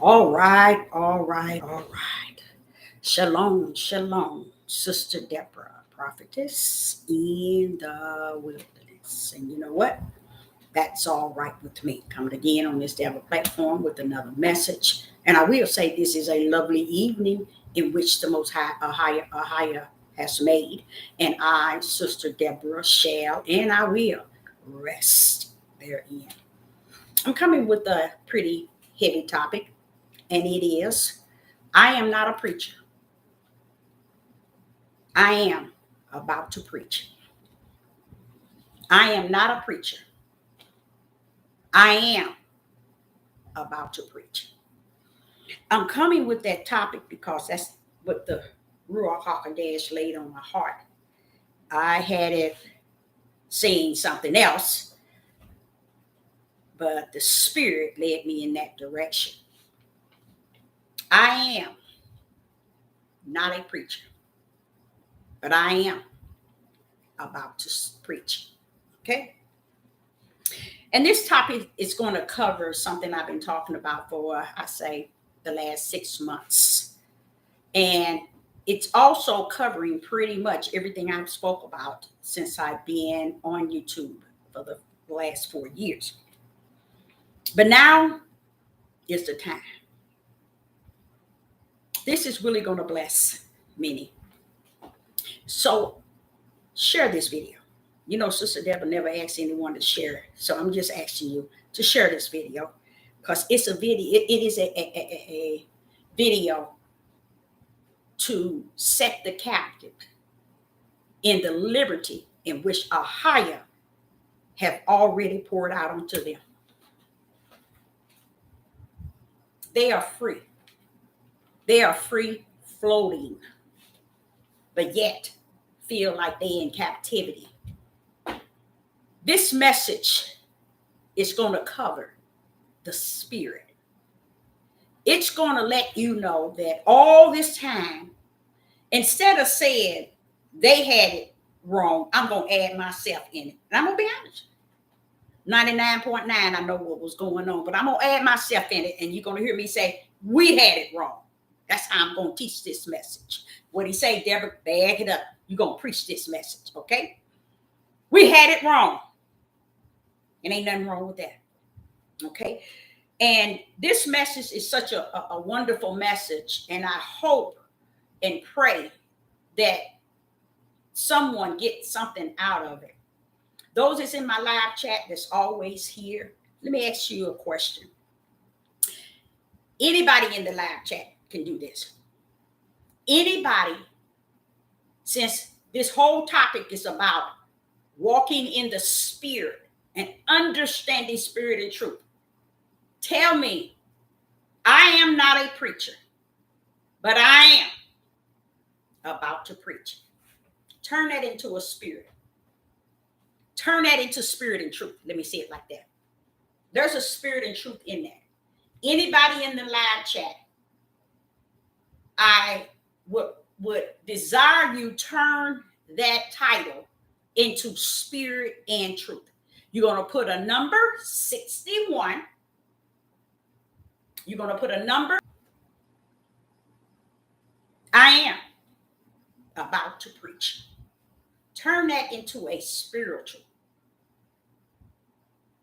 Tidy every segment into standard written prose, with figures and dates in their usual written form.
All right. Shalom, shalom, Sister Deborah, prophetess in the wilderness. And you know what? That's all right with me. Coming again on this Deborah platform with another message. And I will say this is a lovely evening in which the Most High, a higher has made. And I, Sister Deborah, shall and I will rest therein. I'm coming with a pretty heavy topic, and it is I am not a preacher. I am about to preach. I am not a preacher. I am about to preach. I'm coming with that topic because that's what the Ruach HaKodesh laid on my heart. I had it saying something else, but the Spirit led me in that direction. I am not a preacher, but I am about to preach. Okay? And this topic is going to cover something I've been talking about for, I say, the last 6 months. And it's also covering pretty much everything I've spoke about since I've been on YouTube for the last 4 years. But now is the time. This is really going to bless many. So share this video. You know, Sister Deborah never asked anyone to share. So I'm just asking you to share this video because it's a video. It is a video to set the captive in the liberty in which a higher have already poured out onto them. They are free. They are free floating, but yet feel like they in captivity. This message is going to cover the spirit. It's going to let you know that all this time, instead of saying they had it wrong, I'm going to add myself in it. And I'm going to be honest. 99.9, I know what was going on, but I'm going to add myself in it. And you're going to hear me say, we had it wrong. That's how I'm going to teach this message. What he say, Deborah, bag it up. You're going to preach this message, okay? We had it wrong. And ain't nothing wrong with that, okay? And this message is such a wonderful message. And I hope and pray that someone gets something out of it. Those that's in my live chat that's always here, let me ask you a question. Anybody in the live chat can do this. Anybody, since this whole topic is about walking in the spirit and understanding spirit and truth, tell me, I am not a preacher, but I am about to preach. Turn that into a spirit. Turn that into spirit and truth. Let me say it like that. There's a spirit and truth in that. Anybody in the live chat, I would desire you turn that title into spirit and truth. You're going to put a number 61. You're going to put a number. I am about to preach. Turn that into a spiritual.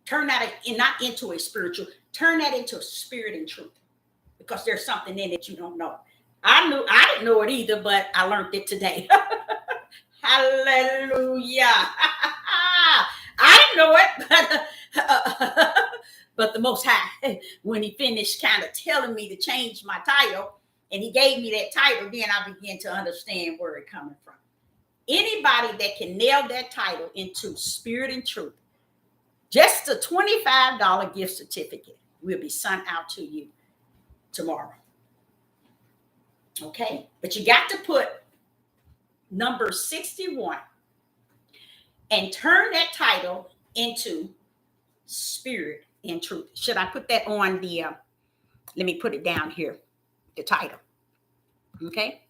Turn that not into a spiritual. Turn that into a spirit and truth. Because there's something in it you don't know. I didn't know it either, but I learned it today. Hallelujah. I didn't know it, but the Most High, when he finished kind of telling me to change my title, and he gave me that title, then I began to understand where it's coming from. Anybody that can nail that title into spirit and truth, just a $25 gift certificate will be sent out to you tomorrow. Okay? But you got to put number 61 and turn that title into spirit and truth. Should I put that on the, let me put it down here, the title. Okay?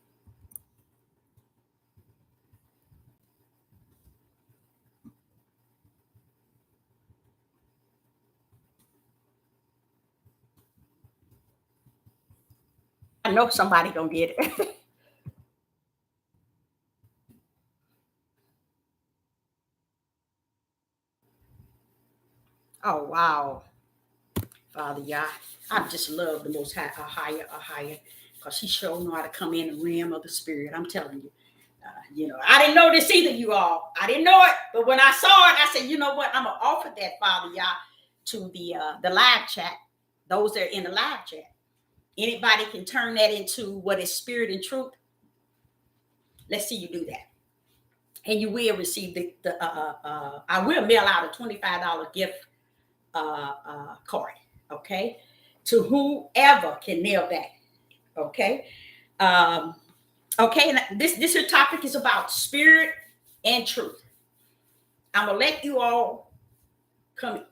I know somebody gonna get it. Oh wow, Father Yah, I just love the Most High, a higher, because He sure know how to come in the realm of the Spirit. I'm telling you. I didn't know this either, you all. I didn't know it, but when I saw it, I said, you know what? I'm gonna offer that, Father Yah, to the live chat. Those that are in the live chat. Anybody can turn that into what is spirit and truth. Let's see you do that, and you will receive the. I will mail out a $25 gift card. Okay, to whoever can nail that. Okay. Um, okay, and this here topic is about spirit and truth. I'm gonna let you all come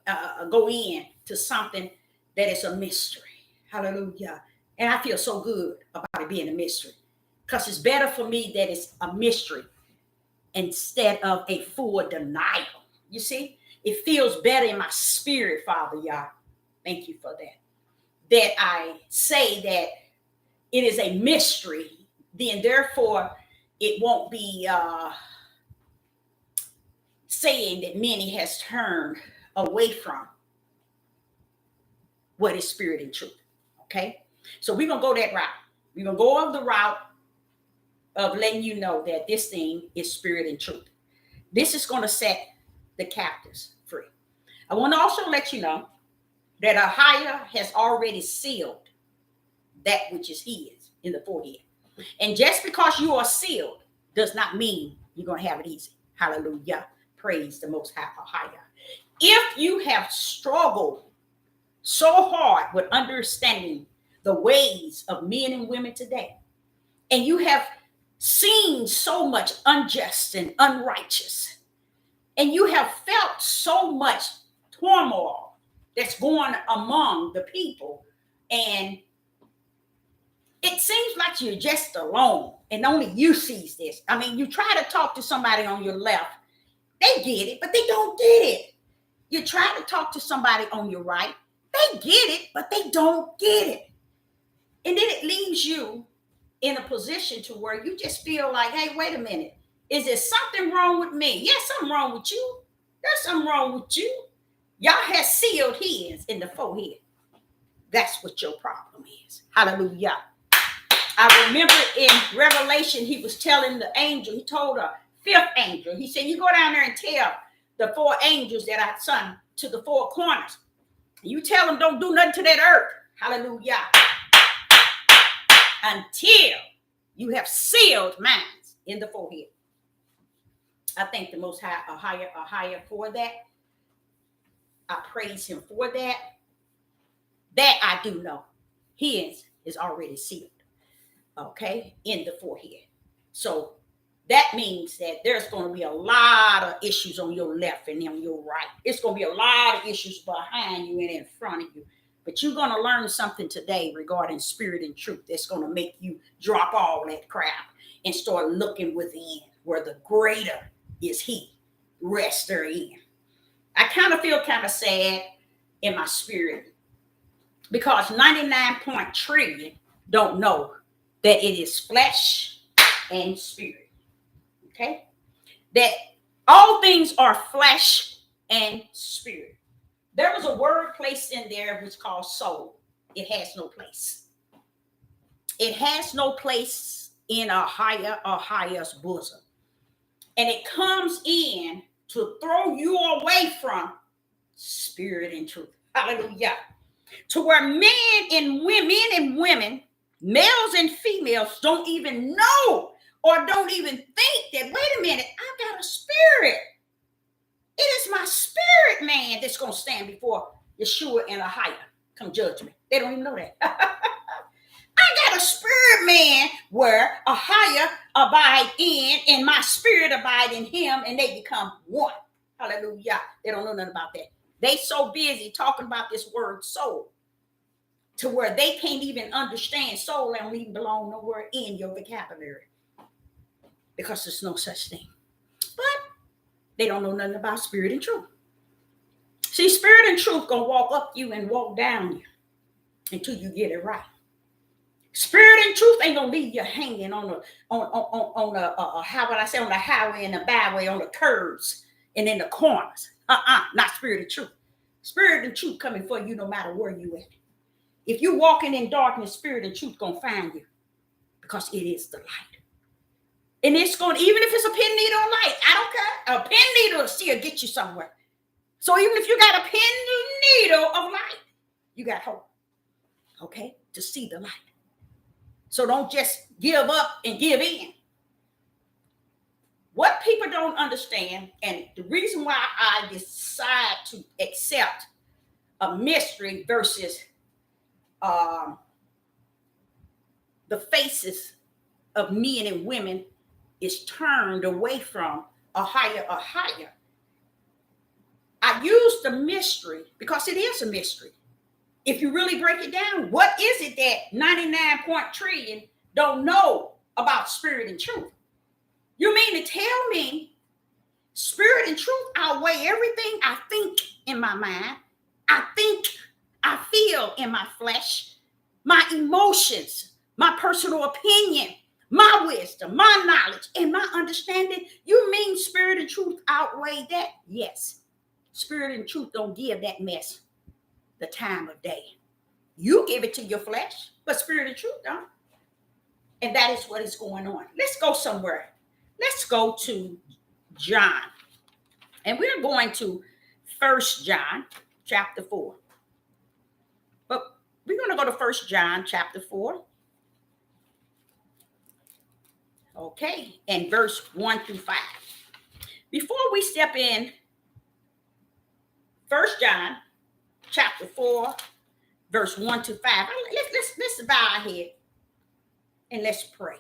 go in to something that is a mystery. Hallelujah. And I feel so good about it being a mystery, because it's better for me that it's a mystery instead of a full denial. You see, it feels better in my spirit, Father Yah. Thank you for that. That I say that it is a mystery, then therefore it won't be saying that many has turned away from what is spirit and truth. Okay, so we're gonna go that route. We're gonna go of the route of letting you know that this thing is spirit and truth. This is gonna set the captives free. I want to also let you know that Ahia has already sealed that which is his in the forehead. And just because you are sealed does not mean you're gonna have it easy. Hallelujah. Praise the Most High Ahia. If you have struggled so hard with understanding the ways of men and women today, and you have seen so much unjust and unrighteous, and you have felt so much turmoil that's going among the people, and it seems like you're just alone and only you sees this. I mean, you try to talk to somebody on your left, they get it, but they don't get it. You try to talk to somebody on your right, they get it, but they don't get it. And then it leaves you in a position to where you just feel like, hey, wait a minute. Is there something wrong with me? Yes, something wrong with you. There's something wrong with you. Y'all has sealed his in the forehead. That's what your problem is. Hallelujah. I remember in Revelation, he was telling the angel, he told a fifth angel, he said, you go down there and tell the four angels that I sent to the four corners. You tell them don't do nothing to that earth. Hallelujah. Until you have sealed minds in the forehead. I thank the Most High, a higher for that. I praise him for that. That I do know. His is already sealed. Okay, in the forehead. So that means that there's going to be a lot of issues on your left and on your right. It's going to be a lot of issues behind you and in front of you. But you're going to learn something today regarding spirit and truth that's going to make you drop all that crap and start looking within where the greater is he. Rest therein. I kind of feel kind of sad in my spirit because 99 point trillion don't know that it is flesh and spirit. Okay? That all things are flesh and spirit. There was a word placed in there which called soul. It has no place. It has no place in Ahia's bosom. And it comes in to throw you away from spirit and truth. Hallelujah. To where men and women, males and females, don't even know or don't even think that, wait a minute, I got a spirit. It is my spirit man that's going to stand before Yeshua and Ahia come judgment. They don't even know that. I got a spirit man where Ahia abide in and my spirit abide in him and they become one. Hallelujah. They don't know nothing about that. They so busy talking about this word soul to where they can't even understand soul and don't even belong nowhere in your vocabulary because there's no such thing. But they don't know nothing about spirit and truth. See, spirit and truth gonna walk up you and walk down you until you get it right. Spirit and truth ain't gonna leave you hanging on how would I say, on the highway and the byway, on the curves and in the corners. Not spirit and truth. Spirit and truth coming for you no matter where you at. If you walking in darkness, spirit and truth gonna find you because it is the light. And it's going, even if it's a pin needle of light, I don't care. A pin needle will still get you somewhere. So even if you got a pin needle of light, you got hope, okay, to see the light. So don't just give up and give in. What people don't understand, and the reason why I decide to accept a mystery versus the faces of men and women is turned away from a higher. I use the mystery because it is a mystery. If you really break it down, what is it that 99 trillion don't know about spirit and truth? You mean to tell me spirit and truth outweigh everything I think in my mind, I think, I feel in my flesh, my emotions, my personal opinion, my wisdom, my knowledge, and my understanding? You mean spirit and truth outweigh that? Yes. Spirit and truth don't give that mess the time of day. You give it to your flesh, but spirit and truth don't. And that is what is going on. Let's go somewhere. Let's go to John. And we're going to 1 John chapter 4. But we're going to go to 1 John chapter 4. Okay, and verse 1 through 5. Before we step in, 1 John chapter 4, verse 1 to 5. Let's bow our head and let's pray.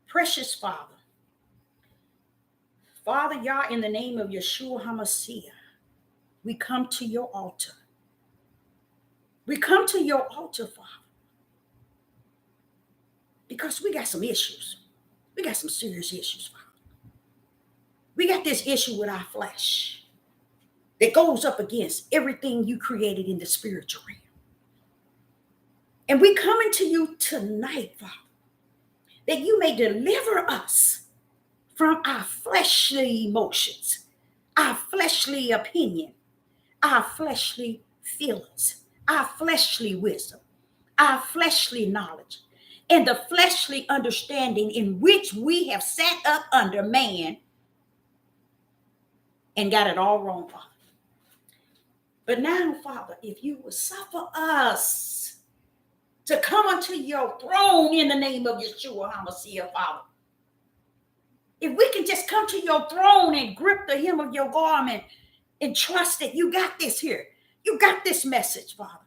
Precious Father, Yah, in the name of Yeshua HaMashiach, we come to your altar. We come to your altar, Father, because we got some issues. We got some serious issues, Father. We got this issue with our flesh that goes up against everything you created in the spiritual realm. And we coming to you tonight, Father, that you may deliver us from our fleshly emotions, our fleshly opinion, our fleshly feelings, our fleshly wisdom, our fleshly knowledge, and the fleshly understanding in which we have sat up under man and got it all wrong, Father. But now, Father, if you will suffer us to come unto your throne in the name of Yeshua HaMashiach, Father. If we can just come to your throne and grip the hem of your garment and trust that you got this here. You got this message, Father.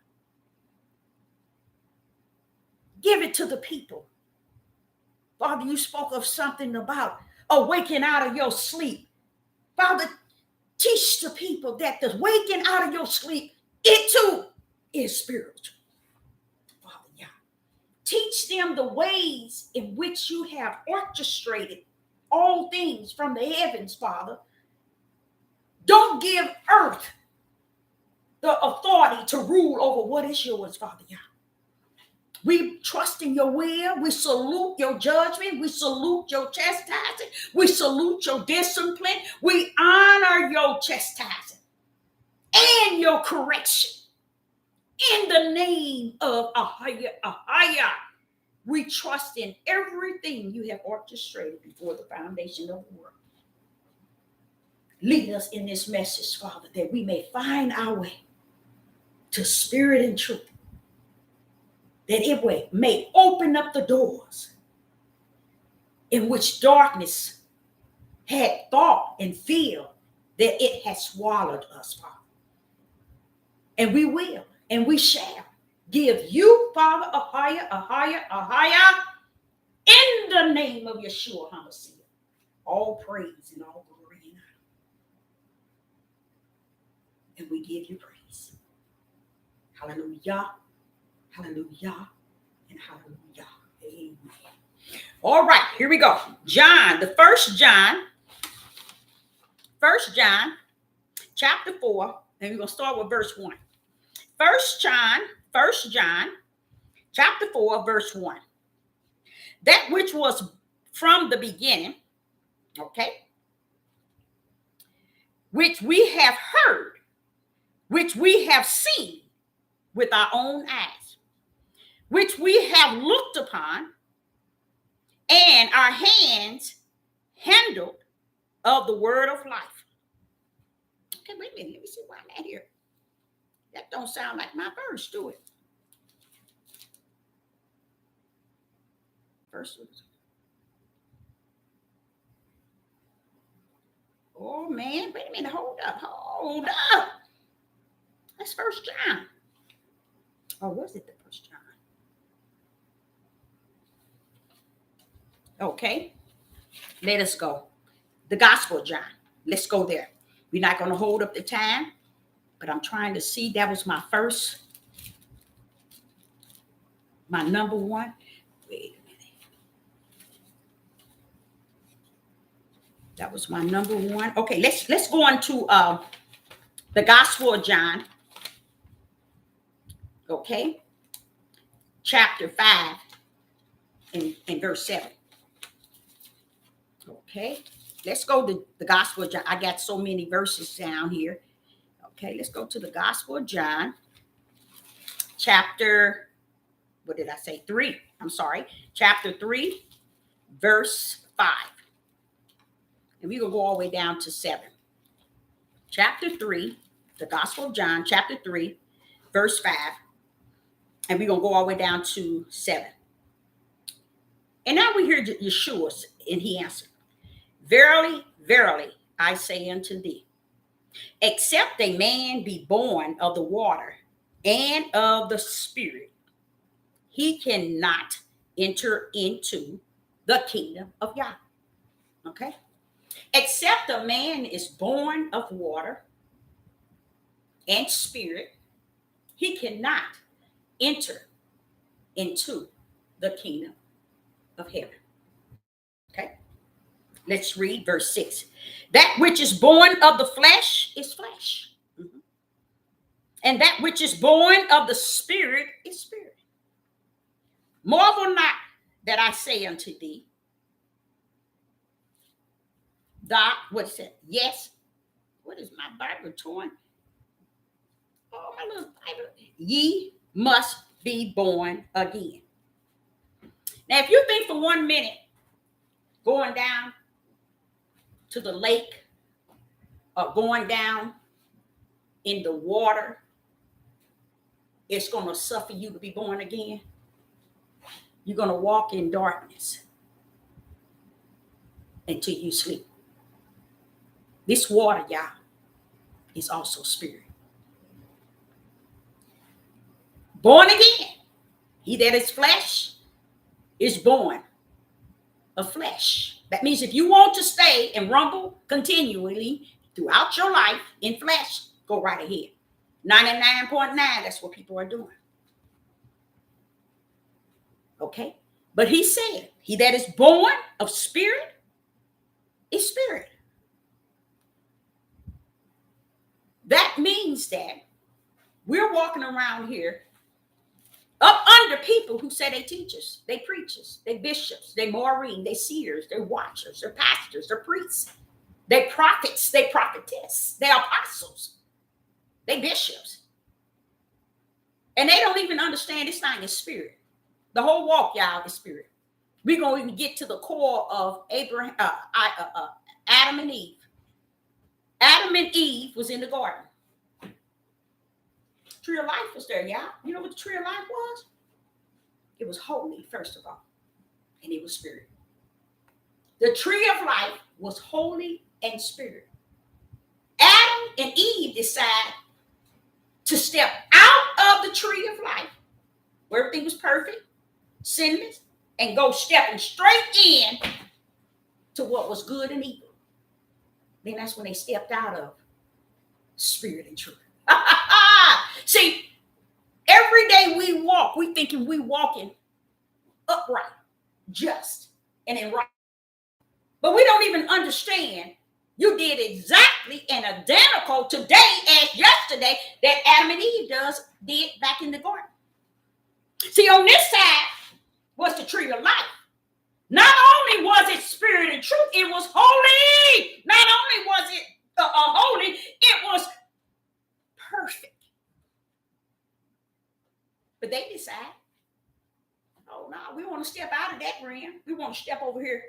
Give it to the people. Father, you spoke of something about awaking out of your sleep. Father, teach the people that the waking out of your sleep, it too is spiritual. Father, yeah. Teach them the ways in which you have orchestrated all things from the heavens, Father. Don't give earth the authority to rule over what is yours, Father, yeah. We trust in your will. We salute your judgment. We salute your chastising. We salute your discipline. We honor your chastising and your correction. In the name of Ahaya, we trust in everything you have orchestrated before the foundation of the world. Lead us in this message, Father, that we may find our way to spirit and truth, that it may open up the doors in which darkness had thought and feel that it has swallowed us, Father. And we will, and we shall give you, Father, Ahaya, in the name of Yeshua HaMashiach, all praise and all glory and honor. And we give you praise. Hallelujah. Hallelujah and hallelujah. Amen. All right, here we go. John, the first John chapter 4, and we're going to start with verse 1. First John chapter 4, verse 1. That which was from the beginning, okay, which we have heard, which we have seen with our own eyes, which we have looked upon, and our hands handled of the word of life. Okay, wait a minute. Let me see why I'm at here. That don't sound like my verse, do it? Verse. Oh man, wait a minute. Hold up. That's First John. Or was it the First John? Okay, let us go. The Gospel of John. Let's go there. We're not going to hold up the time, but I'm trying to see. That was my number one. Wait a minute. That was my number one. Okay, let's go on to the Gospel of John. Okay, chapter 5 and verse 7. Okay, let's go to the Gospel of John. I got so many verses down here. Okay, let's go to the Gospel of John, chapter, what did I say? 3. I'm sorry, chapter 3, verse 5. And we're going to go all the way down to 7. Chapter 3, the Gospel of John, chapter 3, verse 5. And we're going to go all the way down to 7. And now we hear Yeshua, and he answered, Verily, verily, I say unto thee, except a man be born of the water and of the Spirit, he cannot enter into the kingdom of Yah. Okay? Except a man is born of water and Spirit, he cannot enter into the kingdom of heaven. Okay? Let's read verse 6. That which is born of the flesh is flesh. Mm-hmm. And that which is born of the Spirit is spirit. Marvel not that I say unto thee, what is it? Yes. What is my Bible torn? Oh, my little Bible. Ye must be born again. Now, if you think for 1 minute going down to the lake or going down in the water, it's going to suffer you to be born again, you're going to walk in darkness until you sleep. This water, y'all, is also spirit. Born again. He that is flesh is born of flesh. That means if you want to stay and rumble continually throughout your life in flesh, go right ahead. 99.9, that's what people are doing. Okay? But he said, he that is born of spirit is spirit. That means that we're walking around here up under people who say they teachers, they preachers, they bishops, they maureen, they seers, they watchers, they're pastors, they're priests, they prophets, they prophetess, they apostles, they bishops. And they don't even understand this thing is spirit. The whole walk, y'all, is spirit. We're going to even get to the core of Adam and Eve. Adam and Eve was in the garden. Tree of life was there, y'all. You know what the tree of life was? It was holy, first of all, and it was spirit. The tree of life was holy and spirit. Adam and Eve decided to step out of the tree of life, where everything was perfect, sinless, and go stepping straight in to what was good and evil. Then that's when they stepped out of spirit and truth. See, every day we walk, we thinking we walking upright, just, and in right. But we don't even understand you did exactly and identical today as yesterday that Adam and Eve did back in the garden. See, See, on this side was the tree of life. Not only was it spirit and truth, it was holy. Not only was it holy, it was perfect. But they decide, oh no, we want to step out of that realm. We want to step over here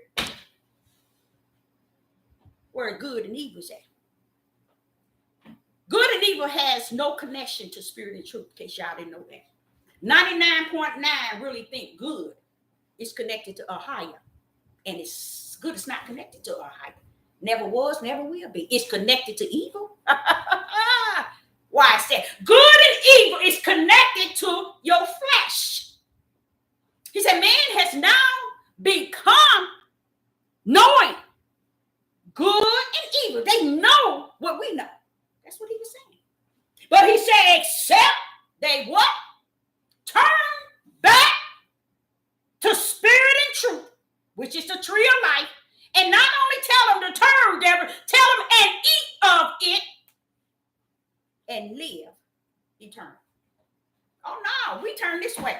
where good and evil is at. Good and evil has no connection to spirit and truth, in case y'all didn't know that. 99.9 really think good is connected to a higher. And it's good is not connected to a higher. Never was, never will be. It's connected to evil. Why I said good and evil is connected to your flesh. He said man has now become knowing good and evil. They know what we know. That's what he was saying. But he said, except they what? Turn back to spirit and truth, which is the tree of life. And not only tell them to turn, Deborah, tell them and eat of it and live eternal. Oh no, we turn this way.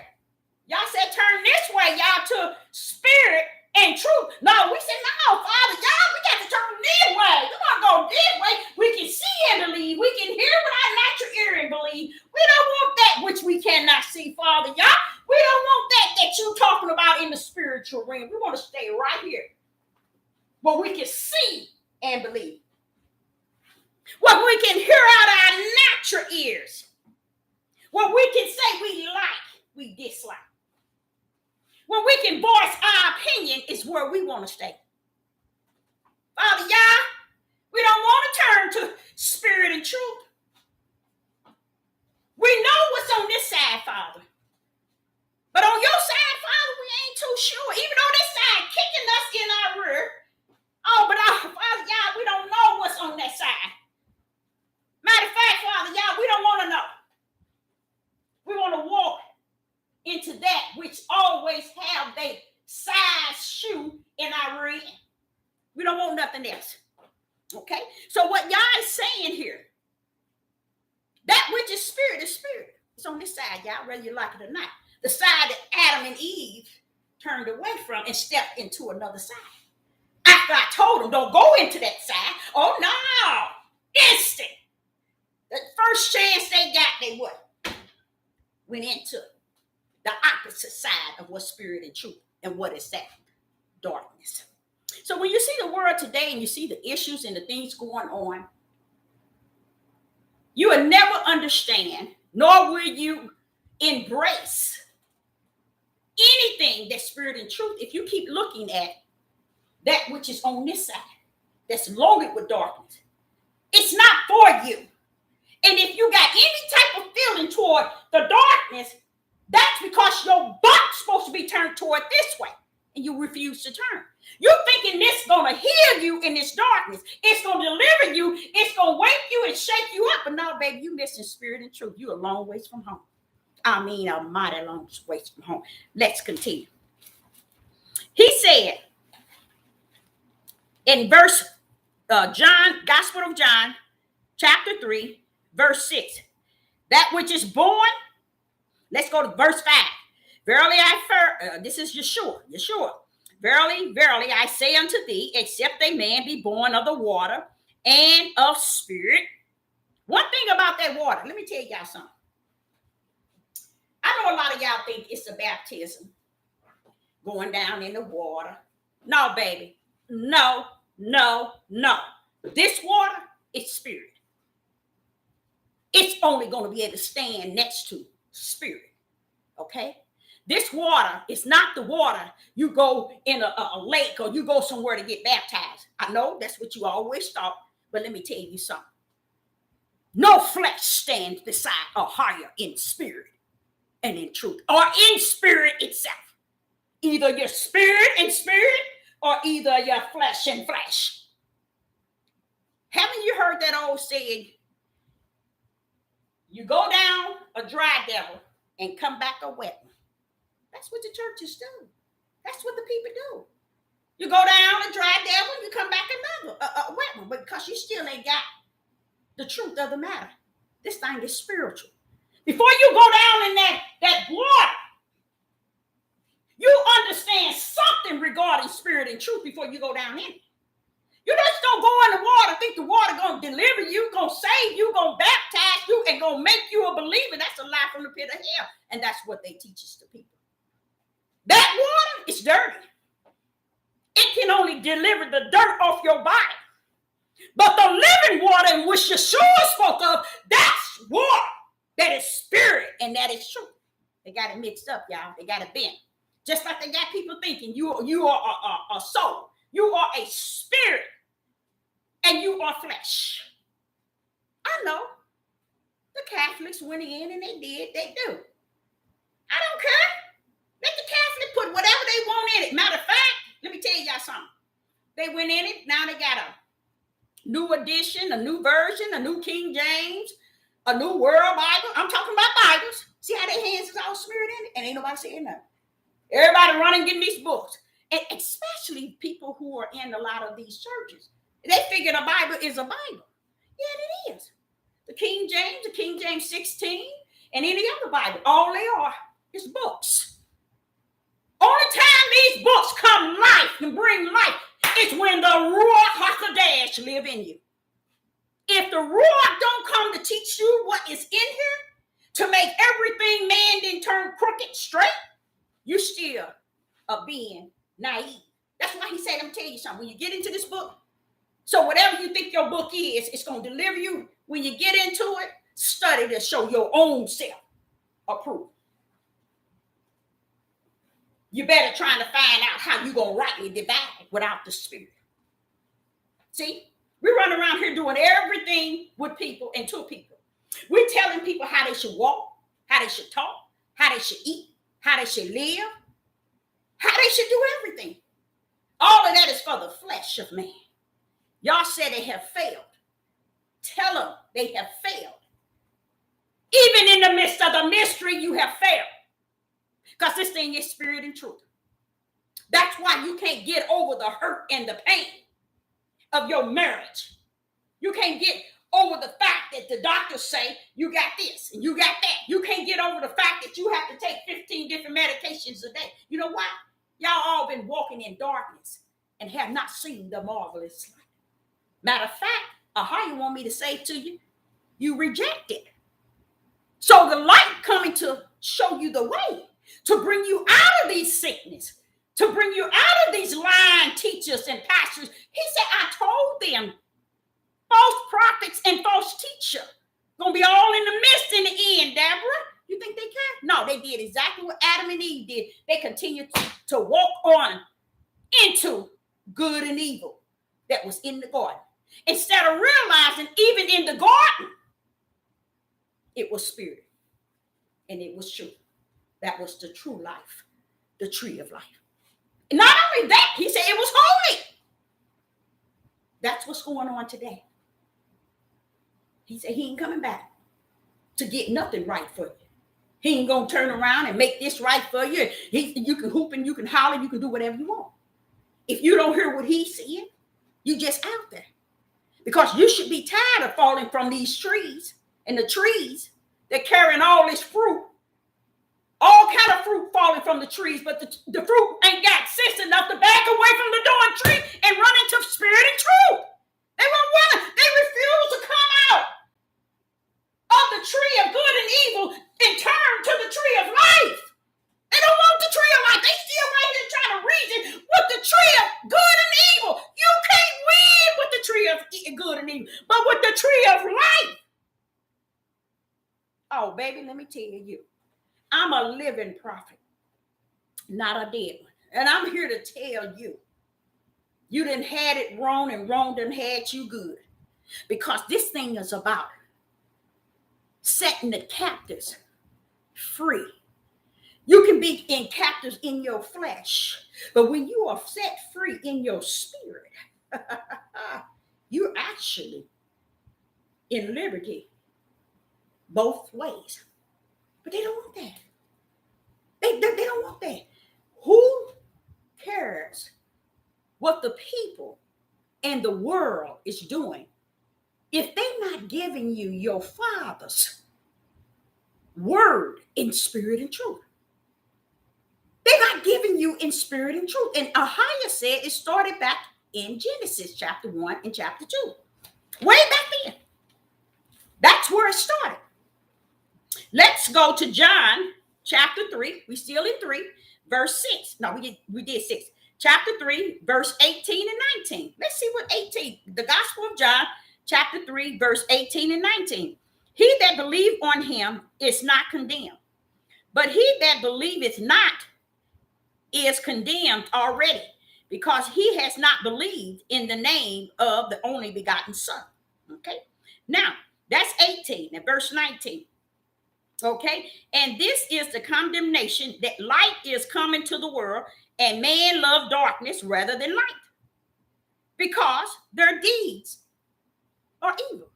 Y'all said turn this way, y'all, to spirit and truth. No, we said, no, Father, y'all, we got to turn this way. We want to go this way. We can see and believe. We can hear with our natural ear and believe. We don't want that which we cannot see, Father, y'all. We don't want that you're talking about in the spiritual realm. We want to stay right here where we can see and believe. Where we can hear out our natural ears. Where we can say we like, we dislike. When we can voice our opinion is where we want to stay. Father, y'all, we don't want to turn to spirit and truth. We know what's on this side, Father. But on your side, Father, we ain't too sure. Even though this side kicking us in our rear. Oh, but Father, y'all, we don't know what's on that side. Matter of fact, Father, y'all, we don't want to know. We want to walk into that which always have they size shoe in our rear. We don't want nothing else. Okay? So what y'all is saying here, that which is spirit is spirit. It's on this side, y'all, whether you like it or not. The side that Adam and Eve turned away from and stepped into another side. After I told them, don't go into that side. Oh, no. Instant. The first chance they got, they what? Went into the opposite side of what spirit and truth. And what is that? Darkness. So when you see the world today and you see the issues and the things going on, you will never understand, nor will you embrace anything that's spirit and truth if you keep looking at that which is on this side, that's loaded with darkness. It's not for you. And if you got any type of feeling toward the darkness, that's because your butt's supposed to be turned toward this way, and you refuse to turn. You're thinking this is going to heal you in this darkness. It's going to deliver you. It's going to wake you and shake you up. But no, baby, you missing spirit and truth. You're a long ways from home. I mean, a mighty long ways from home. Let's continue. He said in verse John, Gospel of John, chapter 3, verse 6, that which is born. Let's go to verse 5. Verily this is Yeshua. Verily, verily, I say unto thee, except a man be born of the water and of spirit. One thing about that water, let me tell y'all something. I know a lot of y'all think it's a baptism, going down in the water. No, baby. No. This water is spirit. It's only going to be able to stand next to spirit. Okay? This water is not the water you go in a lake or you go somewhere to get baptized. I know that's what you always thought, but let me tell you something. No flesh stands beside or higher in spirit and in truth, or in spirit itself. Either your spirit and spirit, or either your flesh and flesh. Haven't you heard that old saying? You go down a dry devil and come back a wet one. That's what the churches do. That's what the people do. You go down a dry devil, you come back another a wet one, because you still ain't got the truth of the matter. This thing is spiritual. Before you go down in that water, regarding spirit and truth before you go down in it. You just don't go in the water, think the water going to deliver you, going to save you, going to baptize you, and going to make you a believer. That's a lie from the pit of hell. And that's what they teach us to people. That water is dirty. It can only deliver the dirt off your body. But the living water in which Yeshua spoke of, that's water. That is spirit and that is truth. They got it mixed up, y'all. They got it bent. Just like they got people thinking you are a soul. You are a spirit. And you are flesh. I know. The Catholics went in and they did. They do. I don't care. Let the Catholic put whatever they want in it. Matter of fact, let me tell y'all something. They went in it. Now they got a new edition, a new version, a new King James, a new World Bible. I'm talking about Bibles. See how their hands is all smeared in it? And ain't nobody saying nothing. Everybody running getting these books. And especially people who are in a lot of these churches. They figure the Bible is a Bible. Yeah, it is. The King James 16, and any other Bible. All they are is books. Only time these books come life and bring life is when the Ruach HaKodesh live in you. If the Ruach don't come to teach you what is in here, to make everything man then turn crooked straight, you still are being naive. That's why he said, I'm telling you something. When you get into this book, so whatever you think your book is, it's going to deliver you. When you get into it, study to show your own self approval. You better trying to find out how you're going to rightly divide without the spirit. See, we run around here doing everything with people and to people. We're telling people how they should walk, how they should talk, how they should eat, how they should live, how they should do everything. All of that is for the flesh of man. Y'all say they have failed. Tell them they have failed. Even in the midst of the mystery, you have failed. Because this thing is spirit and truth. That's why you can't get over the hurt and the pain of your marriage. You can't get over the fact that the doctors say you got this and you got that. You can't get over the fact that you have to take 15 different medications a day. You know why? Y'all all been walking in darkness and have not seen the marvelous light. Matter of fact, how you want me to say to you? You reject it. So the light coming to show you the way, to bring you out of these sickness, to bring you out of these lying teachers and pastors. He said, I told them, false prophets and false teacher, gonna be all in the midst in the end, Deborah. You think they care? No, they did exactly what Adam and Eve did. They continued to walk on into good and evil that was in the garden. Instead of realizing even in the garden, it was spirit and it was truth. That was the true life, the tree of life. And not only that, he said it was holy. That's what's going on today. He said he ain't coming back to get nothing right for you. He ain't going to turn around and make this right for you. You can hoop and you can holler, you can do whatever you want. If you don't hear what he's saying, you just out there. Because you should be tired of falling from these trees, and the trees that carrying all this fruit, all kind of fruit falling from the trees, but the fruit ain't got sense enough to back away from the darn tree and run into spirit and truth. They won't run. They refuse to come out of the tree of good and evil and turn to the tree of life. They don't want the tree of life. They still right here trying to reason with the tree of good and evil. You can't win with the tree of good and evil, but with the tree of life. Oh, baby, let me tell you. I'm a living prophet, not a dead one. And I'm here to tell you, you done had it wrong and wrong done had you good. Because this thing is about setting the captives free. You can be in captives in your flesh, but when you are set free in your spirit, you're actually in liberty both ways. But they don't want that. They don't want that. Who cares what the people and the world is doing if they're not giving you your Father's word in spirit and truth? They're not giving you you in spirit and truth. And Ahiah said it started back in Genesis chapter 1 and chapter 2. Way back then. That's where it started. Let's go to John chapter 3. We still in 3, verse 6. No, we did 6. Chapter 3, verse 18 and 19. Let's see what 18. The Gospel of John, chapter 3, verse 18 and 19. He that believe on him is not condemned, but he that believeth not is condemned already, because he has not believed in the name of the only begotten Son. Okay, now that's 18 and verse 19. Okay, and this is the condemnation, that light is coming to the world, and man loved darkness rather than light, because their deeds are evil.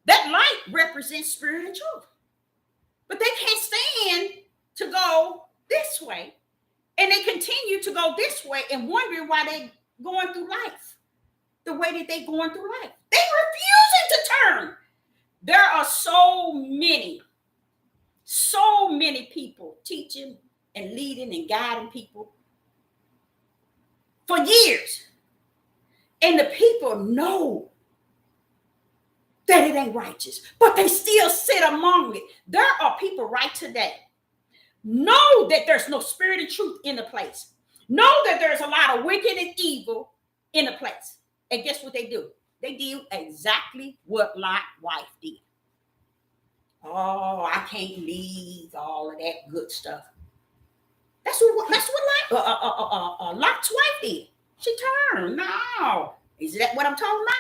That light represents spirit and truth, but they can't stand to go this way, and they continue to go this way and wondering why they going through life the way that they going through life. They refusing to turn. There are so many people teaching and leading and guiding people for years, and the people know that it ain't righteous, but they still sit among it. There are people right today know that there's no spirit of truth in the place, know that there's a lot of wicked and evil in the place, and guess what they do? They do exactly what Lot's wife did. Oh, I can't leave all of that good stuff. That's what Lot's wife did. She turned. No, is that what I'm talking about?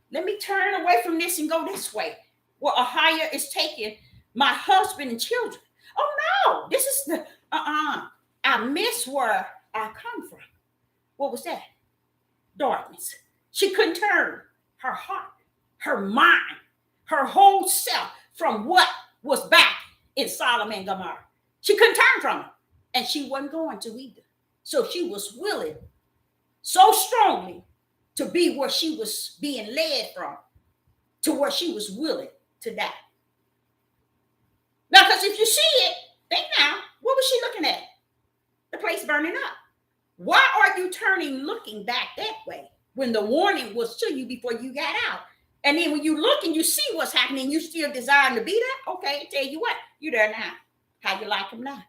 Let me turn away from this and go this way. Well, Ahiah is taking my husband and children. Oh no, this is the I miss where I come from. What was that? Darkness. She couldn't turn her heart, her mind, her whole self from what was back in Sodom and Gomorrah. She couldn't turn from it, and she wasn't going to either. So she was willing so strongly to be where she was being led from, to where she was willing to die. Now, because if you see it, think now, what was she looking at? The place burning up. Why are you turning, looking back that way when the warning was to you before you got out? And then when you look and you see what's happening, you still desiring to be there? Okay, I tell you what, you're there now. How you like him now?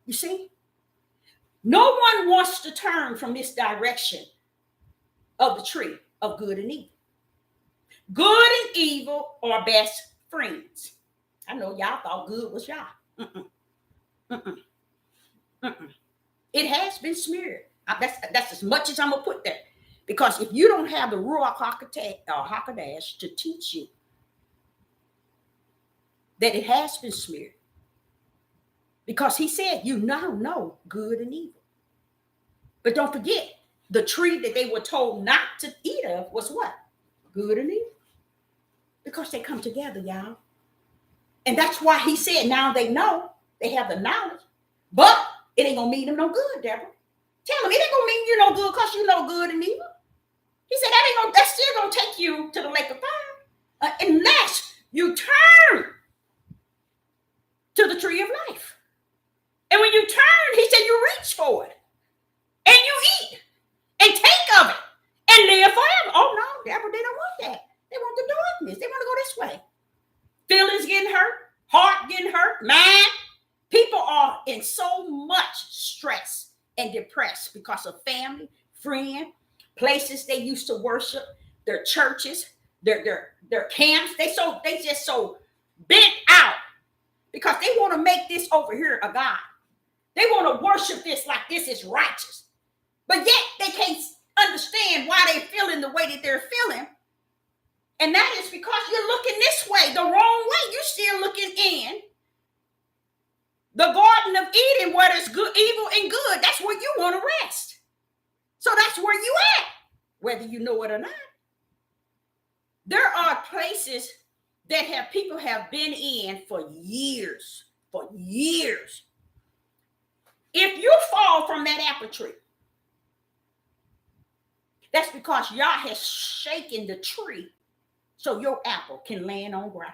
You see? No one wants to turn from this direction of the tree of good and evil. Good and evil are best friends. I know y'all thought good was y'all. It has been smeared. That's as much as I'm going to put there. Because if you don't have the Ruach HaKodesh to teach you that it has been smeared, because he said you now know good and evil. But don't forget, the tree that they were told not to eat of was what? Good and evil. Because they come together, y'all. And that's why he said now they know, they have the knowledge, but it ain't going to mean them no good, Deborah. Tell them it ain't going to mean you no good because you know good and evil. He said that's still going to take you to the lake of fire unless you turn to the tree of life. And when you turn, he said you reach for it and you eat and take of it and live forever. Oh no, Deborah, they don't want that. They want the darkness. They want to go this way. Feelings getting hurt, heart getting hurt, mind. People are in so much stress and depressed because of family, friend, places they used to worship, their churches, their camps. They just so bent out because they want to make this over here a god. They want to worship this like this is righteous. But yet they can't understand why they're feeling the way that they're feeling. And that is because you're looking this way, the wrong way. You're still looking in the Garden of Eden where there's good, evil and good. That's where you want to rest. So that's where you at, whether you know it or not. There are places that people have been in for years. If you fall from that apple tree, that's because Yah has shaken the tree so your apple can land on ground.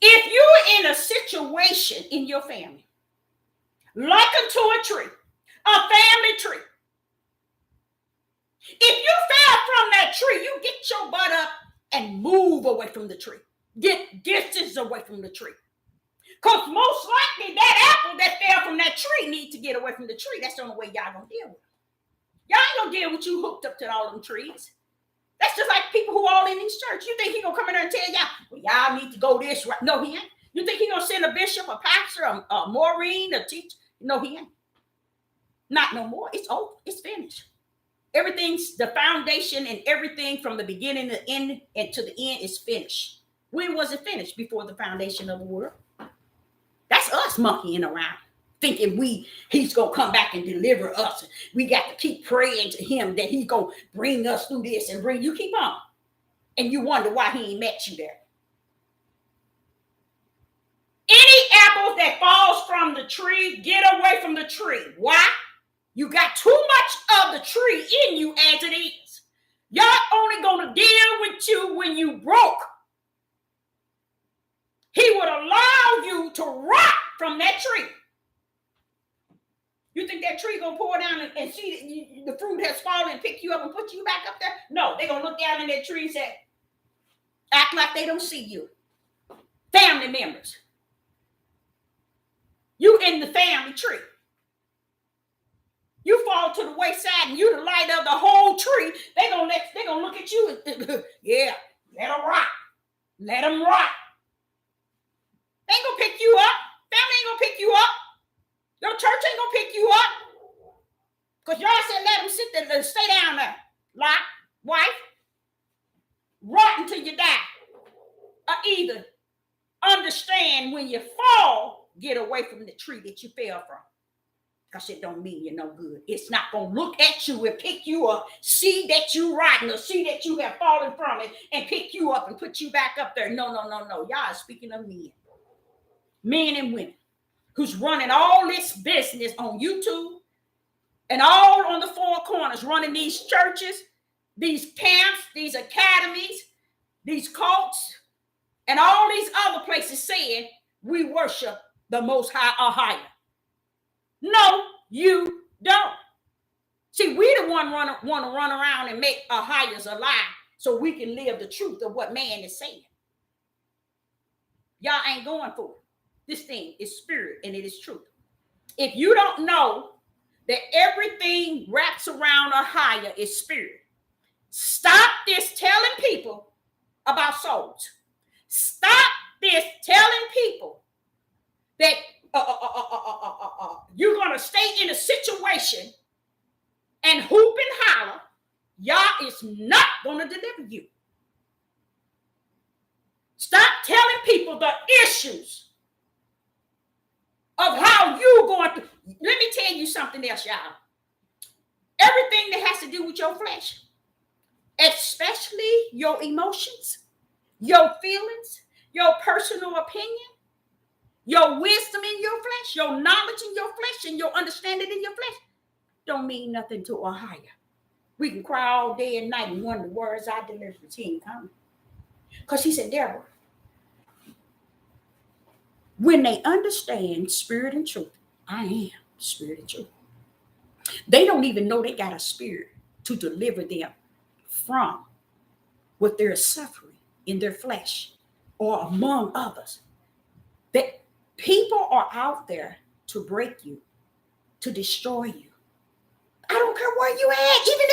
If you're in a situation in your family like unto a tree, a family tree. If you fell from that tree, you get your butt up and move away from the tree. Get distance away from the tree. Because most likely that apple that fell from that tree needs to get away from the tree. That's the only way y'all gonna deal with it. Y'all ain't gonna deal with you hooked up to all them trees. That's just like people who all in these church. You think he gonna come in there and tell y'all, well, y'all need to go this right? No, he ain't. You think he gonna send a bishop, a pastor, a Maureen, a teacher? No, he ain't. Not no more. It's over. It's finished. Everything's the foundation and everything from the beginning to end and to the end is finished. When was it finished? Before the foundation of the world. That's us monkeying around, thinking he's gonna come back and deliver us. We got to keep praying to him that he's gonna bring us through this and bring you. Keep on, and you wonder why he ain't met you there. Any apples that falls from the tree, get away from the tree. Why? You got too much of the tree in you as it is. Y'all only gonna deal with you when you broke. He would allow you to rot from that tree. You think that tree gonna pour down and see the fruit has fallen and pick you up and put you back up there? No, they're gonna look down in that tree and say, act like they don't see you. Family members. You in the family tree. You fall to the wayside and you the light of the whole tree. They're gonna look at you and yeah, let them rot. Let them rot. They ain't gonna pick you up. Family ain't gonna pick you up. Your church ain't gonna pick you up. Because y'all said let them sit there and stay down there. Like, wife, rot until you die. Or either understand when you fall, get away from the tree that you fell from. Because it don't mean you're no good. It's not going to look at you and pick you up, see that you rotten or see that you have fallen from it and pick you up and put you back up there. No. Y'all are speaking of men. Men and women who's running all this business on YouTube and all on the four corners, running these churches, these camps, these academies, these cults, and all these other places saying we worship the Most High or higher. No, you don't. See, we the one want to run around and make our hires a lie so we can live the truth of what man is saying. Y'all ain't going for it. This thing is spirit and it is truth. If you don't know that everything wraps around a higher is spirit, stop this telling people about souls. Stop this telling people that you're going to stay in a situation and hoop and holler. Y'all is not going to deliver you. Stop telling people the issues of how you're going to. Let me tell you something else, y'all. Everything that has to do with your flesh, especially your emotions, your feelings, your personal opinion, your wisdom in your flesh, your knowledge in your flesh, and your understanding in your flesh, don't mean nothing to a higher. We can cry all day and night and wonder where is our deliverance. He ain't coming. Because he said, Deborah, when they understand spirit and truth, I am spirit and truth. They don't even know they got a spirit to deliver them from what they're suffering in their flesh or among others. That people are out there to break you, to destroy you. I don't care where you at. Even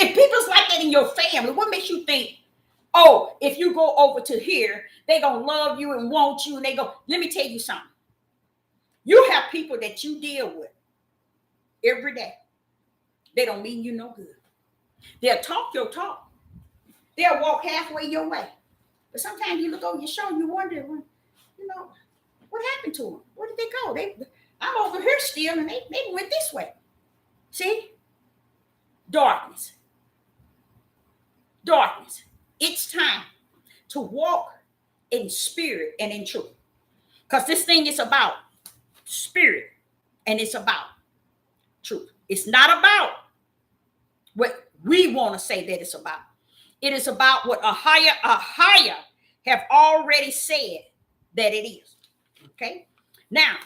if people's like that in your family, what makes you think, oh, if you go over to here, they gonna love you and want you, and they go, let me tell you something. You have people that you deal with every day. They don't mean you no good. They'll talk your talk. They'll walk halfway your way. But sometimes you look over your shoulder, you wonder, what happened to them? Where did they go? I'm over here still, and they went this way. See? Darkness. Darkness. It's time to walk in spirit and in truth. Because this thing is about spirit and it's about truth. It's not about what we want to say that it's about. It is about what a higher have already said that it is. Okay? Now,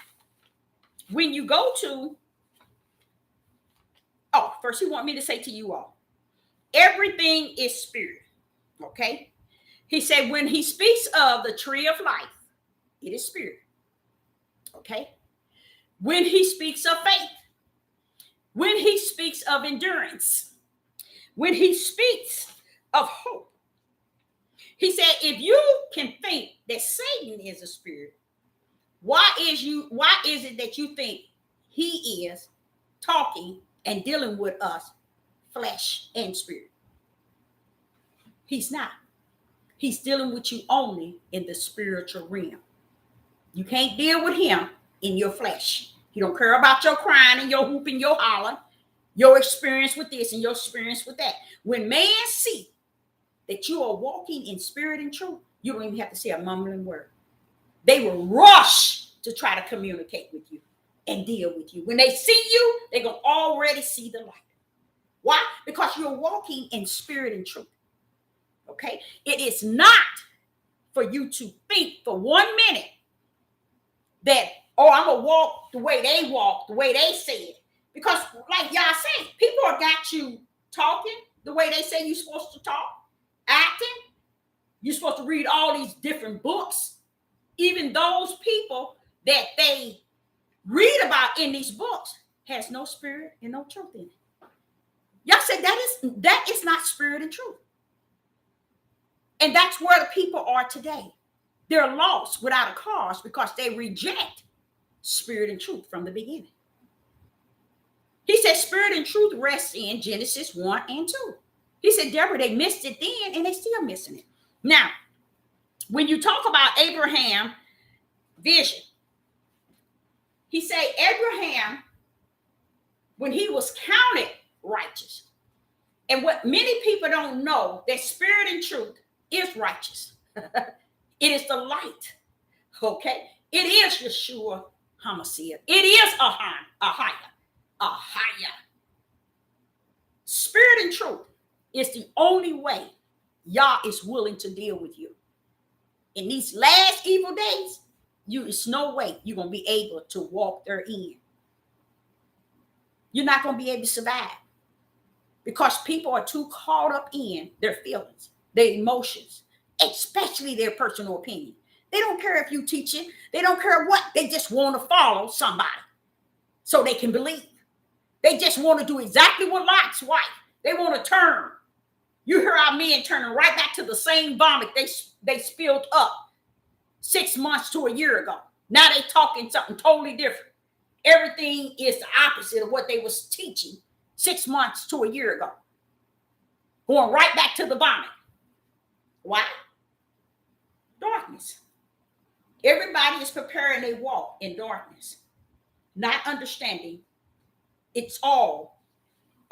when you go to, first he want me to say to you all, everything is spirit. Okay. He said when he speaks of the tree of life, it is spirit. Okay. When he speaks of faith, when he speaks of endurance, when he speaks of hope, he said, if you can think that Satan is a spirit, why is it that you think he is talking and dealing with us, flesh and spirit? He's not. He's dealing with you only in the spiritual realm. You can't deal with him in your flesh. He don't care about your crying and your whooping, your hollering, your experience with this and your experience with that. When man see that you are walking in spirit and truth, you don't even have to say a mumbling word. They will rush to try to communicate with you and deal with you. When they see you, they're going to already see the light. Why? Because you're walking in spirit and truth. Okay? It is not for you to think for 1 minute that, I'm going to walk the way they walk, the way they say it. Because like y'all say, people have got you talking the way they say you're supposed to talk, acting. You're supposed to read all these different books. Even those people that they read about in these books has no spirit and no truth in it. Y'all said that is not spirit and truth. And that's where the people are today. They're lost without a cause because they reject spirit and truth from the beginning. He said spirit and truth rests in Genesis 1 and 2. He said, Deborah, they missed it then and they still missing it. Now, when you talk about Abraham vision, he said Abraham, when he was counted righteous, and what many people don't know, that spirit and truth is righteous. It is the light. Okay? It is Yeshua HaMashiach. It is Ahaya. Spirit and truth is the only way Yah is willing to deal with you. In these last evil days, it's no way you're going to be able to walk therein. You're not going to be able to survive because people are too caught up in their feelings, their emotions, especially their personal opinion. They don't care if you teach it. They don't care what. They just want to follow somebody so they can believe. They just want to do exactly what Lot's wife. They want to turn. You hear our men turning right back to the same vomit they spilled up 6 months to a year ago. Now they talking something totally different. Everything is the opposite of what they was teaching 6 months to a year ago. Going right back to the vomit. Why? Darkness. Everybody is preparing a walk in darkness, not understanding it's all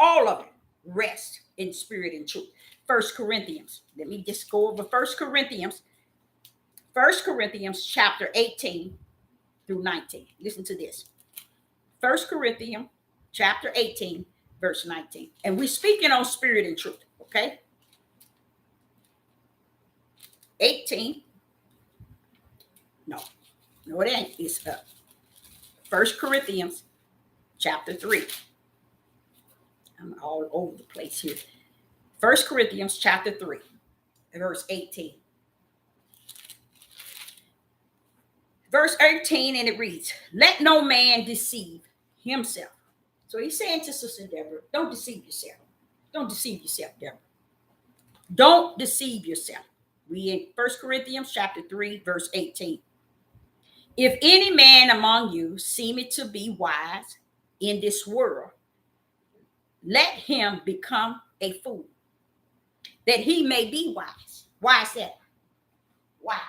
of it rest in spirit and truth. 1 Corinthians. Let me just go over 1 Corinthians. 1 Corinthians chapter 18 through 19. Listen to this. 1 Corinthians chapter 18, verse 19. And we're speaking on spirit and truth, okay? 18. No, it ain't. It's 1 Corinthians chapter 3. I'm all over the place here. 1 Corinthians chapter 3, verse 18. Verse 18, and it reads, let no man deceive himself. So he's saying to Sister Deborah, don't deceive yourself. Don't deceive yourself, Deborah. Don't deceive yourself. We in 1 Corinthians chapter 3, verse 18. If any man among you seemeth to be wise in this world, let him become a fool, that he may be wise. Why is that? Why?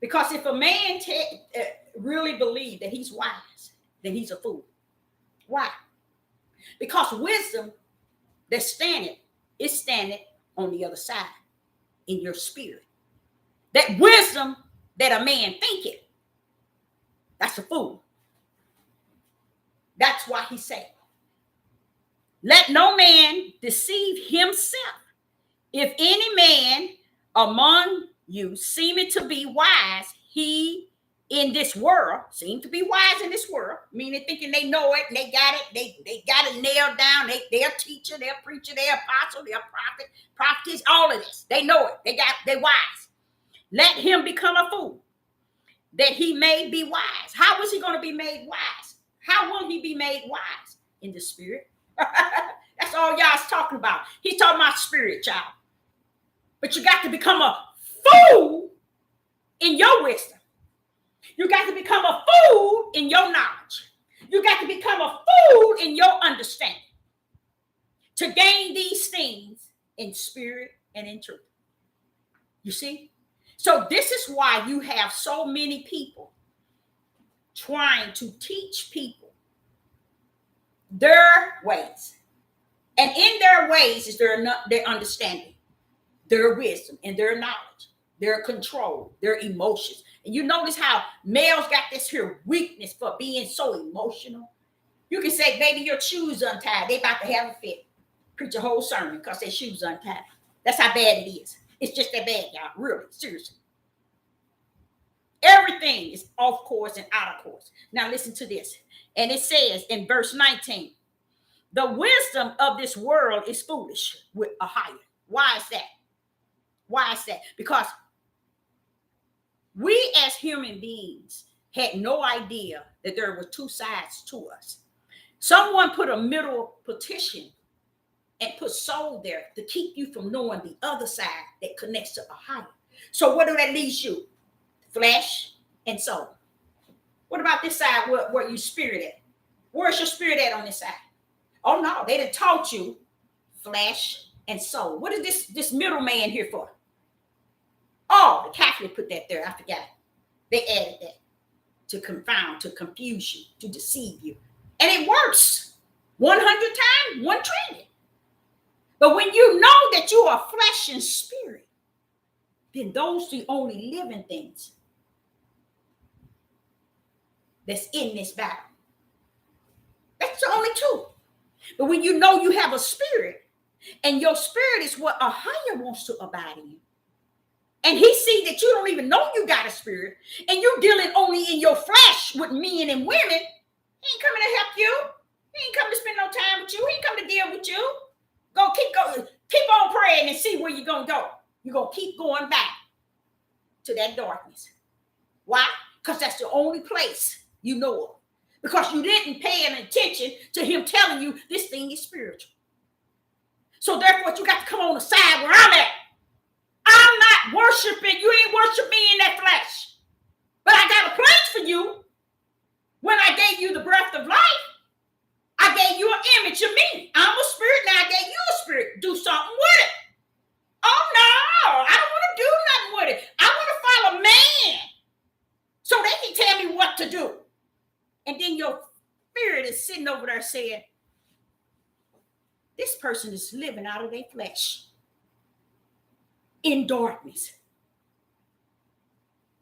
Because if a man really believes that he's wise, then he's a fool. Why? Because wisdom that's standing is standing on the other side in your spirit. That wisdom that a man thinketh, that's a fool. That's why he said, let no man deceive himself. If any man among you seemeth to be wise, he in this world, seem to be wise in this world, meaning thinking they know it, and they got it, they got it nailed down. They're a teacher, they're a preacher, they're an apostle, they're a prophet, prophetess, all of this. They know it. They're wise. Let him become a fool, that he may be wise. How is he going to be made wise? How will he be made wise? In the spirit. That's all y'all's talking about. He's talking about spirit, child. But you got to become a fool in your wisdom. You got to become a fool in your knowledge. You got to become a fool in your understanding to gain these things in spirit and in truth. You see? So this is why you have so many people trying to teach people their ways. And in their ways is their understanding, their wisdom, and their knowledge, their control, their emotions. And you notice how males got this here weakness for being so emotional. You can say, baby, your shoes untied. They about to have a fit. Preach a whole sermon because their shoes untied. That's how bad it is. It's just that bad, y'all. Really, seriously. Everything is off course and out of course. Now listen to this. And it says in verse 19, the wisdom of this world is foolish with a higher. Why is that? Why is that? Because we as human beings had no idea that there were two sides to us. Someone put a middle petition and put soul there to keep you from knowing the other side that connects to a higher. So what do that leave you? Flesh and soul. What about this side where you spirit at? Where's your spirit at on this side? Oh no, they done taught you flesh and soul. What is this middleman here for? Oh, the Catholic put that there. I forgot. They added that to confound, to confuse you, to deceive you. And it works 100 times, 1 trillion. But when you know that you are flesh and spirit, then those are the only living things that's in this battle. That's the only two. But when you know you have a spirit, and your spirit is what a higher wants to abide in, and he see that you don't even know you got a spirit, and you're dealing only in your flesh with men and women, he ain't coming to help you. He ain't coming to spend no time with you. He ain't coming to deal with you. Keep on praying and see where you're going to go. You're going to keep going back to that darkness. Why? Because that's the only place you know of. Because you didn't pay any attention to him telling you this thing is spiritual. So therefore, you got to come on the side where I'm at. I'm not worshiping. You ain't worship me in that flesh. But I got a place for you. When I gave you the breath of life, I gave you an image of me. I'm a spirit. Now I gave you a spirit. Do something with it. Oh, no. I don't want to do nothing with it. I want to follow man so they can tell me what to do. And then your spirit is sitting over there saying, this person is living out of their flesh in darkness.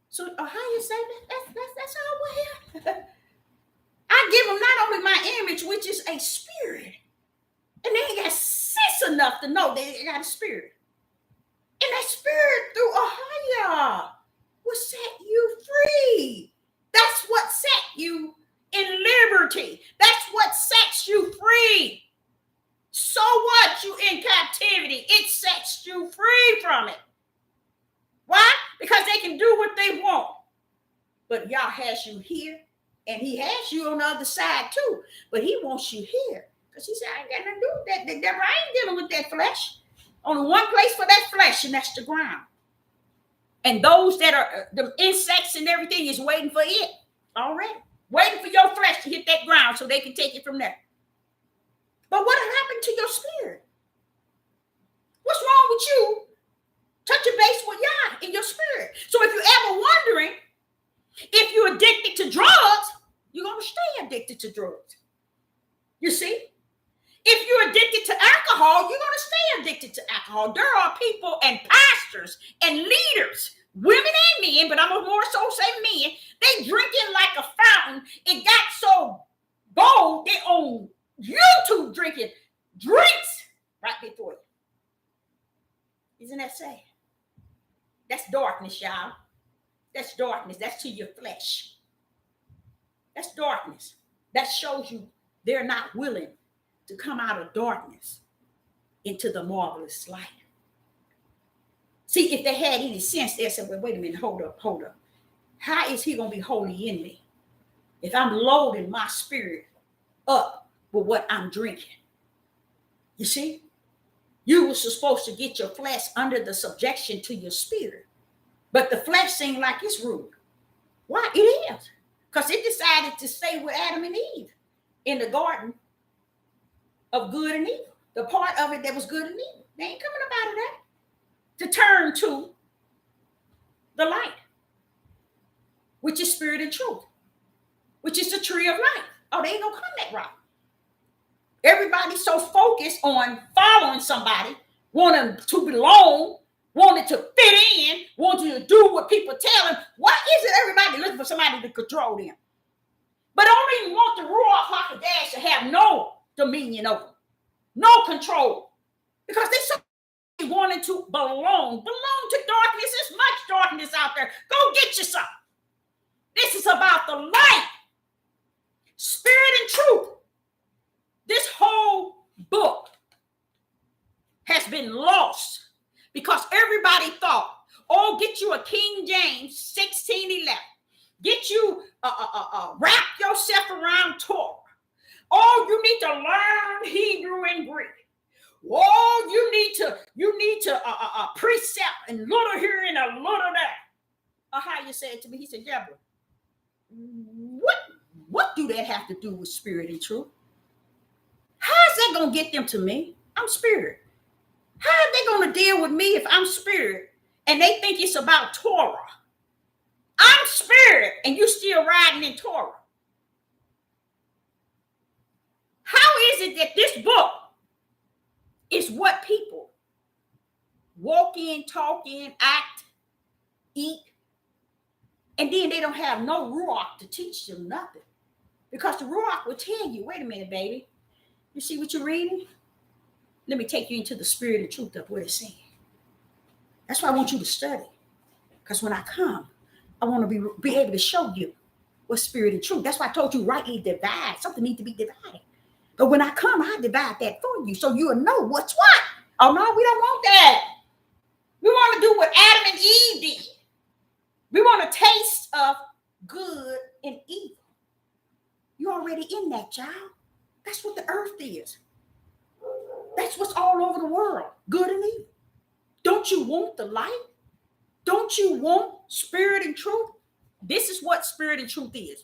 So how you say that? That's all we're here. I give them not only my image, which is a spirit, and they ain't got sense enough to know they got a spirit. And that spirit through a higher will set you free. That's what set you in liberty. That's what sets you free. So what? You in captivity. It sets you free from it. Why? Because they can do what they want. But Yah has you here, and he has you on the other side too. But he wants you here. Because he said, I ain't got nothing to do with that. The devil, I ain't dealing with that flesh. Only one place for that flesh, and that's the ground. And those that are the insects and everything is waiting for it already. Waiting for your flesh to hit that ground so they can take it from there. But what happened to your spirit? What's wrong with you? Touching base with Yah in your spirit. So if you're ever wondering if you're addicted to drugs, you're going to stay addicted to drugs. You see? If you're addicted to alcohol, you're going to stay addicted to alcohol. There are people and pastors and leaders, women and men, but I'm going to more so say men, they drinking like a fountain. It got so bold, they on YouTube drinking drinks right before you. Isn't that sad? That's darkness, y'all. That's darkness. darkness. That's to your flesh. That's darkness. That shows you they're not willing to come out of darkness into the marvelous light. See, if they had any sense, they'd say, well, wait a minute, hold up. How is he going to be holy in me if I'm loading my spirit up with what I'm drinking? You see? You were supposed to get your flesh under the subjection to your spirit. But the flesh seemed like it's rude. Why? It is. Because it decided to stay with Adam and Eve in the garden of good and evil. The part of it that was good and evil. They ain't coming up out of that. To turn to the light, which is spirit and truth, which is the tree of life. Oh, they ain't gonna come that route. Everybody's so focused on following somebody, wanting to belong, wanting to fit in, wanting to do what people tell them. Why is it everybody looking for somebody to control them? But don't even want the Ruach HaKodesh to have no dominion over them, no control, because they so wanting to belong to darkness. There's much darkness out there. Go get you some. This is about the light, spirit and truth. This whole book has been lost because everybody thought, oh, get you a King James 16:11. Get you wrap yourself around Torah. Oh, you need to learn Hebrew and Greek. Oh, you need to precept and little here and a little there. Or how you said to me, he said, yeah, but what do that have to do with spirit and truth? How is that going to get them to me? I'm spirit. How are they going to deal with me if I'm spirit and they think it's about Torah? I'm spirit and you still riding in Torah. How is it that this book is what people walk in, talk in, act, eat, and then they don't have no Ruach to teach them nothing? Because the Ruach will tell you, wait a minute, baby. You see what you're reading? Let me take you into the spirit and truth of what it's saying. That's why I want you to study. Because when I come, I want to be able to show you what spirit and truth. That's why I told you rightly divide. Something needs to be divided. But when I come, I divide that for you so you'll know what's what. Oh, no, we don't want that. We want to do what Adam and Eve did. We want a taste of good and evil. You're already in that, child. That's what the earth is. That's what's all over the world, good and evil. Don't you want the light? Don't you want spirit and truth? This is what spirit and truth is.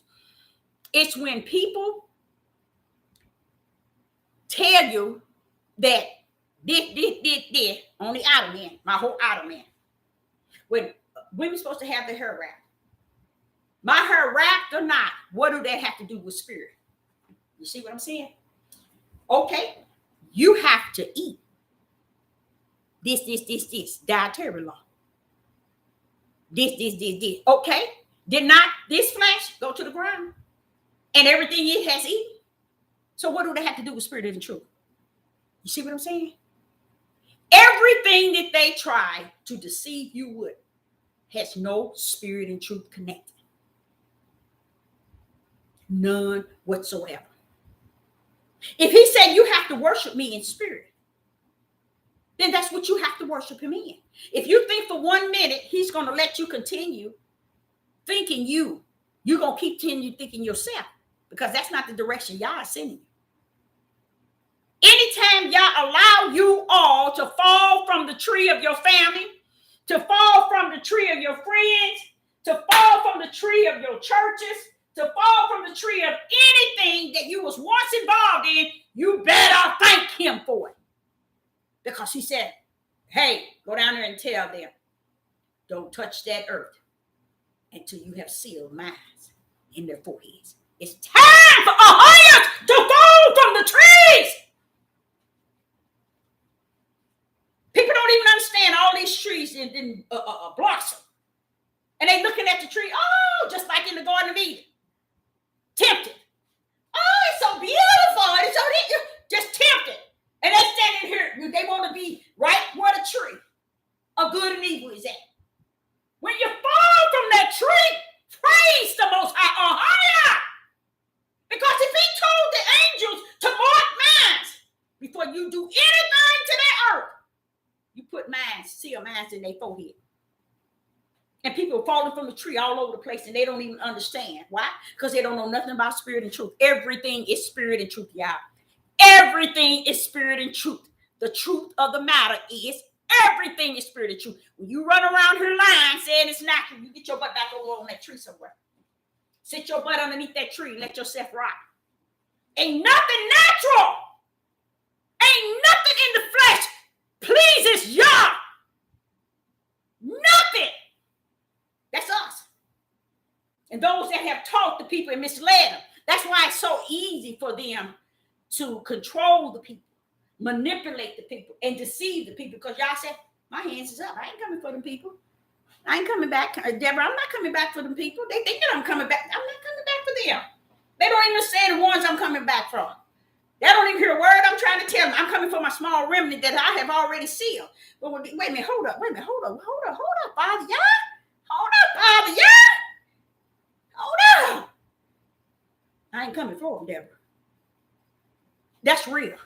It's when people tell you that this on the outer man, my whole outer man. When women's supposed to have their hair wrapped. My hair wrapped or not, what do that have to do with spirit? You see what I'm saying? Okay, you have to eat this dietary law. This. Okay, did not this flesh go to the ground and everything it has eaten? So what do they have to do with spirit and truth? You see what I'm saying? Everything that they try to deceive you with has no spirit and truth connected. None whatsoever. If he said you have to worship me in spirit, then that's what you have to worship him in. If you think for 1 minute he's going to let you continue thinking you're going to continue thinking yourself, because that's not the direction y'all are sending you. Anytime y'all allow you all to fall from the tree of your family, to fall from the tree of your friends, to fall from the tree of your churches, to fall from the tree of anything that you was once involved in, you better thank him for it. Because he said, hey, go down there and tell them, don't touch that earth until you have sealed minds in their foreheads. It's time for Ahayas to fall from the trees. People don't even understand all these trees in blossom. And they looking at the tree, oh, just like in the Garden of Eden. Tempted. Oh, it's so beautiful. It's so just tempted. And they standing here, they want to be right where the tree of good and evil is at. When you fall from that tree, you do anything to that earth, you put seal mines in their forehead. And people are falling from the tree all over the place, and they don't even understand. Why? Because they don't know nothing about spirit and truth. Everything is spirit and truth, y'all. Everything is spirit and truth. The truth of the matter is everything is spirit and truth. When you run around here lying, saying it's natural, you get your butt back over on that tree somewhere. Sit your butt underneath that tree and let yourself rot. Ain't nothing natural. Ain't nothing in the flesh pleases y'all. Nothing. That's us. And those that have taught the people and misled them. That's why it's so easy for them to control the people, manipulate the people, and deceive the people. Because y'all said, my hands is up. I ain't coming for them people. I ain't coming back. Deborah, I'm not coming back for them people. They think that I'm coming back. I'm not coming back for them. They don't even understand the ones I'm coming back from. They don't even hear a word I'm trying to tell them. I'm coming for my small remnant that I have already sealed. But wait a minute, hold up, Father, yeah? Hold up, Father, yeah? Hold up. I ain't coming for them, Deborah. That's real.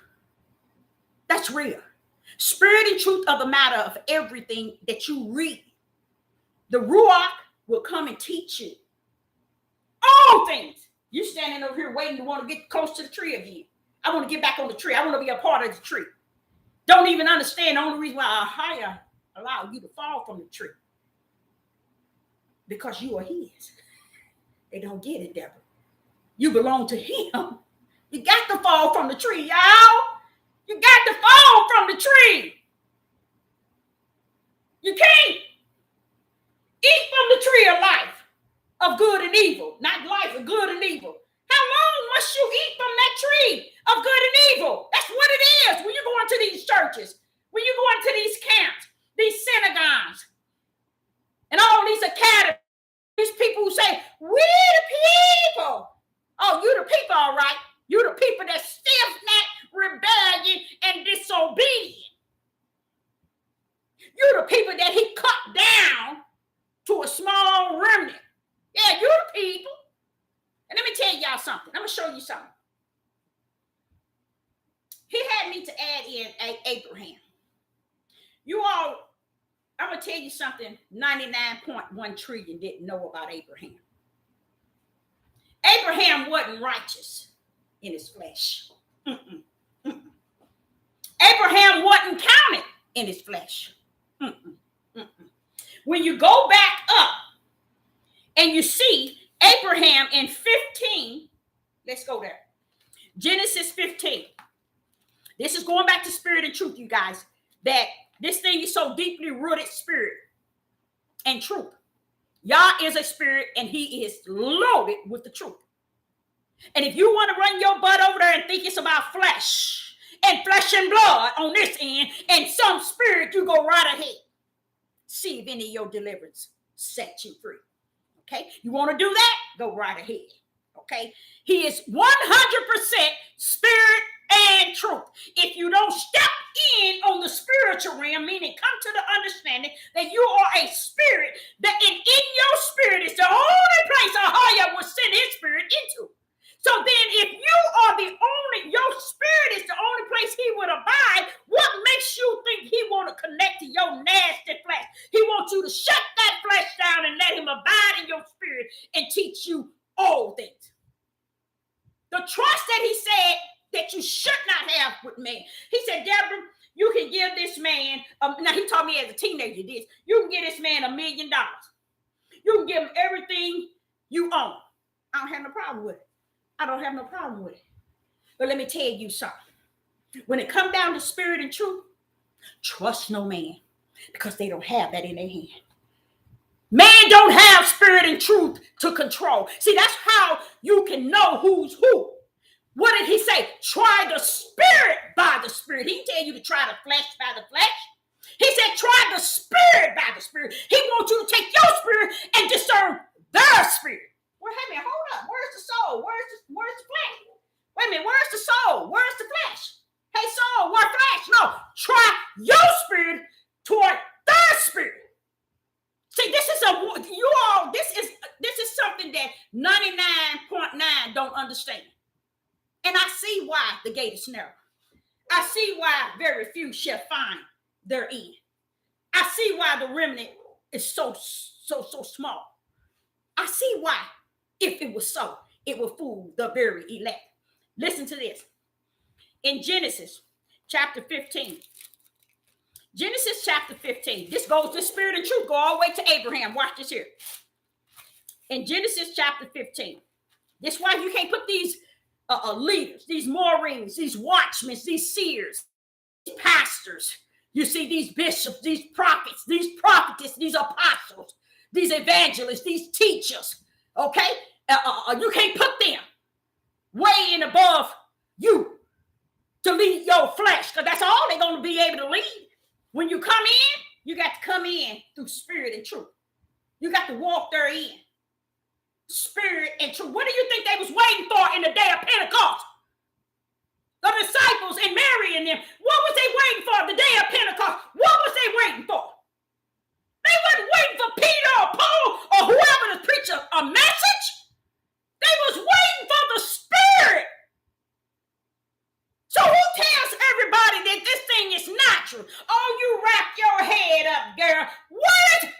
That's real. Spirit and truth of the matter of everything that you read. The Ruach will come and teach you all things. You standing over here waiting to want to get close to the tree again. I want to get back on the tree. I want to be a part of the tree. Don't even understand the only reason why Ahia allowed you to fall from the tree. Because you are his. They don't get it, Deborah. You belong to him. You got to fall from the tree, y'all. You got to fall from the tree. You can't eat from the tree of life, of good and evil. Not life of good and evil. How long must you eat from that tree of good and evil? That's what it is when you go into these churches, when you go into these camps, these synagogues, and all these academies, these people who say, we the people. Oh, you the people, all right. You the people that stiff-necked, rebellion, and disobedient. You the people that he cut down to a small remnant. Yeah, you the people. And let me tell y'all something. I'm going to show you something. He had me to add in Abraham. You all, I'm going to tell you something 99.1 trillion didn't know about Abraham. Abraham wasn't righteous in his flesh. Abraham wasn't counted in his flesh. When you go back up and you see Abraham in 15, let's go there. Genesis 15. This is going back to spirit and truth, you guys, that this thing is so deeply rooted spirit and truth. Yah is a spirit and he is loaded with the truth. And if you want to run your butt over there and think it's about flesh and blood on this end and some spirit, you go right ahead. See if any of your deliverance set you free. Okay? You want to do that? Go right ahead. Okay? He is 100% spirit and truth. If you don't step in on the spiritual realm, meaning come to the understanding that you are a spirit, that in your spirit is the only place Ahia will send his spirit into. So then if you are your spirit is the only place he would abide, what makes you think he want to connect to your nasty flesh? He wants you to shut that flesh down and let him abide in your spirit and teach you all things. The trust that he said that you should not have with man. He said, Deborah, you can give this man, now he taught me as a teenager this, you can give this man $1 million. You can give him everything you own. I don't have no problem with it. I don't have no problem with it. But let me tell you something. When it comes down to spirit and truth, trust no man, because they don't have that in their hand. Man don't have spirit and truth to control. See, that's how you can know who's who. What did he say? Try the spirit by the spirit. He didn't tell you to try the flesh by the flesh. He said, try the spirit by the spirit. He wants you to take your spirit and discern their spirit. Well, hey man, hold up. Where's the soul? Where's the flesh? Wait a minute, where's the soul? Where's the flesh? Hey, soul, where's flesh? No, try your spirit toward their spirit. See, this is something that 99.9 don't understand. And I see why the gate is narrow. I see why very few shall find their end. I see why the remnant is so small. I see why, if it was so, it would fool the very elect. Listen to this. In Genesis chapter 15. Genesis chapter 15. This goes to spirit and truth. Go all the way to Abraham. Watch this here. In Genesis chapter 15. That's why you can't put these leaders, these Maureen's, these watchmen, these seers, these pastors. You see these bishops, these prophets, these prophetess, these apostles, these evangelists, these teachers. Okay? You can't put them way in above you to lead your flesh, because that's all they're going to be able to lead. When you come in, you got to come in through spirit and truth. You got to walk therein. Spirit and truth. What do you think they was waiting for in the day of Pentecost? The disciples and Mary and them. What was they waiting for the day of Pentecost? What was they waiting for? They wasn't waiting for Peter or Paul or whoever to preach a message. They was waiting for the Spirit. So who tells everybody that this thing is natural? Oh, you wrap your head up, girl. What?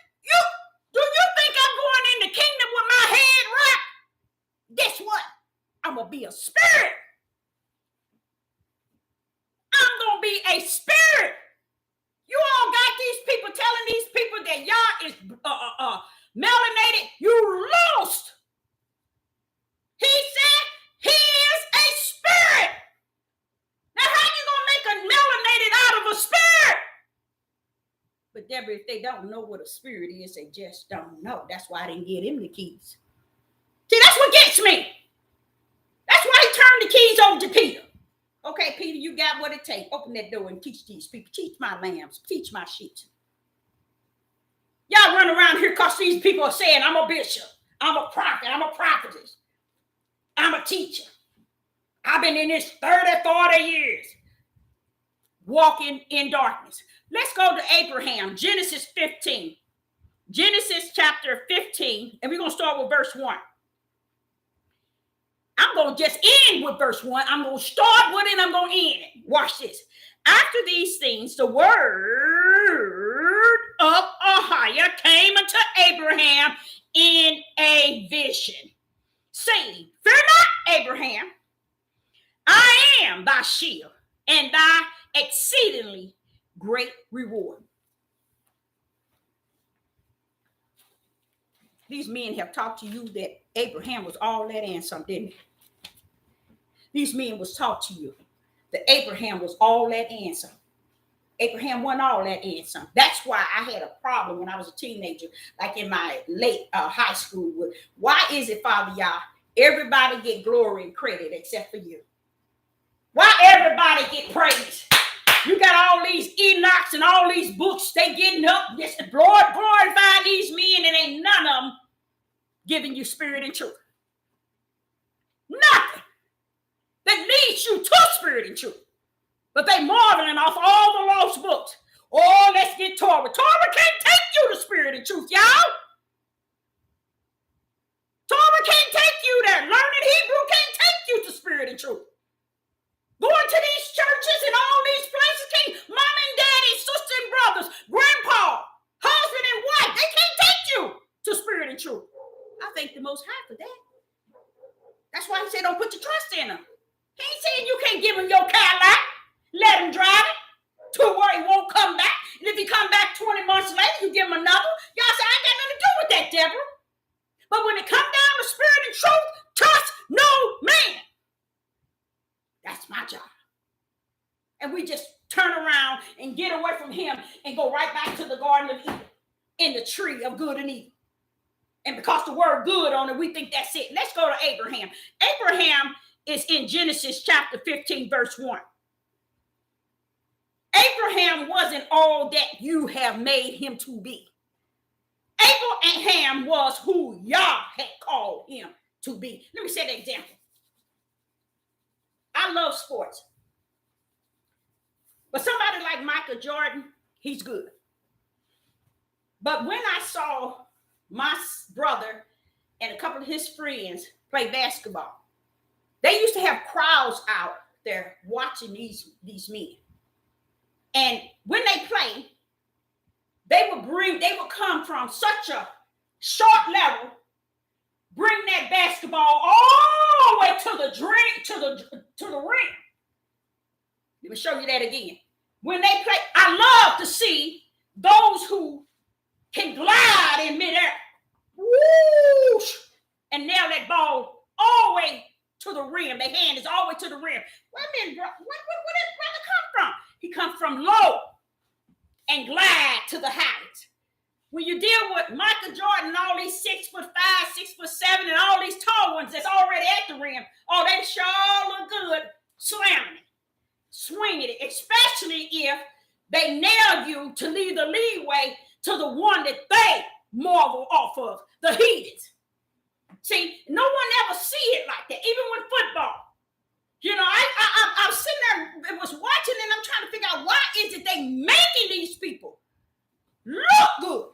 Do you think I'm going in the kingdom with my head wrapped? Guess what? I'm going to be a spirit. I'm going to be a spirit. You all got these people telling these people that y'all is melanated. You lost. He said he is a spirit. Now, how you going to make a melanated out of a spirit? But Deborah, if they don't know what a spirit is, they just don't know. That's why I didn't get him the keys. See, that's what gets me. That's why he turned the keys over to Peter. Okay, Peter, you got what it takes. Open that door and teach these people. Teach my lambs. Teach my sheep. Y'all run around here because these people are saying, I'm a bishop. I'm a prophet. I'm a prophetess. I'm a teacher. I've been in this 30, 40 years walking in darkness. Let's go to Abraham, Genesis 15. Genesis chapter 15, and we're going to start with verse 1. I'm going to just end with verse 1. I'm going to start with it and I'm going to end it. Watch this. After these things, the word of Ahiah came unto Abraham in a vision, saying, Fear not, Abraham, I am thy shield and thy exceedingly great reward. These men have talked to you that Abraham was all that and some, didn't they? These men was taught to you that Abraham was all that and some. Abraham wasn't all that and some. That's why I had a problem when I was a teenager, like in my late high school. With, why is it, Father Yah, everybody get glory and credit except for you? Why everybody get praise? You got all these Enochs and all these books, they getting up, this Lord glorify these men, and ain't none of them giving you spirit and truth. Nothing that leads you to spirit and truth. But they marveling off all the lost books. Oh, let's get Torah. Torah can't take you to spirit and truth, y'all. Torah can't take you there. Learning Hebrew can't take you to spirit and truth. Going to these churches and all these places can't. Mom and daddy, sister and brothers, grandpa, husband and wife, they can't take you to spirit and truth. I thank the Most High for that. That's why he said don't put your trust in him. He ain't saying you can't give him your Cadillac, let him drive it to where he won't come back. And if he come back 20 months later, you give him another. Y'all say, I ain't got nothing to do with that, Deborah. But when it come down to spirit and truth, trust no man. That's my job. And we just turn around and get away from him and go right back to the Garden of Eden in the tree of good and evil. And because the word good on it, we think that's it. Let's go to Abraham. Abraham is in Genesis chapter 15, verse 1. Abraham wasn't all that you have made him to be. Abraham was who Yah had called him to be. Let me set an example. I love sports. But somebody like Michael Jordan, he's good. But when I saw my brother and a couple of his friends play basketball, they used to have crowds out there watching these men. And when they play, they would come from such a short level, bring that basketball all the way to the rim. Let me show you that again. When they play, I love to see those who can glide in midair, whoosh, and nail that ball all the way to the rim. Their hand is all the way to the rim. Wait a minute, bro. Where did brother come from? He comes from low and glide to the height. When you deal with Michael Jordan and all these 6'5", 6'7", and all these tall ones that's already at the rim, oh, they sure look good slamming it, swinging it, especially if they nail you to leave the leeway to the one that they marvel off of, the heaters. See, no one ever see it like that, even with football. You know, I was sitting there and was watching, and I'm trying to figure out why is it they making these people look good.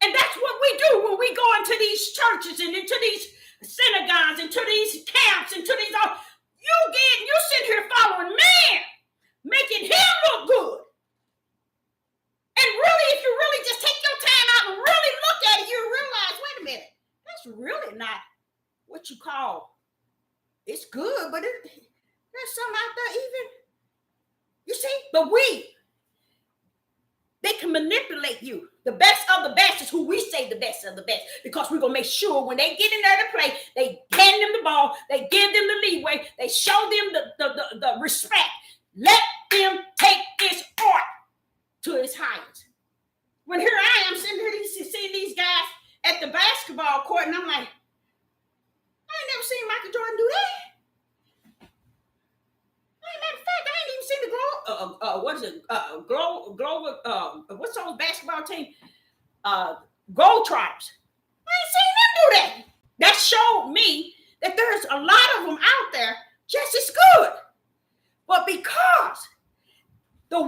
And that's what we do when we go into these churches and into these synagogues, into these camps, into these all. You sit here following man, making him look good. And really, if you really just take your time out and really look at it, you realize, wait a minute, that's really not what you call, it's good, but there's some out there even, you see, but they can manipulate you. The best of the best is who we say the best of the best, because we're going to make sure when they get in there to play, they hand them the ball, they give them the leeway, they show them the respect. Let them take this art to its height. When here I am sitting here seeing these guys at the basketball court, and I'm like, I ain't never seen Michael Jordan do that. Matter of fact, I ain't even seen the what's those basketball team? Gold Tribes. I ain't seen them do that. That showed me that there's a lot of them out there just as good. But because the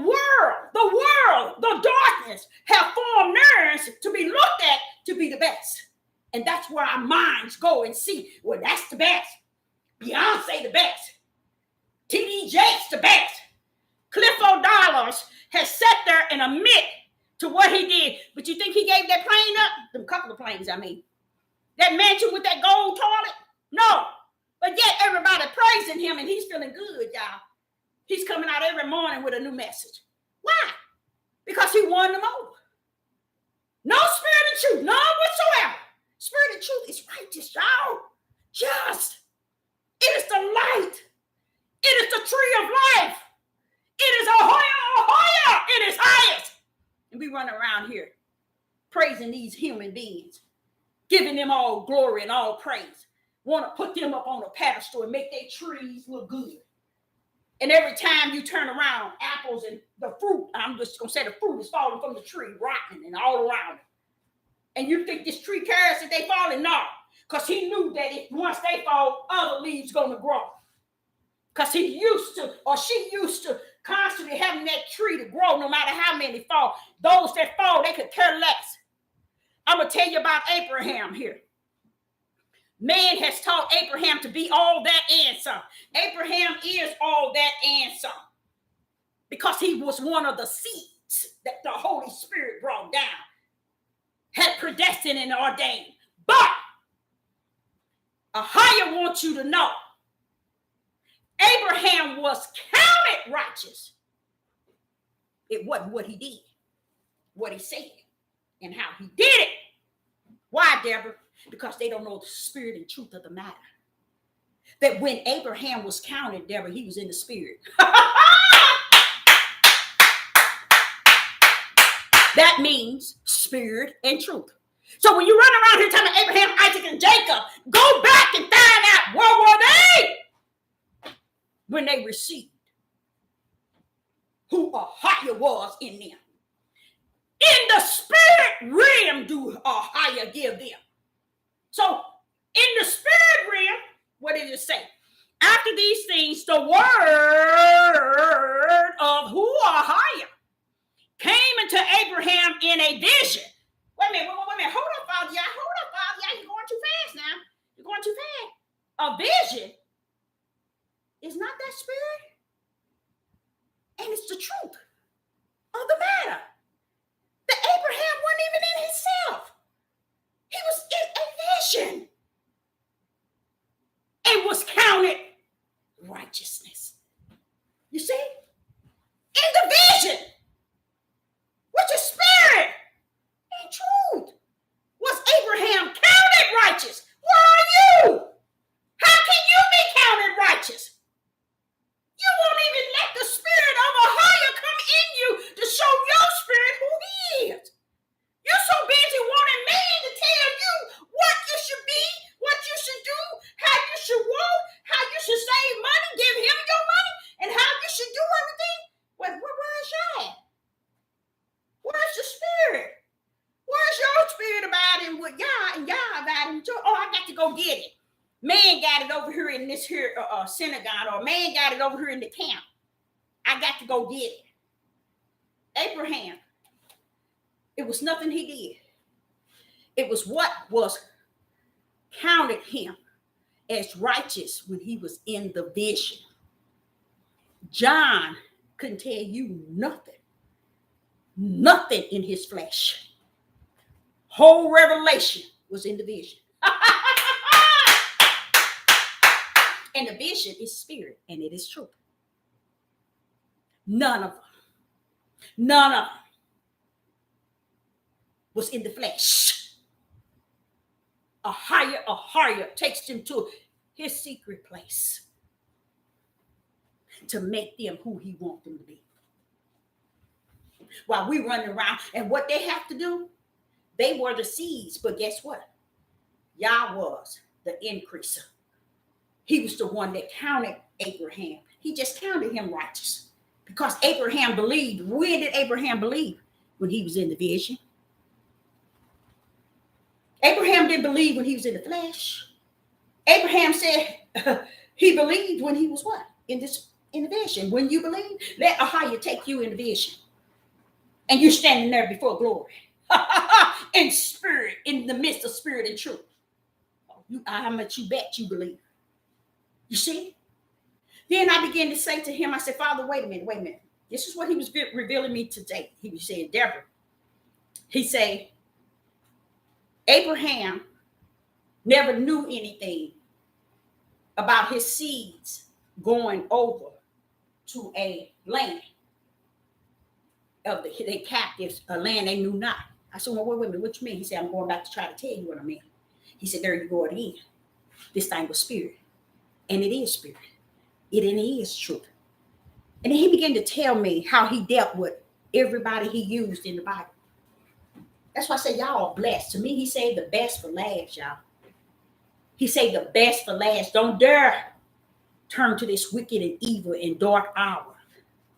darkness have formed nerves to be looked at to be the best. And that's where our minds go and see, well, that's the best. Beyonce the best. T.D. Jakes the best. Cliff O'Dollars has sat there and admit to what he did. But you think he gave that plane up? Them couple of planes, I mean. That mansion with that gold toilet? No. But yet everybody praising him and he's feeling good, y'all. He's coming out every morning with a new message. Why? Because he won them over. No spirit of truth, none whatsoever. Spirit of truth is righteous, y'all. Just. It is the light. It is the tree of life. It is a it is highest. And we run around here praising these human beings, giving them all glory and all praise. Want to put them up on a pedestal and make their trees look good. And every time you turn around, apples and the fruit, I'm just going to say the fruit is falling from the tree, rotten and all around it. And you think this tree cares if they falling? No. Because he knew that once they fall, other leaves going to grow. Because he used to, or she used to constantly having that tree to grow no matter how many fall. Those that fall, they could care less. I'm going to tell you about Abraham here. Man has taught Abraham to be all that and some. Abraham is all that and some. Because he was one of the seeds that the Holy Spirit brought down. Had predestined and ordained. But Ahia wants you to know, Abraham was counted righteous. It wasn't what he did, what he said, and how he did it. Why, Deborah? Because they don't know the spirit and truth of the matter. That when Abraham was counted, Deborah, he was in the spirit. That means spirit and truth. So when you run around here telling Abraham, Isaac, and Jacob, go back and find out where were they when they received who Ahia was in them. In the spirit realm do Ahia give them. So in the spirit realm, what did it say? After these things, the word of who Ahia came into Abraham in a vision. Wait a minute. Hold up, Father. You're going too fast now. You're going too fast. A vision is not that spirit. And it's the truth of the matter. That Abraham wasn't even in himself. He was in a vision. And was counted righteousness. You see? In the vision, which is spirit and truth, was Abraham counted righteous. Why are you? How can you be counted righteous? You won't even let the spirit of a higher come in you to show your spirit who he is. You're so busy wanting man to tell you what you should be, what you should do, how you should walk, how you should save money, give him your money, and how you should do everything. Where's y'all at? Where's the spirit? Where's your spirit about him with y'all and y'all about him too? Oh, I got to go get it. Man got it over here in this here synagogue, or man got it over here in the camp. I got to go get it. Abraham, it was nothing he did. It was what was counted him as righteous when he was in the vision. John couldn't tell you nothing in his flesh. Whole revelation was in the vision. And the vision is spirit, and it is truth. None of them was in the flesh. A higher takes them to his secret place to make them who he wants them to be. While we running around, and what they have to do, they were the seeds, but guess what? Yah was the increaser. He was the one that counted Abraham. He just counted him righteous because Abraham believed. When did Abraham believe? When he was in the vision. Abraham didn't believe when he was in the flesh. Abraham said he believed when he was what? In the vision. When you believe, let Ahia take you in the vision. And you're standing there before glory. In spirit, in the midst of spirit and truth. How much you bet you believe. You see? Then I began to say to him, I said, Father, wait a minute. This is what he was revealing me today. He was saying, Deborah. He said, Abraham never knew anything about his seeds going over to a land of the captives, a land they knew not. I said, well, wait a minute, what you mean? He said, I'm going back to try to tell you what I mean. He said, there you go again. This thing was spirit. And it is spirit. It is truth. And then he began to tell me how he dealt with everybody he used in the Bible. That's why I say y'all are blessed. To me, he said the best for last, y'all. He said the best for last. Don't dare turn to this wicked and evil and dark hour,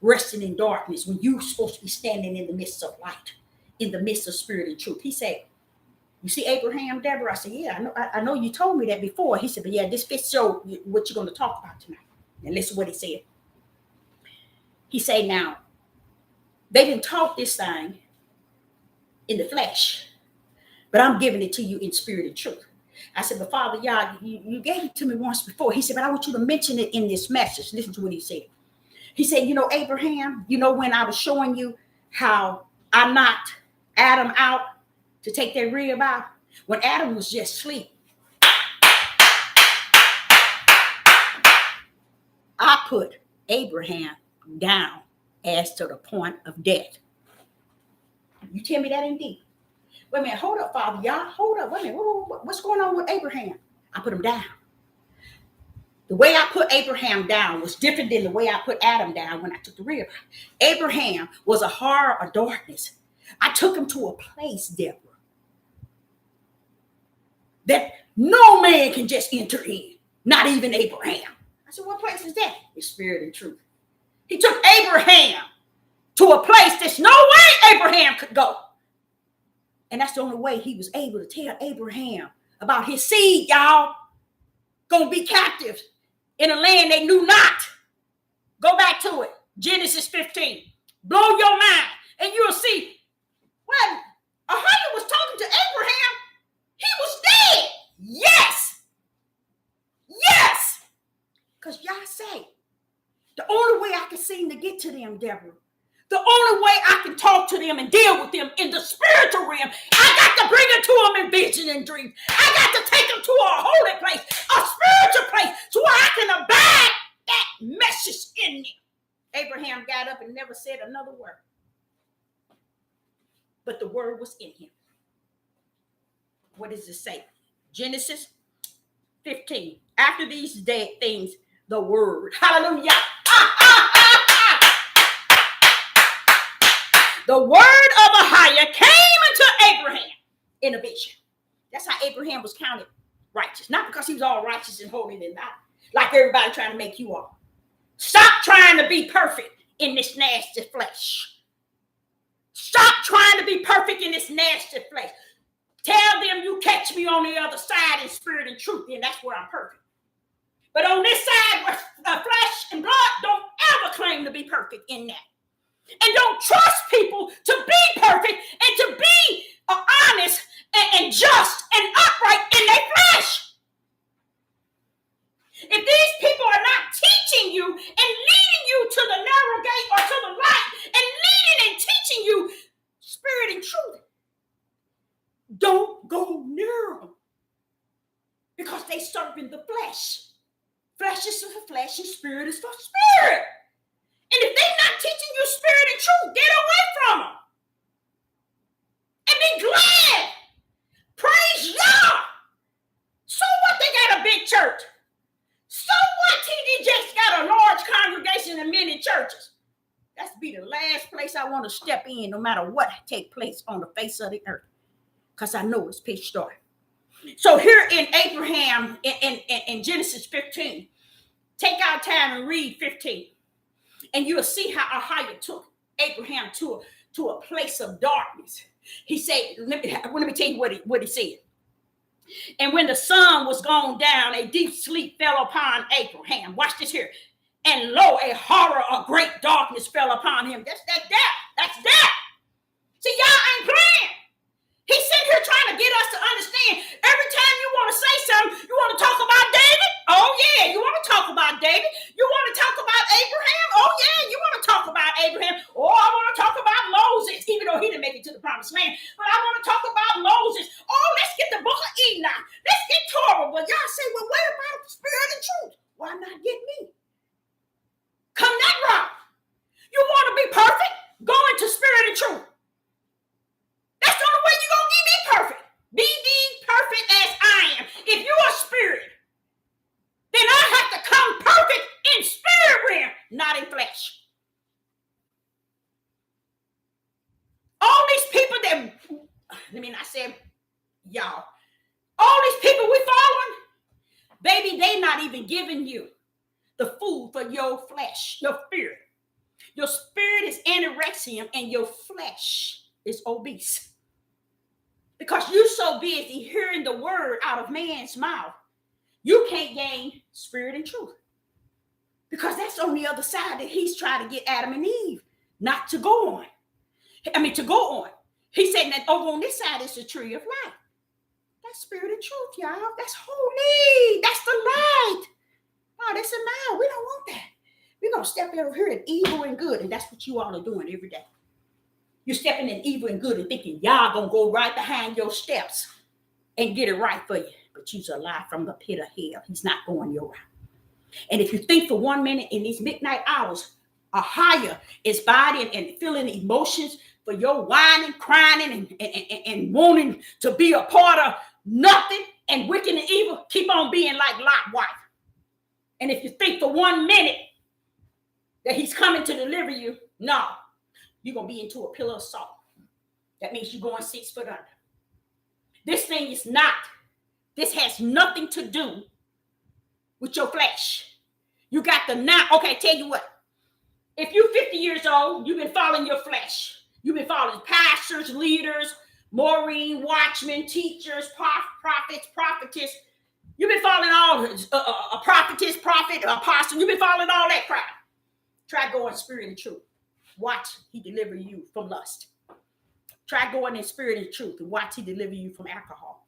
resting in darkness when you're supposed to be standing in the midst of light, in the midst of spirit and truth. He said, you see Abraham, Deborah? I said, yeah, I know you told me that before. He said, but yeah, this fits so what you're going to talk about tonight. And listen to what he said. He said, now, they didn't talk this thing in the flesh, but I'm giving it to you in spirit and truth. I said, but Father, Yah, you gave it to me once before. He said, but I want you to mention it in this message. Listen to what he said. He said, Abraham, when I was showing you how I knocked Adam out to take that rib out, when Adam was just asleep, I put Abraham down as to the point of death. You tell me that indeed. Wait a minute, hold up, Father, y'all. Hold up, wait a minute. What's going on with Abraham? I put him down. The way I put Abraham down was different than the way I put Adam down when I took the rib. Abraham was a horror of darkness. I took him to a place, Deborah, that no man can just enter in, not even Abraham. I said, what place is that? It's spirit and truth. He took Abraham to a place there's no way Abraham could go. And that's the only way he was able to tell Abraham about his seed, y'all. Gonna be captives in a land they knew not. Go back to it. Genesis 15. Blow your mind. And you'll see when Ahia was talking to Abraham, he was dead. Yes. Because y'all say The only way I can seem to get to them, Deborah, the only way I can talk to them and deal with them in the spiritual realm, I got to bring it to them in vision and dreams. I got to take them to a holy place, a spiritual place, so I can abide that message in them. Abraham got up and never said another word. But the word was in him. What does it say? Genesis 15. After these things, the word. Hallelujah. The word of Ahiah came into Abraham in a vision. That's how Abraham was counted righteous. Not because he was all righteous and holy and not like everybody trying to make you all. Stop trying to be perfect in this nasty flesh. Stop trying to be perfect in this nasty flesh. Tell them you catch me on the other side in spirit and truth, and that's where I'm perfect. But on this side, where flesh and blood, don't ever claim to be perfect in that. And don't trust people to be perfect and to be honest and just and upright in their flesh. If these people are not teaching you and leading you to the narrow gate or to the light and leading and teaching you spirit and truth, don't go near them because they serving the flesh. Flesh is for flesh and spirit is for spirit. And if they're not teaching you spirit and truth, get away from them. And be glad. Praise God. So what? They got a big church. So what? TD just got a large congregation and many churches. That's be the last place I want to step in, no matter what take place on the face of the earth. Because I know it's pitch dark. So here in Abraham, in Genesis 15, take our time and read 15. And you'll see how Ahiah took Abraham to a place of darkness. He said, let me tell you what he said. And when the sun was gone down, a deep sleep fell upon Abraham. Watch this here. And lo, a horror of great darkness fell upon him. That's death. That's death. See, y'all ain't playing. He's sitting here trying to get us to understand. Every time you want to say something, you want to talk about David? Oh, yeah, you want to talk about David. You want to talk about Abraham? Oh, yeah, you want to talk about Abraham. Oh, I want to talk about Moses, even though he didn't make it to the promised land. But I want to talk about Moses. Oh, let's get the book of Enoch. Let's get Torah. But y'all say, well, what about the spirit and truth? Why not get me? Come that route. You want to be perfect? Go into spirit and truth. That's the only way you're going to get me perfect. Be thee perfect as I am. If you're a spirit, then I have to come perfect in spirit realm, not in flesh. All these people that, let me not say y'all, all these people we following, baby, they not even giving you the food for your flesh, your spirit. Your spirit is anorexium and your flesh is obese. Because you're so busy hearing the word out of man's mouth, you can't gain spirit and truth. Because that's on the other side that he's trying to get Adam and Eve not to go on. To go on. He said that over on this side is the tree of life. That's spirit and truth, y'all. That's holy. That's the light. Oh, that's a no. We don't want that. We're going to step over here in evil and good. And that's what you all are doing every day. You're stepping in evil and good and thinking y'all going to go right behind your steps and get it right for you. But you're a lie from the pit of hell. He's not going your route. And if you think for 1 minute in these midnight hours, Ahiah is bodying and feeling emotions for your whining, crying, and wanting to be a part of nothing and wicked and evil, keep on being like Lot's wife. And if you think for 1 minute that he's coming to deliver you, no, you're going to be into a pillar of salt. That means you're going 6 foot under. This thing is not, this has nothing to do with your flesh. You got the now. Okay, tell you what. If you're 50 years old, you've been following your flesh. You've been following pastors, leaders, Maureen, watchmen, teachers, prophets, prophetess. You've been following all a prophetess, prophet, apostle. You've been following all that crap. Try going spirit and truth. Watch he deliver you from lust. Try going in spirit and truth and watch he deliver you from alcohol.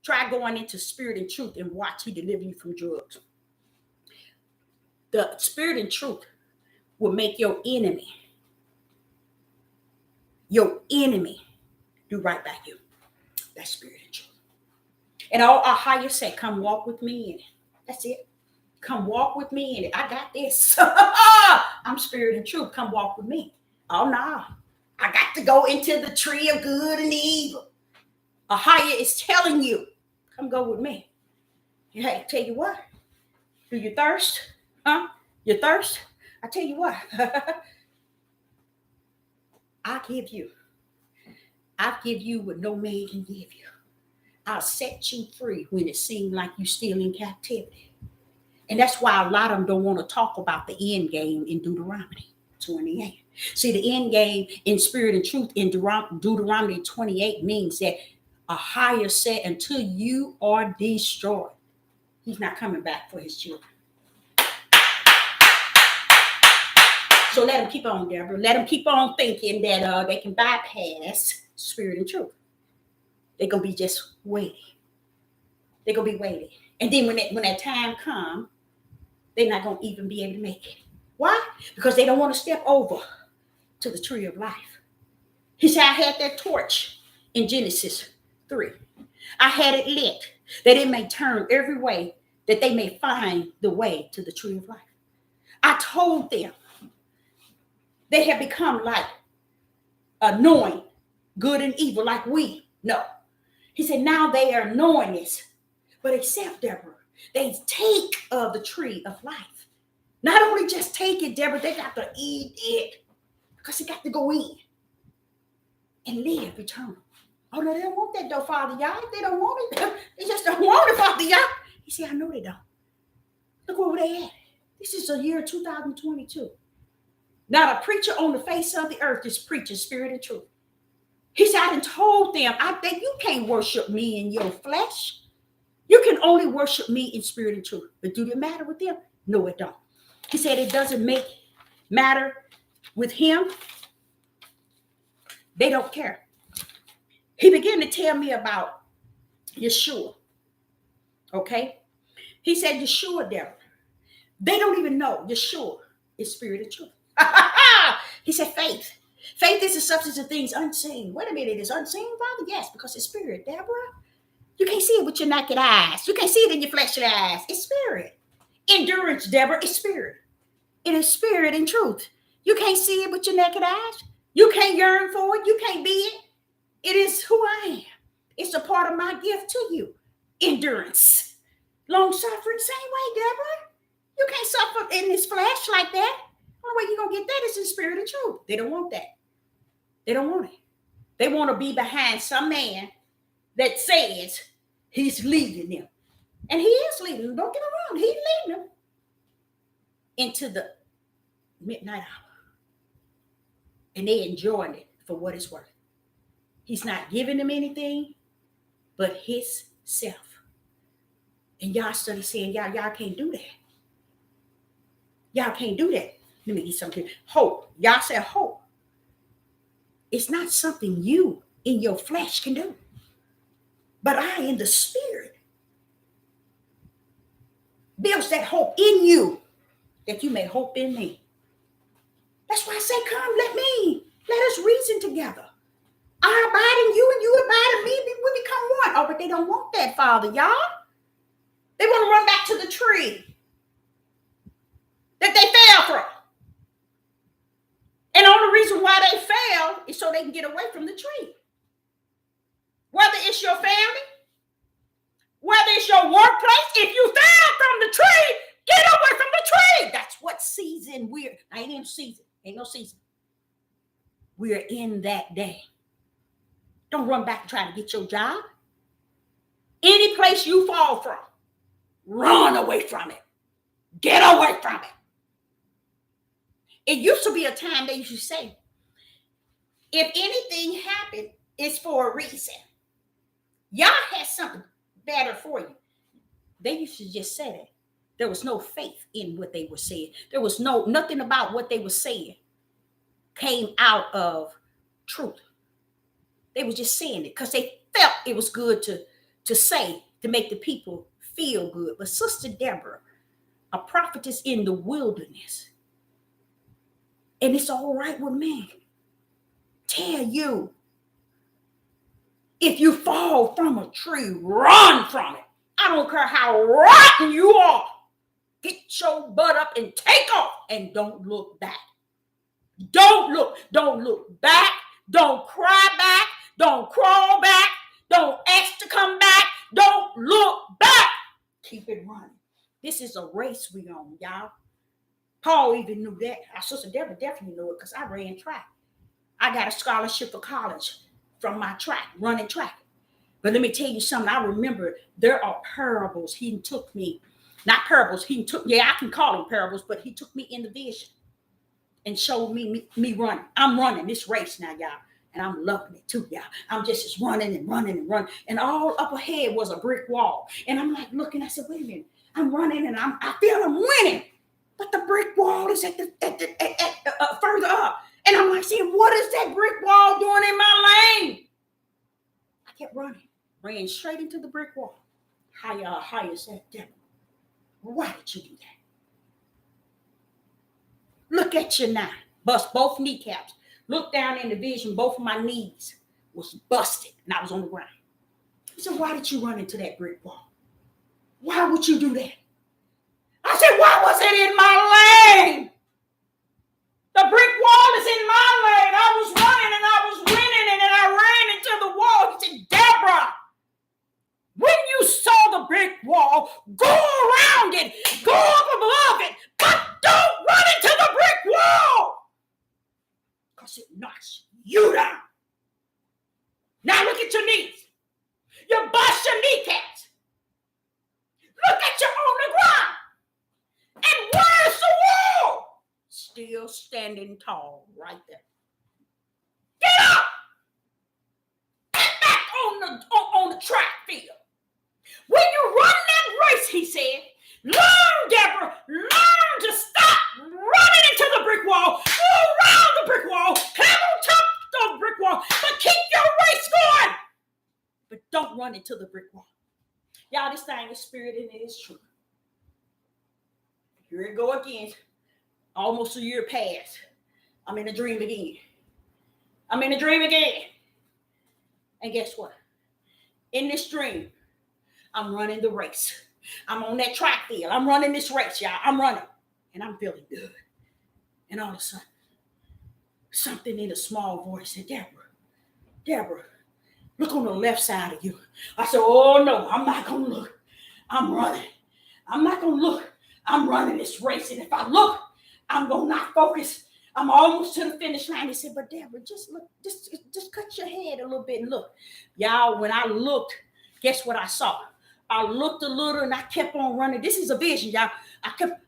Try going into spirit and truth and watch he deliver you from drugs. The spirit and truth will make your enemy do right by you. That's spirit and truth. And all our higher say, come walk with me in it. That's it. Come walk with me in it. I got this. I'm spirit and truth. Come walk with me. Oh no. I got to go into the tree of good and evil. A higher is telling you, come go with me. Hey, tell you what. Do you thirst? Huh? You thirst? I tell you what. I give you what no man can give you. I'll set you free when it seems like you're still in captivity. And that's why a lot of them don't want to talk about the end game in Deuteronomy 28. See, the end game in spirit and truth in Deuteronomy 28 means that a higher said, until you are destroyed, he's not coming back for his children. So let them keep on, Deborah. Let them keep on thinking that they can bypass spirit and truth. They're going to be just waiting. They're going to be waiting. And then when that time comes, they're not going to even be able to make it. Why? Because they don't want to step over to the tree of life. He said, I had that torch in Genesis 3. I had it lit that it may turn every way, that they may find the way to the tree of life. I told them they have become like knowing good and evil like we know. He said, now they are knowing this. But except, Deborah, they take of the tree of life. Not only just take it, Deborah, they got to eat it. Because it got to go in and live eternal. Oh, no, they don't want that, though, Father Yah. They don't want it. They just don't want it, Father Yah. He said, I know they don't. Look where they at. This is the year 2022. Not a preacher on the face of the earth is preaching spirit and truth. He said, I done told them, I think you can't worship me in your flesh. You can only worship me in spirit and truth. But do it matter with them? No, it don't. He said it doesn't matter with him. They don't care. He began to tell me about Yeshua. Okay? He said, Yeshua, Deborah. They don't even know Yeshua is spirit and truth. He said, faith. Faith is the substance of things unseen. Wait a minute, it's unseen, Father? Yes, because it's spirit, Deborah. You can't see it with your naked eyes. You can't see it in your fleshly eyes. It's spirit. Endurance, Deborah, is spirit. It is spirit and truth. You can't see it with your naked eyes. You can't yearn for it. You can't be it. It is who I am. It's a part of my gift to you. Endurance. Long suffering, same way, Deborah. You can't suffer in this flesh like that. The only way you're going to get that is in spirit and truth. They don't want that. They don't want it. They want to be behind some man that says he's leading them. And he is leading them. Don't get me wrong. He's leading them into the midnight hour. And they enjoying it for what it's worth. He's not giving them anything but his self. And y'all study saying, y'all can't do that. Y'all can't do that. Let me get something. Hope. Y'all said hope. It's not something you in your flesh can do. But I in the spirit builds that hope in you that you may hope in me. That's why I say, come, let us reason together. I abide in you and you abide in me, we become one. Oh, but they don't want that, Father, y'all. They want to run back to the tree that they fell from. And the only reason why they fell is so they can get away from the tree. Whether it's your family, whether it's your workplace, if you fell from the tree, get away from the tree. That's what season we're. I ain't in season. Ain't no season. We're in that day. Don't run back and try to get your job. Any place you fall from, run away from it. Get away from it. It used to be a time they used to say, if anything happened, it's for a reason. Y'all had something better for you. They used to just say that. There was no faith in what they were saying. There was nothing about what they were saying came out of truth. They were just saying it because they felt it was good to say, to make the people feel good. But Sister Deborah, A prophetess in the wilderness. And it's all right with me. Tell you, if you fall from a tree, run from it. I don't care how rotten you are. Get your butt up and take off and don't look back. Don't look back. Don't cry back. Don't crawl back. Don't ask to come back. Don't look back. Keep it running. This is a race we on, y'all. Paul even knew that. Our sister Deborah definitely knew it because I ran track. I got a scholarship for college from my track, running track. But let me tell you something. I remember there are parables. He took me, not parables. He took, I can call them parables, but he took me in the vision and showed me running. I'm running this race now, y'all. And I'm loving it too, y'all. I'm just running and running and running. And all up ahead was a brick wall. And I'm like looking, I said, wait a minute. I'm running and I feel I'm winning. But the brick wall is at further up. And I'm like, saying, what is that brick wall doing in my lane? I kept running. Ran straight into the brick wall. How you said, Deborah, why did you do that? Look at you now. Bust both kneecaps. Look down in the vision. Both of my knees was busted. And I was on the ground. He said, why did you run into that brick wall? Why would you do that? I said, why was it in my lane? The brick wall is in my lane. I was running and I was winning and then I ran into the wall. He said, Deborah, when you saw the brick wall, go around it, go up above it, but don't run into the brick wall because it knocks you down. Now look at your knees. You bust your kneecaps. Look at you on the ground. And where's the wall? Still standing tall right there. Get up! Get back on the track field. When you run that race, he said, learn, Deborah, learn to stop running into the brick wall, go around the brick wall, climb on top of the brick wall, but keep your race going. But don't run into the brick wall. Y'all, this thing is spirit and it is true. Here it go again. Almost a year passed. I'm in a dream again. And guess what? In this dream, I'm running the race. I'm on that track field. I'm running this race, y'all. I'm running. And I'm feeling good. And all of a sudden, something in a small voice said, Deborah, look on the left side of you. I said, oh no, I'm not going to look. I'm running. I'm not going to look. I'm running this race. And if I look, I'm going to not focus. I'm almost to the finish line. He said, but Deborah, just look, just cut your head a little bit and look. Y'all, when I looked, guess what I saw? I looked a little and I kept on running. This is a vision, y'all.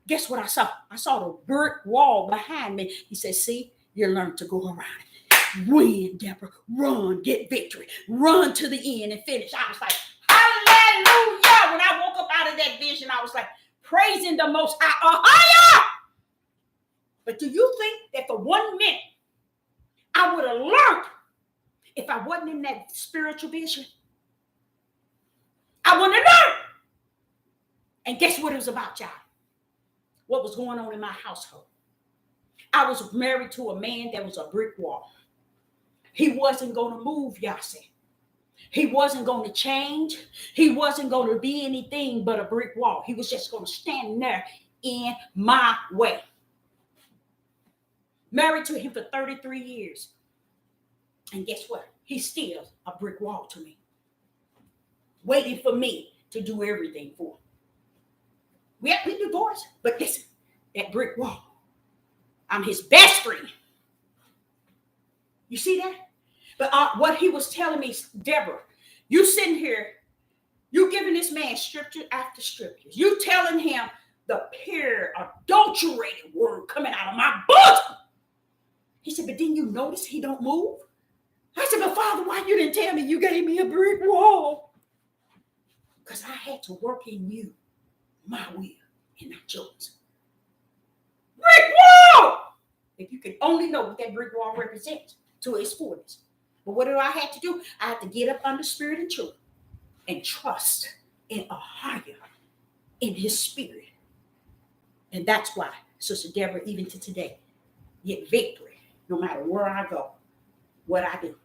Guess what I saw? I saw the brick wall behind me. He said, see, you learned to go around it. Win, Deborah. Run, get victory. Run to the end and finish. I was like, hallelujah. When I woke up out of that vision, I was like, praising the Most High. But do you think that for 1 minute, I would have learned if I wasn't in that spiritual vision? I wouldn't have learned. And guess what it was about, y'all? What was going on in my household? I was married to a man that was a brick wall. He wasn't going to move, y'all said. He wasn't going to change. He wasn't going to be anything but a brick wall. He was just going to stand there in my way. Married to him for 33 years. And guess what? He's still a brick wall to me. Waiting for me to do everything for him. We divorced, but listen, that brick wall. I'm his best friend. You see that? But what he was telling me, Deborah, you sitting here, you giving this man scripture after scripture. You telling him the pure, adulterated word coming out of my bosom. He said, but didn't you notice he don't move? I said, but Father, why you didn't tell me you gave me a brick wall? Because I had to work in you, my will, and not yours. Brick wall! If you could only know what that brick wall represents to its fullness. But what do I have to do? I have to get up under spirit and truth and trust in a higher, in his spirit. And that's why, Sister Deborah, even to today, get victory no matter where I go, what I do.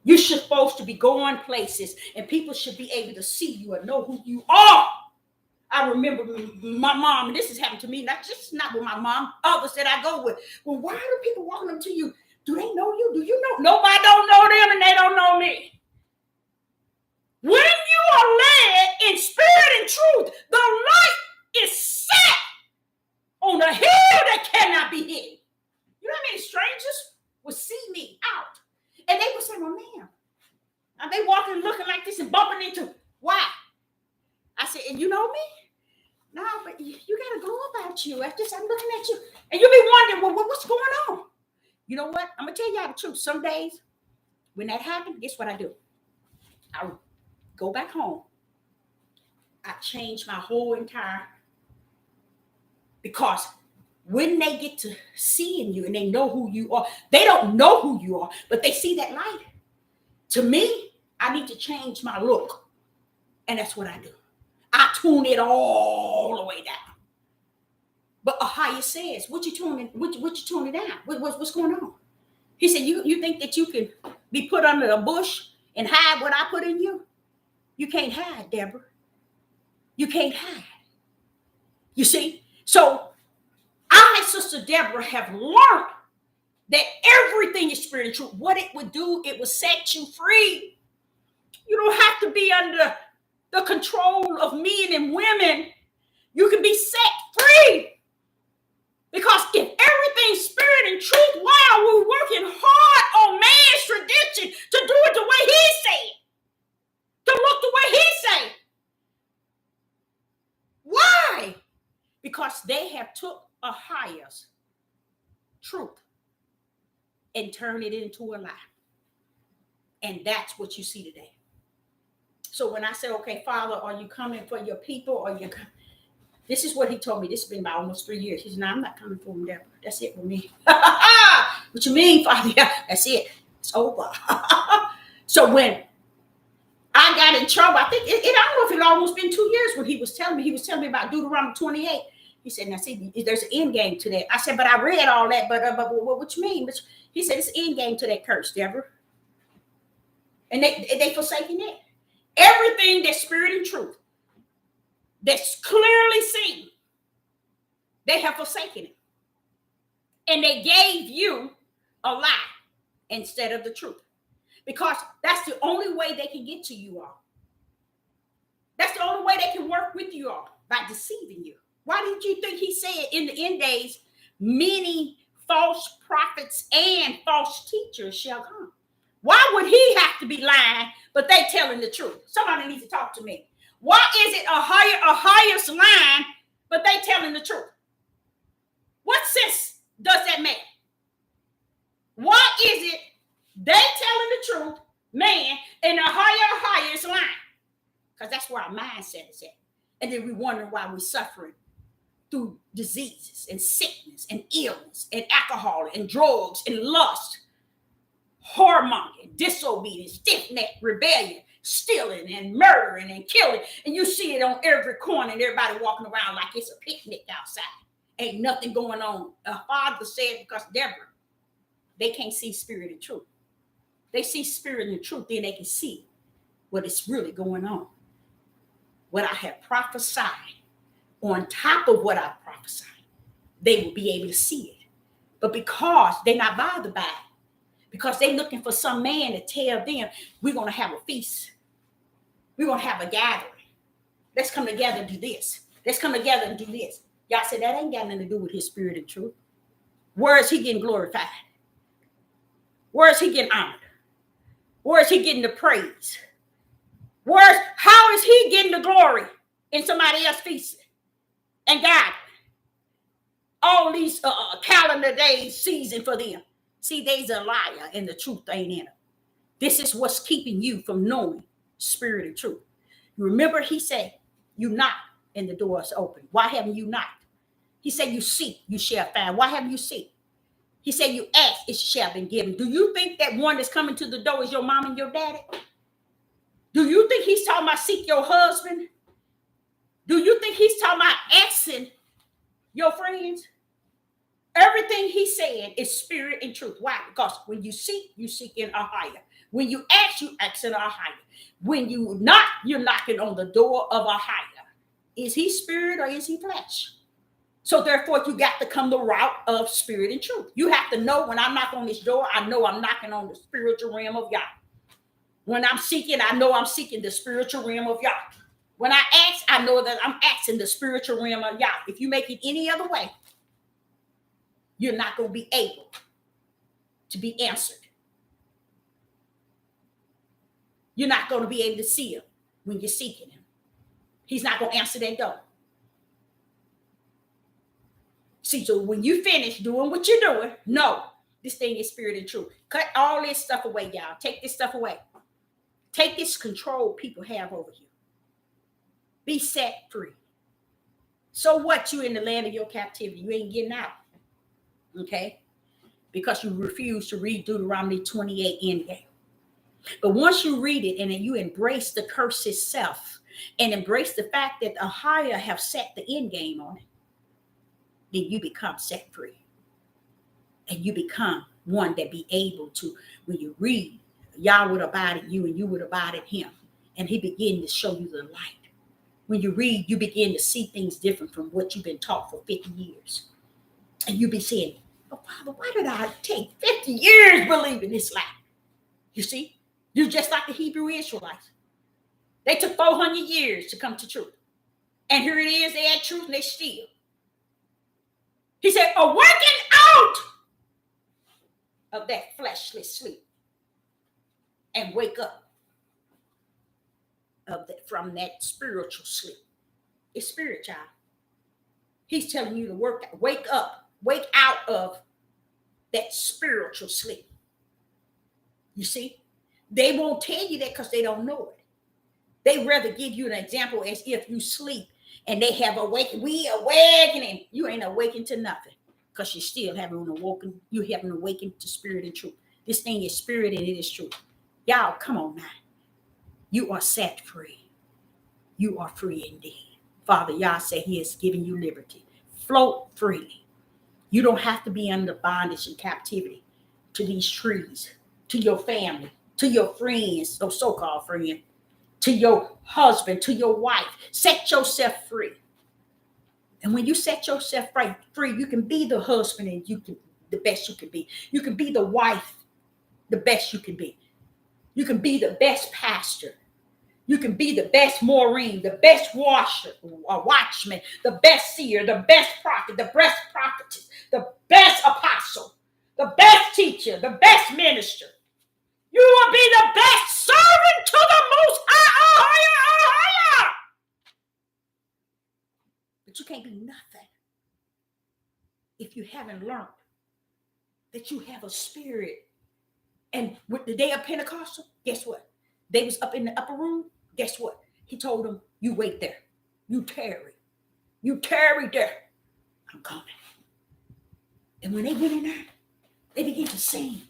You're supposed to be going places and people should be able to see you and know who you are. I remember my mom, and this has happened to me, not with my mom, others that I go with. Well, why do people walking up to you? Do they know you? Do you know? Nobody don't know them and they don't know me. When you are led in spirit and truth, the light is set on a hill that cannot be hidden. You know how many strangers would see me out? And they would say, well, ma'am, are they walking looking like this and bumping into? Why? I said, and you know me? No, but you got a glow about you. I'm looking at you. And you'll be wondering, well, what's going on? You know what? I'm going to tell y'all the truth. Some days when that happens, guess what I do? I go back home. I change my whole entire, because when they get to seeing you and they know who you are, they don't know who you are, but they see that light. To me, I need to change my look. And that's what I do. I tune it all the way down. But Ahia says, what you tuning down? What's going on? He said, you think that you can be put under a bush and hide what I put in you? You can't hide, Deborah. You can't hide. You see? So I, Sister Deborah, have learned that everything is spirit and truth. What it would do, it would set you free. You don't have to be under the control of men and women. You can be set free. Because if everything's spirit and truth, why are we working hard on man's tradition to do it the way he said? To look the way he said? Why? Because they have took Ahia's truth and turned it into a lie. And that's what you see today. So when I say, okay, Father, are you coming for your people? Or you? This is what he told me. This has been about almost 3 years. He said, no, I'm not coming for him, Deborah. That's it for me. What you mean, Father? Yeah, that's it. It's over. So when I got in trouble, I think, I don't know if it almost been 2 years when he was telling me about Deuteronomy 28. He said, now see, there's an end game to that. I said, but I read all that, but what you mean? But he said, it's an end game to that curse, Deborah. And they forsaken it. Everything that's spirit and truth, that's clearly seen, they have forsaken it. And they gave you a lie instead of the truth. Because that's the only way they can get to you all. That's the only way they can work with you all, by deceiving you. Why did you think he said in the end days, many false prophets and false teachers shall come? Why would he have to be lying, but they telling the truth? Somebody needs to talk to me. Why is it Ahia's lying, but they telling the truth? What sense does that make? Why is it they telling the truth, man, and Ahia is lying? Because that's where our mindset is at. And then we wonder why we're suffering through diseases and sickness and illness and alcohol and drugs and lust, whoremongering, disobedience, stiff-neck rebellion, stealing and murdering and killing. And you see it on every corner and everybody walking around like it's a picnic outside. Ain't nothing going on. A father said, because Deborah, they can't see spirit and truth. They see spirit and truth, then they can see what is really going on. What I have prophesied, on top of what I prophesied, they will be able to see it. But because they're not bothered by it, because they're looking for some man to tell them, we're going to have a feast. We're going to have a gathering. Let's come together and do this. Let's come together and do this. Y'all said that ain't got nothing to do with his spirit and truth. Where is he getting glorified? Where is he getting honored? Where is he getting the praise? How is he getting the glory in somebody else's feast? And God, all these calendar days, season for them. See, they's a liar and the truth ain't in them. This is what's keeping you from knowing spirit and truth. You remember he said, you knock and the door is open. Why haven't you knocked? He said, you seek, you shall find. Why haven't you seek? He said, you ask, it shall be given. Do you think that one that's coming to the door is your mom and your daddy? Do you think he's talking about seek your husband? Do you think he's talking about asking friends, everything he said is spirit and truth. Why? Because when you seek in a higher. When you ask in a higher. When you knock, you're knocking on the door of a higher. Is he spirit or is he flesh? So therefore, you got to come the route of spirit and truth. You have to know when I knock on this door, I know I'm knocking on the spiritual realm of God. When I'm seeking, I know I'm seeking the spiritual realm of God. When I ask, I know that I'm asking the spiritual realm of God. If you make it any other way, you're not going to be able to be answered. You're not going to be able to see him when you're seeking him. He's not going to answer that door. See, so when you finish doing what you're doing, no, this thing is spirit and truth. Cut all this stuff away, y'all. Take this stuff away. Take this control people have over you. Be set free. So what? You in the land of your captivity. You ain't getting out. Okay? Because you refuse to read Deuteronomy 28 endgame. But once you read it and then you embrace the curse itself and embrace the fact that the higher have set the endgame on it, then you become set free. And you become one that be able to, when you read, Yah would abide in you and you would abide in him. And he begin to show you the light. When you read, you begin to see things different from what you've been taught for 50 years. And you be saying, oh, Father, why did I take 50 years believing this lie? You see, you're just like the Hebrew Israelites. They took 400 years to come to truth. And here it is, they had truth and they still. He said, awaken out of that fleshly sleep and wake up from that spiritual sleep. It's spirit, child. He's telling you to wake up, wake out of that spiritual sleep. You see, they won't tell you that because they don't know it. They rather give you an example as if you sleep and they have awakened. We awakening. You ain't awakened to nothing because you still haven't awoken. You haven't awakened to spirit and truth. This thing is spirit and it is truth. Y'all, come on now. You are set free. You are free indeed. Father, Yah said he has given you liberty. Float freely. You don't have to be under bondage and captivity to these trees, to your family, to your friends, or so-called friends, to your husband, to your wife. Set yourself free. And when you set yourself free, you can be the husband and you can the best you can be. You can be the wife the best you can be. You can be the best pastor. You can be the best Maureen, the best watchman, the best seer, the best prophet, the best prophetess, the best apostle, the best teacher, the best minister. You will be the best servant to the Most High. But you can't be nothing if you haven't learned that you have a spirit. And with the day of Pentecost, guess what? They was up in the upper room. Guess what? He told them, you wait there. You tarry. You tarry there. I'm coming. And when they went in there, they began to sing.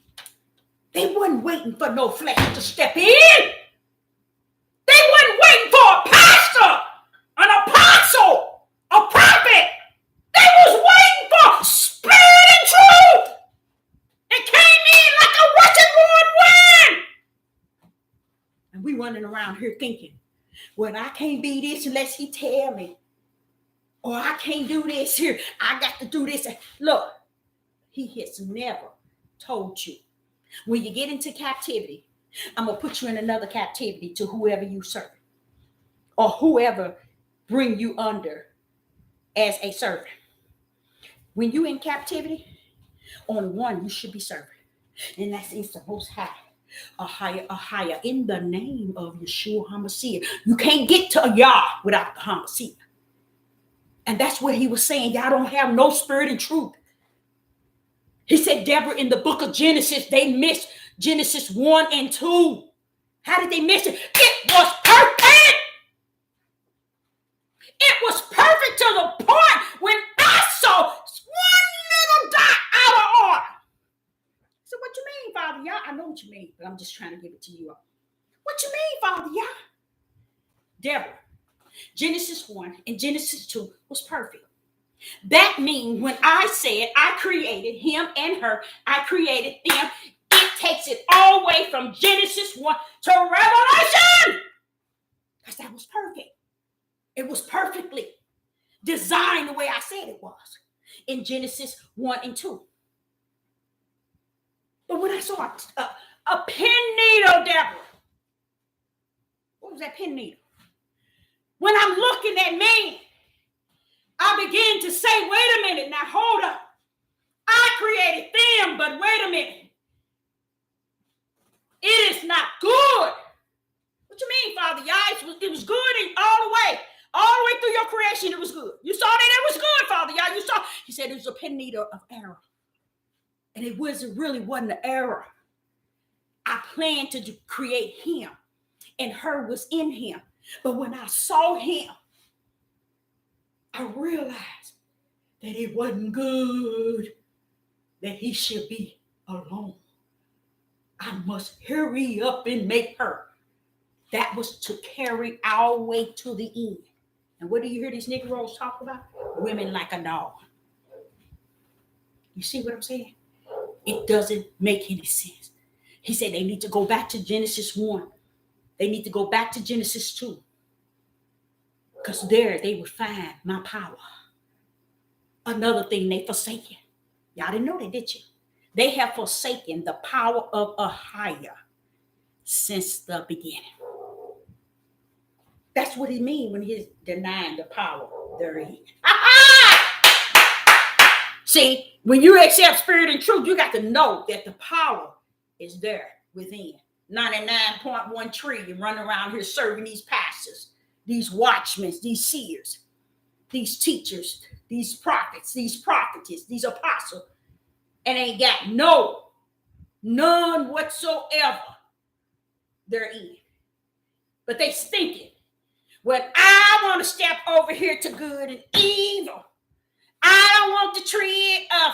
They wasn't waiting for no flesh to step in. They wasn't waiting for a pastor, an apostle, a prophet. They was waiting for spirit and truth. It came in like a rushing wind. And we running around here thinking, well, I can't be this unless he tell me. Or I can't do this here. I got to do this. Look, he has never told you. When you get into captivity, I'm going to put you in another captivity to whoever you serve. Or whoever bring you under as a servant. When you in captivity, on one you should be serving. And that's the Most High. A higher in the name of Yeshua HaMashiach. You can't get to Yah without the HaMashiach. And that's what he was saying. Y'all don't have no spirit and truth. He said, Deborah, in the book of Genesis, they missed Genesis 1 and 2. How did they miss it? It was perfect. It was perfect to the point when I saw one little dot out of order. So what you mean, Father Yah? I know what you mean, but I'm just trying to give it to you all. What you mean, Father Yah? Deborah, Genesis 1 and Genesis 2 was perfect. That means when I said I created him and her, I created them, it takes it all the way from Genesis 1 to Revelation. Because that was perfect. It was perfectly designed the way I said it was in Genesis 1 and 2. But when I saw a pin needle, Deborah, what was that pin needle? When I'm looking at man, I begin to say, wait a minute, now hold up. I created them, but wait a minute. It is not good. What you mean, Father? Y'all, it was good all the way through your creation, it was good. You saw that it was good, Father. Y'all, you saw. He said it was a pin needle of error. And it really wasn't an error. I planned to create him, and her was in him. But when I saw him, I realized that it wasn't good that he should be alone. I must hurry up and make her. That was to carry our way to the end. And what do you hear these Negroes talk about? Women like a dog. You see what I'm saying? It doesn't make any sense. He said they need to go back to Genesis 1. They need to go back to Genesis 2. Because there they would find my power. Another thing, they forsaken. Y'all didn't know that, did you? They have forsaken the power of a higher since the beginning. That's what he means when he's denying the power therein. See, when you accept spirit and truth, you got to know that the power is there within. 99.1 trillion running around here serving these pastors, these watchmen, these seers, these teachers, these prophets, these prophetess, these apostles, and ain't got none whatsoever therein. But they thinking, when I want to step over here to good and evil, I don't want the tree of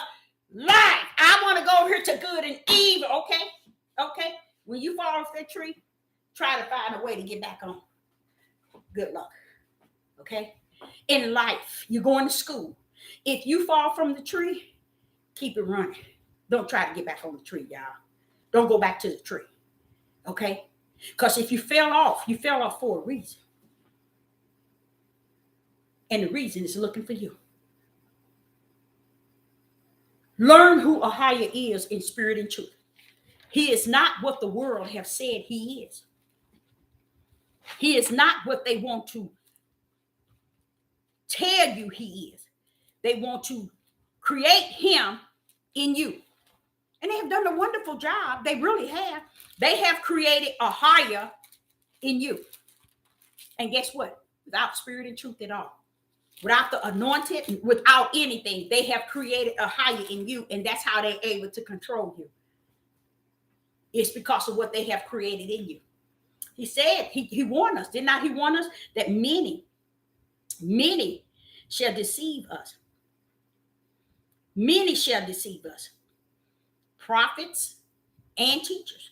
life. I want to go over here to good and evil. Okay. When you fall off that tree, try to find a way to get back on. Good luck. Okay. In life, you're going to school. If you fall from the tree, keep it running. Don't try to get back on the tree, y'all. Don't go back to the tree. Okay. Because if you fell off for a reason. And the reason is looking for you. Learn who Ahia is in spirit and truth. He is not what the world have said he is. He is not what they want to tell you he is. They want to create him in you. And they have done a wonderful job. They really have. They have created Ahia in you. And guess what? Without spirit and truth at all. Without the anointed, without anything, they have created Ahia in you, and that's how they're able to control you. It's because of what they have created in you. He said, he warned us, did not he warn us that many shall deceive us. Many shall deceive us. Prophets and teachers.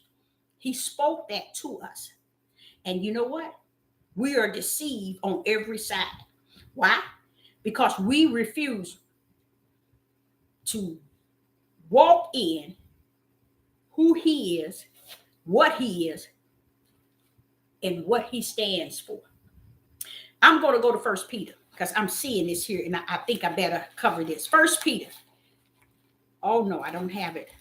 He spoke that to us. And you know what? We are deceived on every side. Why? Because we refuse to walk in who he is, what he is, and what he stands for. I'm going to go to 1 Peter because I'm seeing this here and I think I better cover this. 1 Peter. Oh, no, I don't have it.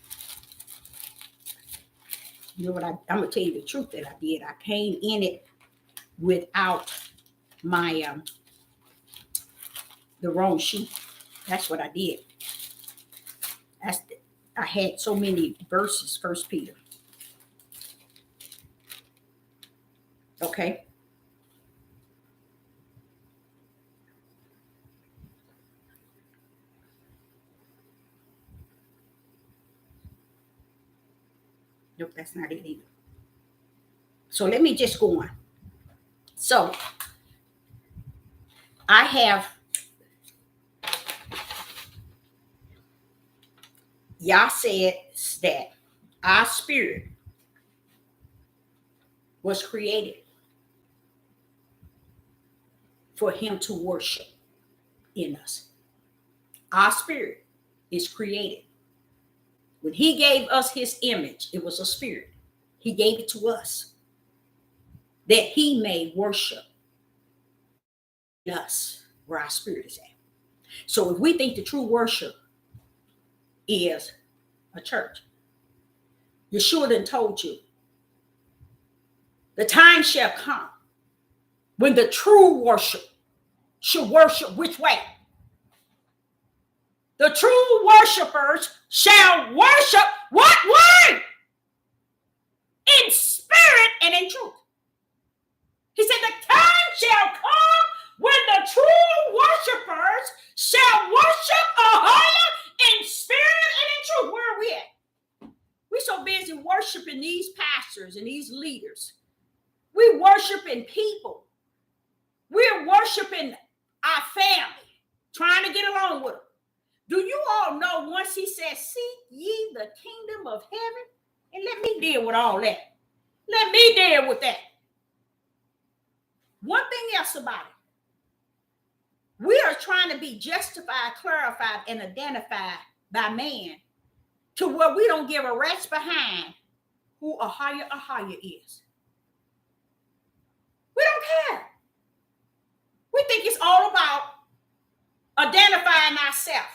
You know what? I'm going to tell you the truth that I did. I came in it without my the wrong sheet. That's what I did. I had so many verses, 1 Peter. Okay. Nope, that's not it either. So let me just go on. So I have Yah said that our spirit was created for him to worship in us. Our spirit is created. When he gave us his image, it was a spirit. He gave it to us that he may worship us where our spirit is at. So if we think the true worship is a church, Yeshua done told you, the time shall come when the true worship should worship which way? The true worshipers shall worship what way? In spirit and in truth. He said the time shall come when the true worshipers shall worship in spirit and in truth. Where are we at? We're so busy worshiping these pastors and these leaders. We're worshiping people. We're worshiping our family, trying to get along with them. Do you all know once he said, seek ye the kingdom of heaven? And let me deal with all that. Let me deal with that. One thing else about it. We are trying to be justified, clarified, and identified by man to where we don't give a rat's behind who a higher is. We don't care. We think it's all about identifying ourselves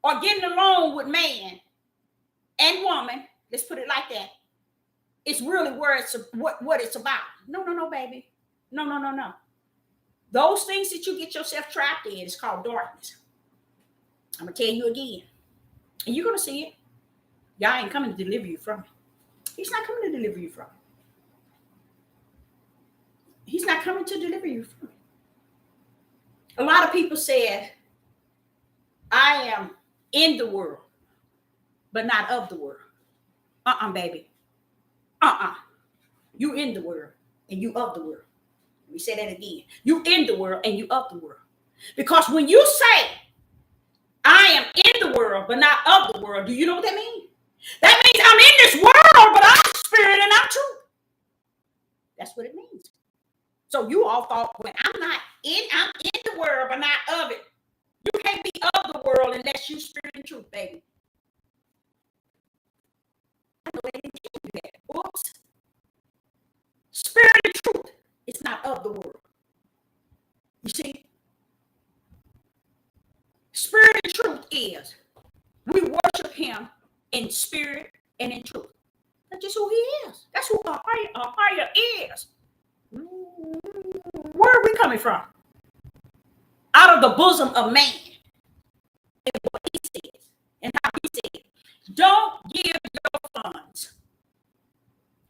or getting along with man and woman. Let's put it like that. It's really where it's what it's about. No, baby. No. Those things that you get yourself trapped in is called darkness. I'm going to tell you again. And you're going to see it. Y'all ain't coming to deliver you from it. He's not coming to deliver you from it. He's not coming to deliver you from it. A lot of people said, I am in the world, but not of the world. Baby. You in the world and you of the world. Let me say that again. You in the world and you of the world. Because when you say, I am in the world, but not of the world, do you know what that means? That means I'm in this world, but I'm spirit and I'm truth. That's what it means. So you all thought, when I'm in the world, but not of it. You can't be of the world unless you spirit and truth, baby. I know they didn't tell you that. Oops. Spirit and truth is not of the world. You see? Spirit and truth is we worship him in spirit and in truth. That's just who he is. That's who a higher is. Where are we coming from? Out of the bosom of man. And what he says and how he said, don't give your funds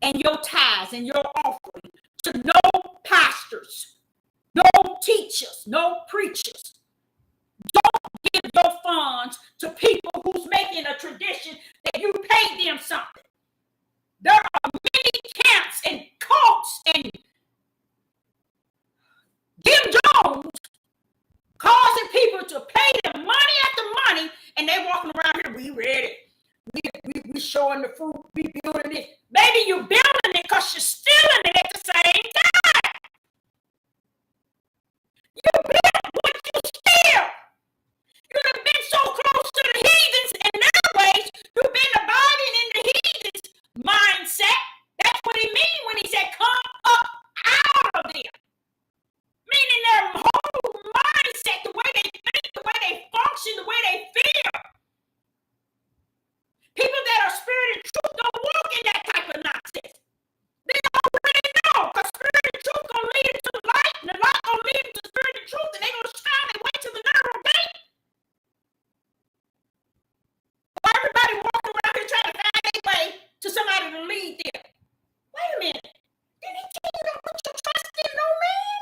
and your tithes and your offering to no pastors, no teachers, no preachers. Don't give your funds to people who's making a tradition that you pay them something. There are many camps and cults and Jim Jones causing people to pay them money after money, and they walking around here, we ready. We showing the fruit, we building it. Maybe you building it because you're stealing it at the same time. You build what you steal. You have been so close to the heathens in their ways, you've been abiding in the heathens' mindset. That's what he means when he said, come up out of them. Meaning their whole mindset, the way they think, the way they function, the way they feel. People that are spirit and truth don't walk in that type of nonsense. They already know, because spirit and truth gonna lead them to the light, and the light gonna lead them to spirit and truth, and they're gonna shine their way to the narrow gate. Why everybody walking around here trying to find their way to somebody to lead them? Wait a minute. Did he tell you to put your trust in no man?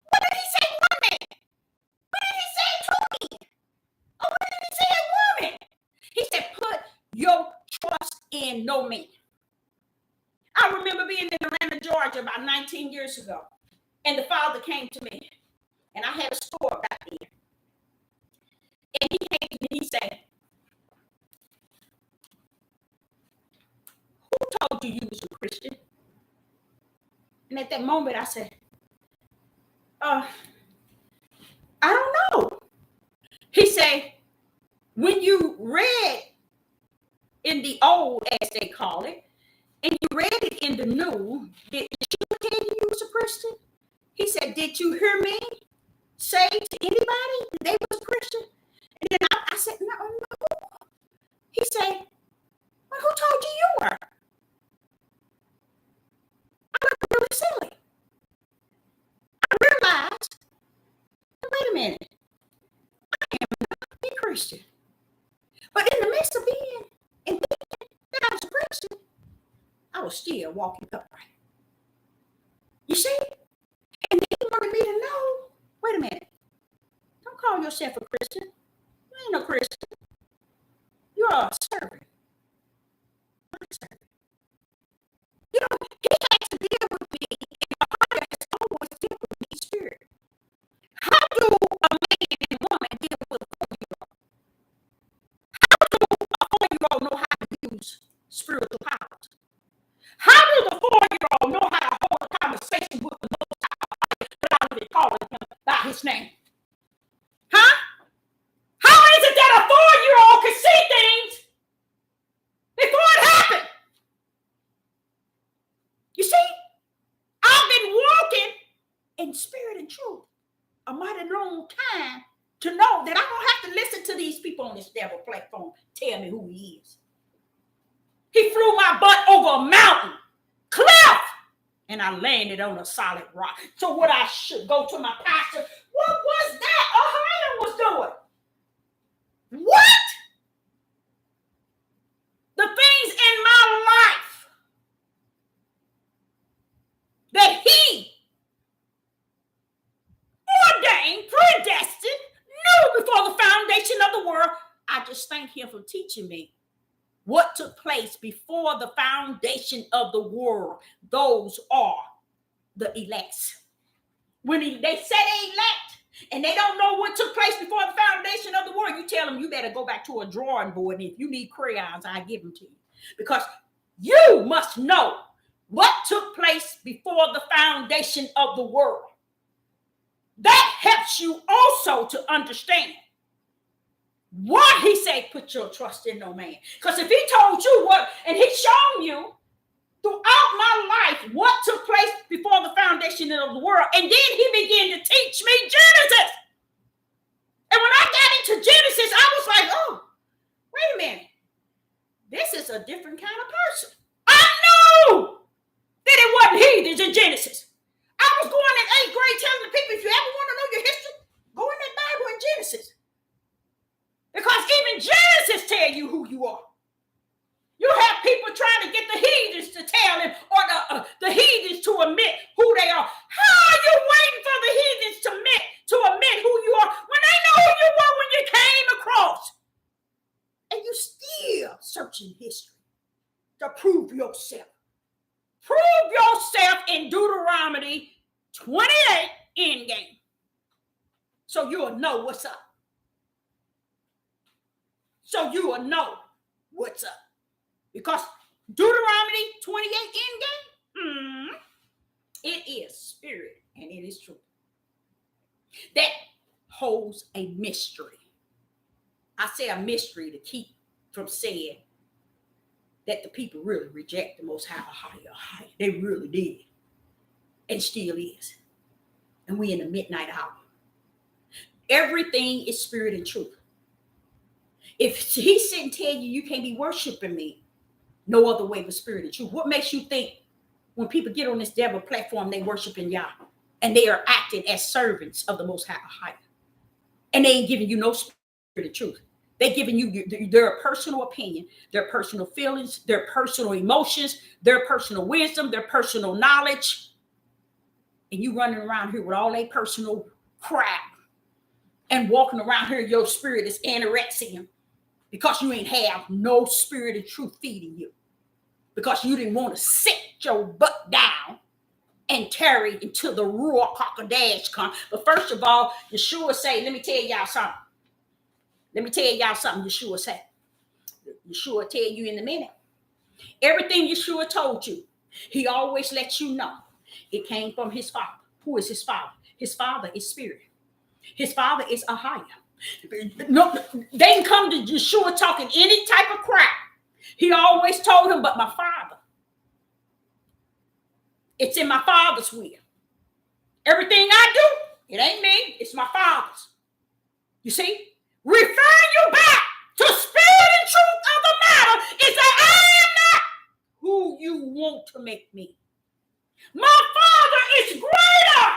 What did he say, woman? What did he say, two men? Oh, what did he say, woman? He said, put your trust in no man. I remember being in Atlanta, Georgia about 19 years ago. And the father came to me. And I had a store back there. And he came to me and he said, who told you you was a Christian? And at that moment I said, I don't know. He said, when you read in the old, as they call it, and you read it in the new, did Yeshua tell you you was a Christian? He said, did you hear me say to anybody that they was a Christian? And then I said, no. He said, well, who told you you were? I was really silly. I realized, wait a minute, I am not a Christian. But in the midst of being and thinking that I was a Christian, I was still walking upright. You see? And he wanted me to know, wait a minute, don't call yourself a Christian. You ain't no Christian. You're a servant. Not a servant. You know, he has to deal with me in a heart that's always dealt with me spirit. How do a man and woman deal with a 4-year-old? How do a 4-year-old know how to use spiritual powers? How does a 4-year-old know how to hold a conversation with the Most High without even calling him by his name? Huh? How is it that a 4-year-old can see things before it happened? You see, I've been walking in spirit and truth a mighty long time to know that I don't have to listen to these people on this devil platform tell me who he is. He flew my butt over a mountain, cliff, and I landed on a solid rock. So what I should go to my pastor, what was that Ohio was doing? What? The things in my life that he ordained, predestined, knew before the foundation of the world. I just thank him for teaching me what took place before the foundation of the world. Those are the elects. When they say they elect and they don't know what took place before the foundation of the world, you tell them you better go back to a drawing board, and if you need crayons, I give them to you. Because you must know what took place before the foundation of the world. That helps you also to understand why he said put your trust in no man. Because if he told you what, and he's shown you throughout my life what took place before the foundation of the world, and then he began to teach me Genesis. And when I got into Genesis, I was like, oh, wait a minute. This is a different kind of person. I knew that it wasn't heathens in Genesis. I was going in 8th grade telling the people, if you ever want to know your history, go in that Bible in Genesis. Because even Genesis tell you who you are. You have people trying to get the heathens to tell them, or the heathens to admit who they are. How are you waiting for the heathens to admit who you are when they know who you were when you came across? And you still searching history to prove yourself. Prove yourself in Deuteronomy 28 endgame. So you'll know what's up. So you will know what's up. Because Deuteronomy 28 endgame, it is spirit and it is truth. That holds a mystery. I say a mystery to keep from saying that the people really reject the Most High. They really did. And still is. And we in the midnight hour. Everything is spirit and truth. If he sit and tell you can't be worshiping me no other way but spirit and truth, what makes you think when people get on this devil platform, they worshiping Yah and they are acting as servants of the Most High, and they ain't giving you no spirit and truth? They're giving you their personal opinion, their personal feelings, their personal emotions, their personal wisdom, their personal knowledge, and you running around here with all their personal crap and walking around here, your spirit is anorexic because you ain't have no spirit of truth feeding you. Because you didn't want to sit your butt down and tarry until the Ruach HaKodesh come. But first of all, Yeshua say, let me tell y'all something. Yeshua said. Yeshua tell you in a minute. Everything Yeshua told you, he always lets you know it came from his Father. Who is his Father? His Father is spirit. His Father is Ahaya. No, they can come to Yeshua talking any type of crap. He always told him, but my Father. It's in my Father's will. Everything I do, it ain't me, it's my Father's. You see? Refer you back to spirit and truth of the matter is that I am not who you want to make me. My Father is greater.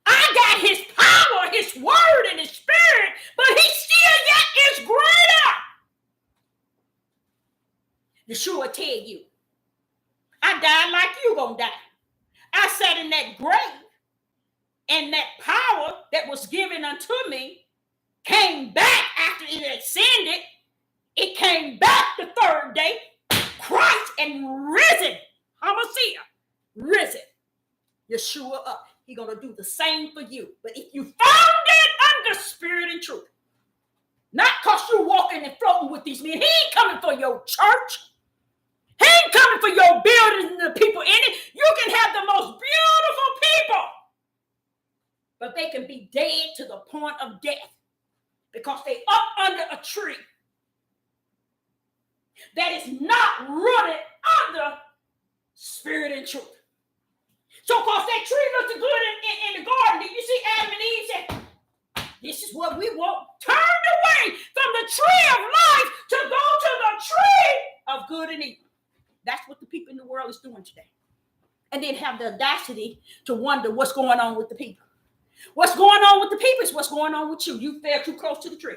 I got his power, his word, and his spirit, but he still yet is greater. Yeshua tell you, I died like you gonna die. I sat in that grave, and that power that was given unto me came back after it ascended. It came back the third day, Christ and risen. Hamashiach, risen. Yeshua up. He's going to do the same for you. But if you found it under spirit and truth, not because you're walking and floating with these men, he ain't coming for your church. He ain't coming for your building and the people in it. You can have the most beautiful people, but they can be dead to the point of death because they up under a tree that is not rooted under spirit and truth. So, because that tree looked good in the garden, did you see Adam and Eve said, this is what we want? Turned away from the tree of life to go to the tree of good and evil. That's what the people in the world is doing today. And then have the audacity to wonder what's going on with the people. What's going on with the people is what's going on with you. You fell too close to the tree.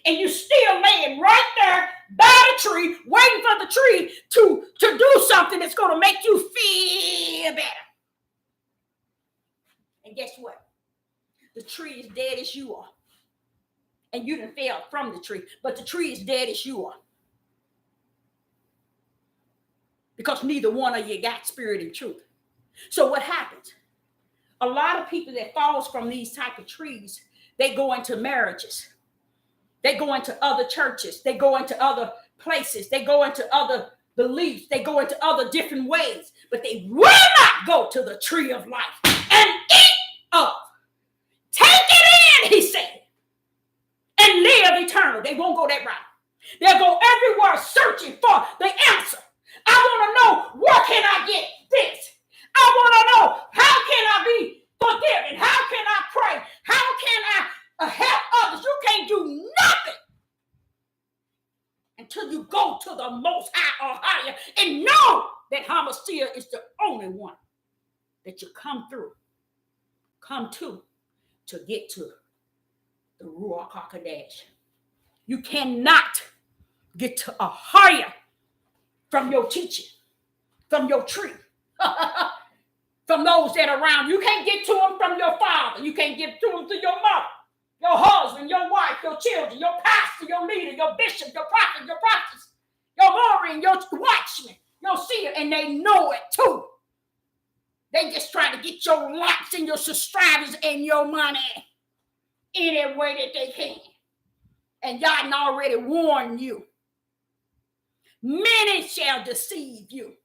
And you still laying right there by the tree, waiting for the tree to do something that's going to make you feel better. And guess what? The tree is dead as you are. And you done fell from the tree, but the tree is dead as you are. Because neither one of you got spirit and truth. So what happens? A lot of people that falls from these type of trees, they go into marriages. They go into other churches. They go into other places. They go into other beliefs. They go into other different ways. But they will not go to the tree of life and eat up. Take it in, he said, and live eternal. They won't go that route. They'll go everywhere searching for the answer. I want to know, where can I get this? I want to know, how can I be forgiven? How can I pray? How can I help others? You can't do nothing until you go to the most high or higher and know that Hamashiach is the only one that you come to get to the Ruach HaKodesh. You cannot get to a higher from your teaching, from your tree, from those that are around. You can't get to them from your father. You can't get to them through your mother, your husband, your wife, your children, your pastor, your leader, your bishop, your prophet, your prophetess, your Maureen, your watchman, your seer, and they know it too. They just trying to get your likes and your subscribers and your money any way that they can. And God already warned you. Many shall deceive you.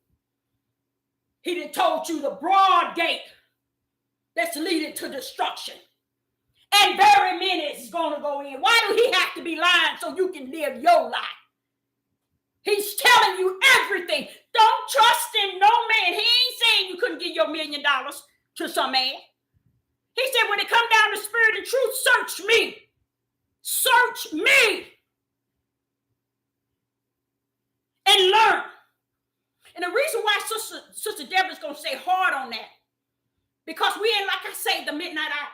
He done told you the broad gate that's leading to destruction. And very many is going to go in. Why do he have to be lying so you can live your life? He's telling you everything. Don't trust in no man. He ain't saying you couldn't give your $1 million to some man. He said, when it come down to spirit and truth, search me. Search me. And learn. And the reason why Sister Deborah's going to say hard on that, because we ain't, like I say, the midnight hour.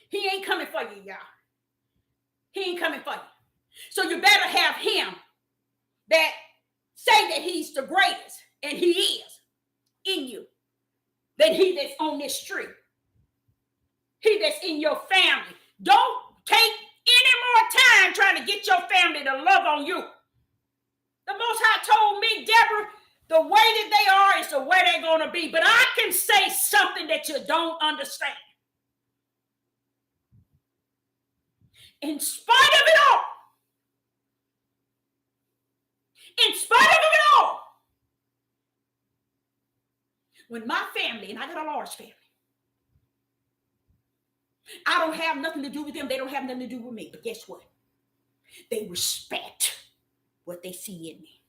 He ain't coming for you, y'all. He ain't coming for you. So you better have him that say that he's the greatest, and he is in you, than he that's on this tree. He that's in your family. Don't take any more time trying to get your family to love on you. The Most High told me, Deborah, the way that they are is the way they're going to be. But I can say something that you don't understand. In spite of it all, when my family, and I got a large family, I don't have nothing to do with them. They don't have nothing to do with me. But guess what? They respect what they see in me.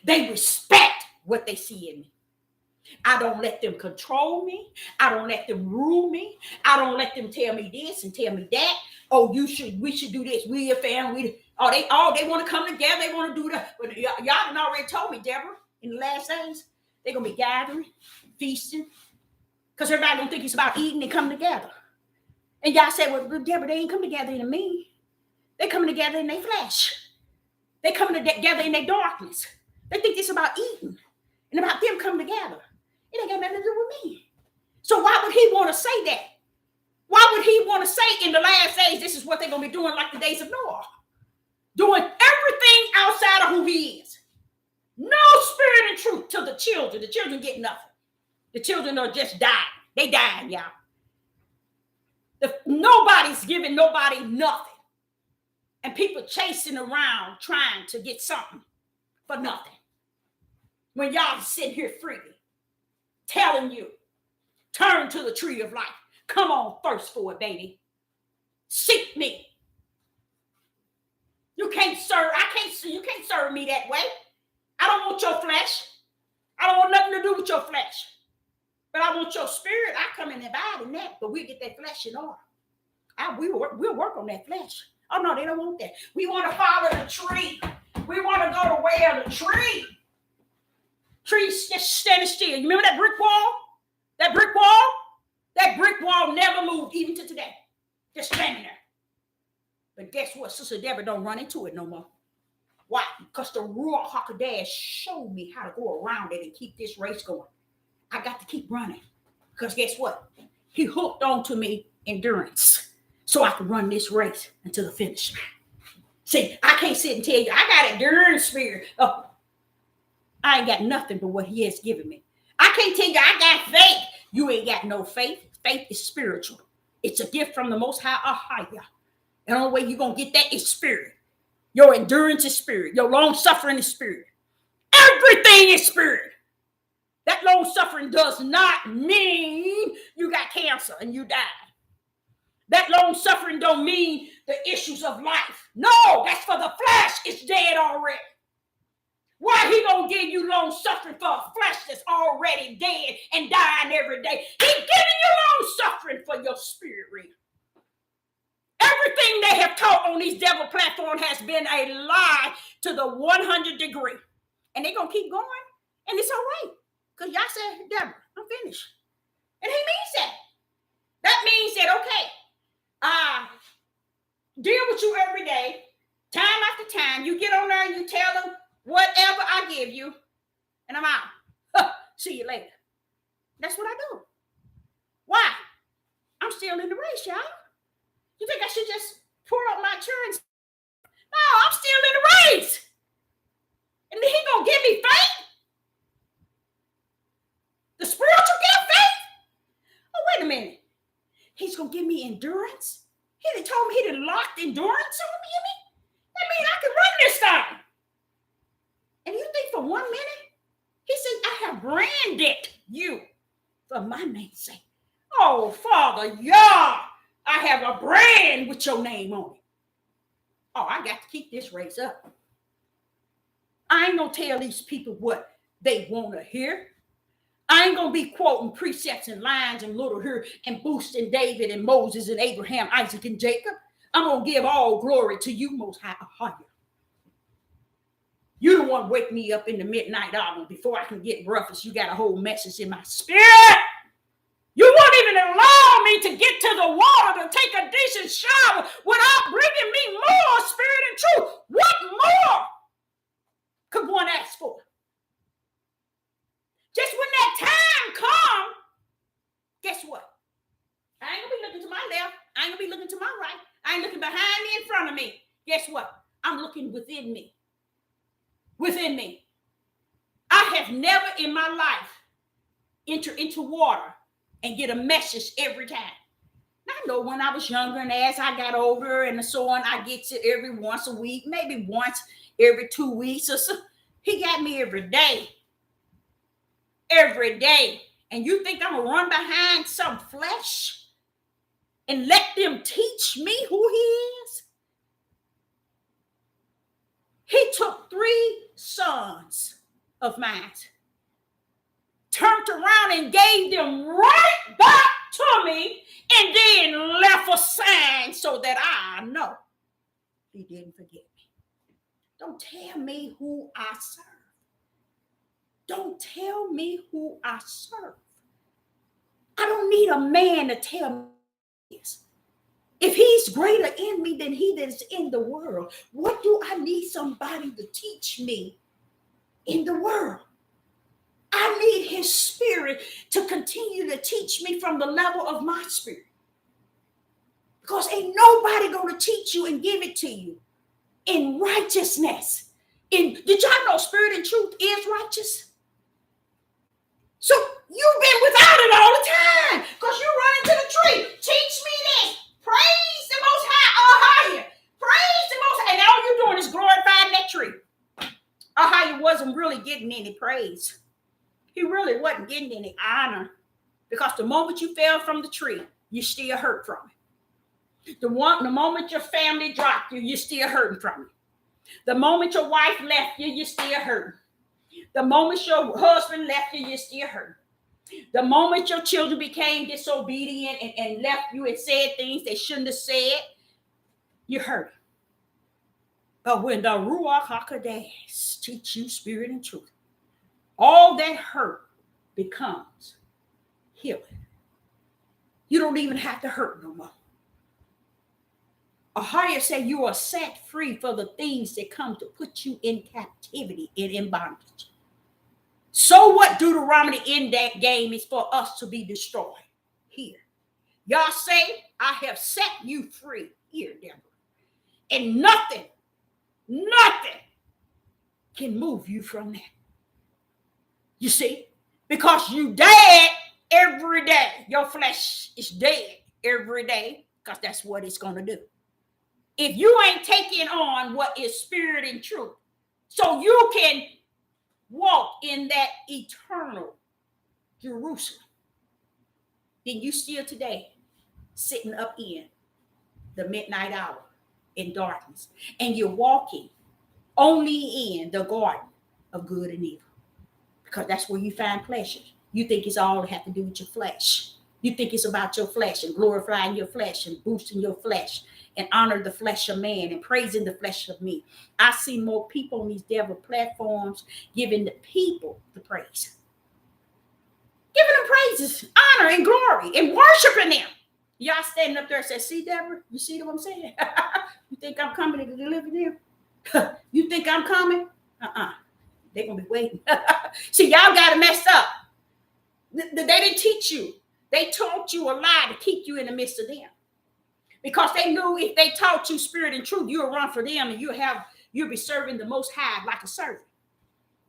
They respect what they see in me. I don't let them control me. I don't let them rule me. I don't let them tell me this and tell me that. Oh, we should do this. We a family. They want to come together. They want to do that. But y'all done already told me, Deborah, in the last days, they're going to be gathering, feasting. Because everybody don't think it's about eating and coming together. And y'all say, well, Deborah, they ain't come together in me. They coming together in their flesh. They coming together in their darkness. They think it's about eating and about them coming together. It ain't got nothing to do with me. So why would he want to say that? Why would he want to say in the last days, this is what they're going to be doing like the days of Noah? Doing everything outside of who he is. No spirit and truth to the children. The children get nothing. The children are just dying. They dying, y'all. Nobody's giving nobody nothing. And people chasing around trying to get something for nothing. When y'all sitting here freely, telling you, turn to the tree of life. Come on, thirst for it, baby. Seek me. You can't serve me that way. I don't want your flesh. I don't want nothing to do with your flesh. But I want your spirit. I come and abide in that. But we get that flesh in order. We'll work on that flesh. Oh, no, they don't want that. We want to follow the tree. We want to go the way of the tree. Trees just standing still. You remember that brick wall? That brick wall? That brick wall never moved, even to today. Just standing there. But guess what? Sister Deborah don't run into it no more. Why? Because the Ruach HaKodesh showed me how to go around it and keep this race going. I got to keep running. Because guess what? He hooked onto me endurance. So I can run this race until the finish line. See, I can't sit and tell you, I got endurance spirit. Oh, I ain't got nothing but what he has given me. I can't tell you I got faith. You ain't got no faith. Faith is spiritual. It's a gift from the Most High Ahaya. The only way you're going to get that is spirit. Your endurance is spirit. Your long suffering is spirit. Everything is spirit. That long suffering does not mean you got cancer and you died. That long suffering don't mean the issues of life. No, that's for the flesh. It's dead already. Why he gonna give you long suffering for a flesh that's already dead and dying every day? He's giving you long suffering for your spirit realm. Everything they have taught on these devil platforms has been a lie to the 100 degree. And they're gonna keep going. And it's all right. Because y'all said, Deborah, I'm finished. And he means that. That means that, okay, deal with you every day, time after time. You get on there and you tell them whatever I give you, and I'm out. See you later. That's what I do. Why? I'm still in the race, y'all. You think I should just pour up my insurance? No, I'm still in the race. And then he gonna give me faith? The spiritual gift, faith? Oh, wait a minute. He's gonna give me endurance? He done told me he done locked endurance on me. That means I can run this thing. And you think for 1 minute, he said, I have branded you for my name's sake. Oh, Father, yeah, I have a brand with your name on it. Oh, I got to keep this race up. I ain't going to tell these people what they want to hear. I ain't going to be quoting precepts and lines and little here and boosting David and Moses and Abraham, Isaac and Jacob. I'm going to give all glory to you, Most High. You don't want to wake me up in the midnight hour before I can get breakfast. You got a whole message in my spirit. You won't even allow me to get to the water to take a decent shower without bringing me more spirit and truth. What more could one ask for? Just when that time comes, guess what? I ain't going to be looking to my left. I ain't going to be looking to my right. I ain't looking behind me, in front of me. Guess what? I'm looking within me. Within me. I have never in my life entered into water and get a message every time. Now, I know when I was younger and as I got older and so on, I get it every once a week, maybe once every 2 weeks or so. He got me every day. Every day. And you think I'm going to run behind some flesh? and let them teach me who he is? He took 3 sons of mine, turned around and gave them right back to me, and then left a sign so that I know he didn't forget me. Don't tell me who I serve. Don't tell me who I serve. I don't need a man to tell me this. If he's greater in me than he that is in the world, what do I need somebody to teach me in the world? I need his spirit to continue to teach me from the level of my spirit. Because ain't nobody going to teach you and give it to you in righteousness. Did y'all know spirit and truth is righteous? So you've been without it all the time because you run into the tree. Teach me this. Praise the Most High, Ahia. Praise the Most High. And all you're doing is glorifying that tree. Ahia wasn't really getting any praise. He really wasn't getting any honor because the moment you fell from the tree, you still hurt from it. The moment your family dropped you, you're still hurting from it. The moment your wife left you, you're still hurting. The moment your husband left you, you're still hurting. The moment your children became disobedient and left you and said things they shouldn't have said, you're hurting. But when the Ruach HaKodesh teach you spirit and truth, all that hurt becomes healing. You don't even have to hurt no more. Ahia said you are set free for the things that come to put you in captivity and in bondage. So what Deuteronomy in that game is for us to be destroyed here. Y'all say, I have set you free here, Deborah. And nothing can move you from that. You see, because you dead every day. Your flesh is dead every day because that's what it's going to do. If you ain't taking on what is spirit and truth, so you can walk in that eternal Jerusalem, then you still today sitting up in the midnight hour in darkness, and you're walking only in the garden of good and evil, because that's where you find pleasure. You think it's all have to do with your flesh. You think it's about your flesh and glorifying your flesh and boosting your flesh and honor the flesh of man and praising the flesh of me. I see more people on these devil platforms giving the people the praise. Giving them praises, honor, and glory, and worshiping them. Y'all standing up there and say, see, Deborah, you see what I'm saying? You think I'm coming to deliver them? You think I'm coming? They're going to be waiting. See, y'all got it messed up. They didn't teach you. They taught you a lie to keep you in the midst of them. Because they knew if they taught you spirit and truth, you'll run for them and you'll be serving the Most High like a servant.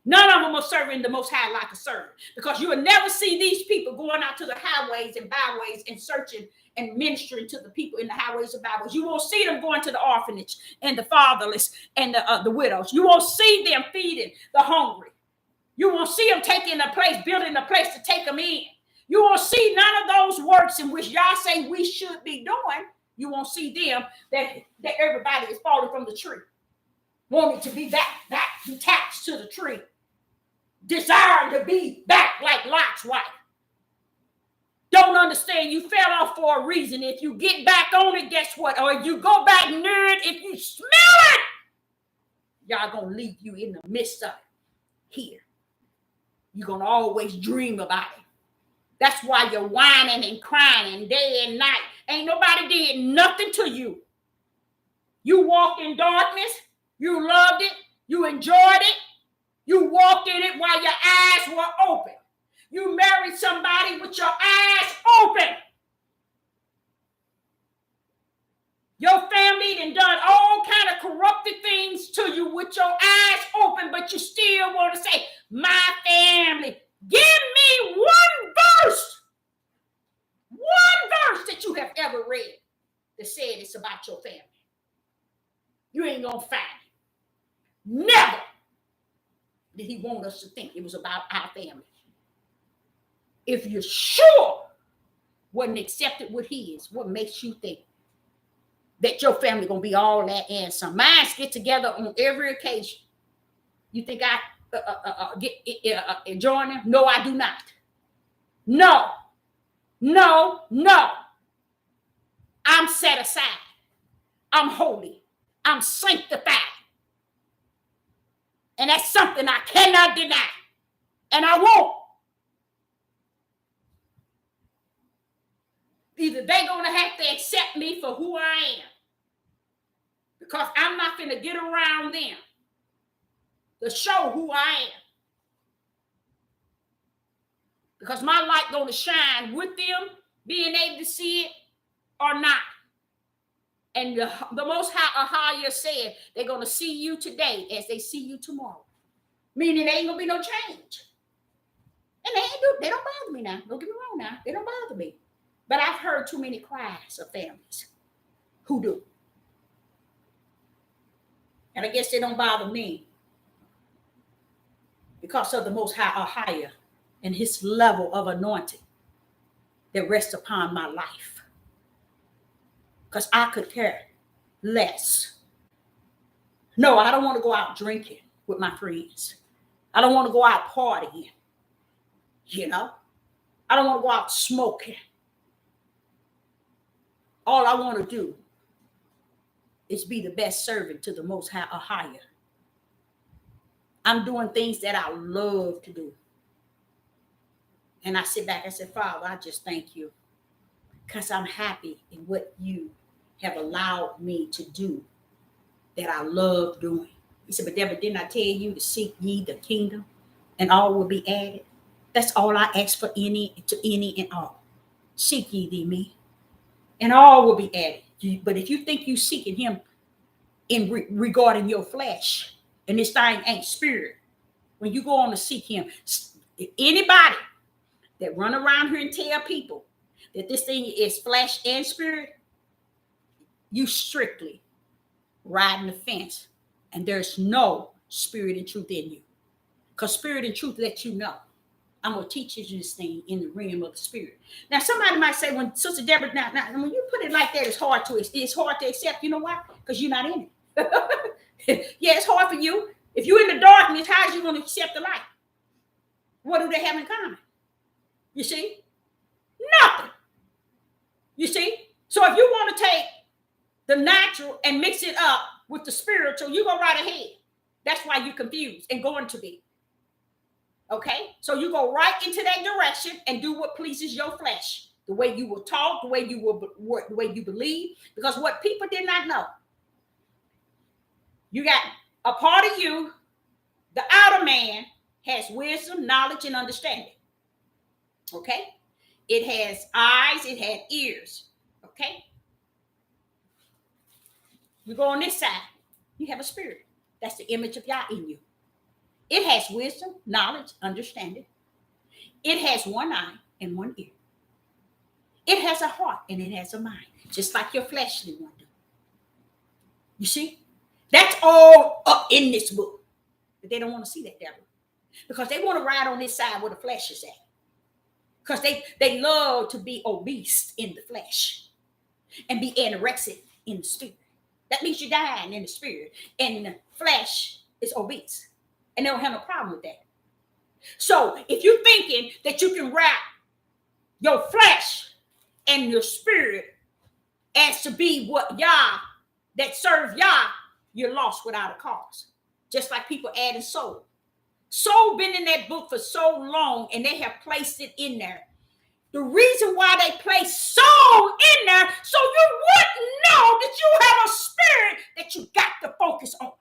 None of them are serving the Most High like a servant, because you will never see these people going out to the highways and byways and searching and ministering to the people in the highways and byways. You won't see them going to the orphanage and the fatherless and the widows. You won't see them feeding the hungry. You won't see them taking a place, building a place to take them in. You won't see none of those works in which y'all say we should be doing. You won't see them that everybody is falling from the tree, wanting to be back detached to the tree, desiring to be back like Lot's wife. Don't understand you fell off for a reason. If you get back on it, guess what? Or if you go back near it, if you smell it, y'all gonna leave you in the midst of it here. You're gonna always dream about it. That's why you're whining and crying day and night. Ain't nobody did nothing to you. You walked in darkness. You loved it. You enjoyed it. You walked in it while your eyes were open. You married somebody with your eyes open. Your family done all kind of corrupted things to you with your eyes open, but you still want to say, my family. Give me one verse that you have ever read that said it's about your family. You ain't gonna find it. Never did he want us to think it was about our family. If you're sure wasn't accepted with his, what makes you think that your family gonna be all that and some? Mine get together on every occasion. You think I join them? No, I do not. No, no, no. I'm set aside. I'm holy. I'm sanctified. And that's something I cannot deny. And I won't. Either they're going to have to accept me for who I am, because I'm not going to get around them to show who I am. Because my light going to shine with them, being able to see it or not. And the Most High said they're going to see you today as they see you tomorrow. Meaning there ain't going to be no change. And they don't bother me now. Don't get me wrong now. They don't bother me. But I've heard too many cries of families who do. And I guess they don't bother me because of the Most High and his level of anointing that rests upon my life. Because I could care less. No, I don't want to go out drinking with my friends. I don't want to go out partying. You know, I don't want to go out smoking. All I want to do is be the best servant to the Most High. I'm doing things that I love to do. And I sit back and say, Father, I just thank you because I'm happy in what you have allowed me to do that I love doing. He said, but Deborah, didn't I tell you to seek ye the kingdom and all will be added? That's all I ask for any and all. Seek ye thee me, and all will be added. But if you think you seeking him in regarding your flesh, and this thing ain't spirit, when you go on to seek him, anybody that run around here and tell people that this thing is flesh and spirit, you strictly riding the fence, and there's no spirit and truth in you. Because spirit and truth let you know. I'm going to teach you this thing in the realm of the spirit. Now, somebody might say, when Sister Deborah, now when you put it like that, it's hard to accept. You know why? Because you're not in it. Yeah, it's hard for you. If you're in the darkness, how are you going to accept the light? What do they have in common? You see? Nothing. You see? So if you want to take the natural and mix it up with the spiritual, you go right ahead. That's why you're confused and going to be. Okay, so you go right into that direction and do what pleases your flesh, the way you will talk, the way you believe, because what people did not know, you got a part of you, the outer man has wisdom, knowledge, and understanding. Okay, it has eyes, it has ears. Okay, you go on this side, you have a spirit. That's the image of Yah in you. It has wisdom, knowledge, understanding. It has one eye and one ear. It has a heart and it has a mind, just like your fleshly one do. You see? That's all up in this book. But they don't want to see that, Deborah. Because they want to ride on this side where the flesh is at. Because they love to be obese in the flesh and be anorexic in the spirit. That means you're dying in the spirit. And the flesh is obese. And they don't have no problem with that. So if you're thinking that you can wrap your flesh and your spirit as to be what Yah, that serve Yah, you're lost without a cause. Just like people adding soul. Soul been in that book for so long and they have placed it in there. The reason why they place soul in there, so you wouldn't know that you have a spirit that you got to focus on.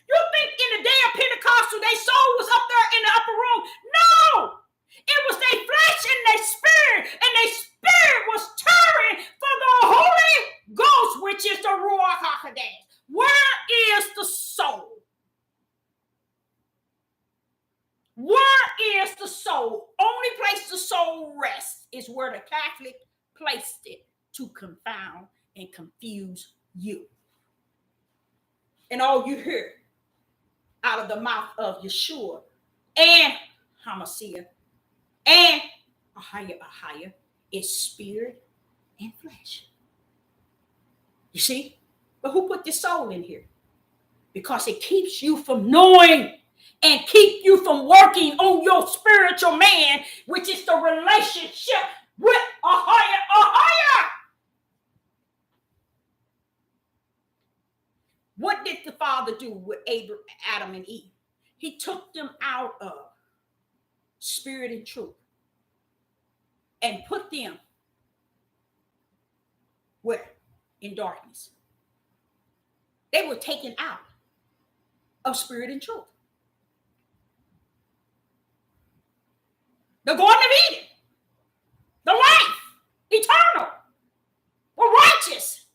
You think in the day of Pentecostal, their soul was up there in the upper room? No! It was their flesh and their spirit, and their spirit was tearing for the Holy Ghost, which is the Ruach HaKodesh. Where is the soul? Where is the soul? Only place the soul rests is where the Catholic placed it to confound and confuse you. And all you hear out of the mouth of Yeshua and Hamashiach and Ahaya, is spirit and flesh. You see? But who put the soul in here? Because it keeps you from knowing and keep you from working on your spiritual man, which is the relationship with a higher. What did the Father do with Adam and Eve? He took them out of spirit and truth and put them where? In darkness. They were taken out of spirit and truth. The Garden of Eden, the life, eternal, were righteous.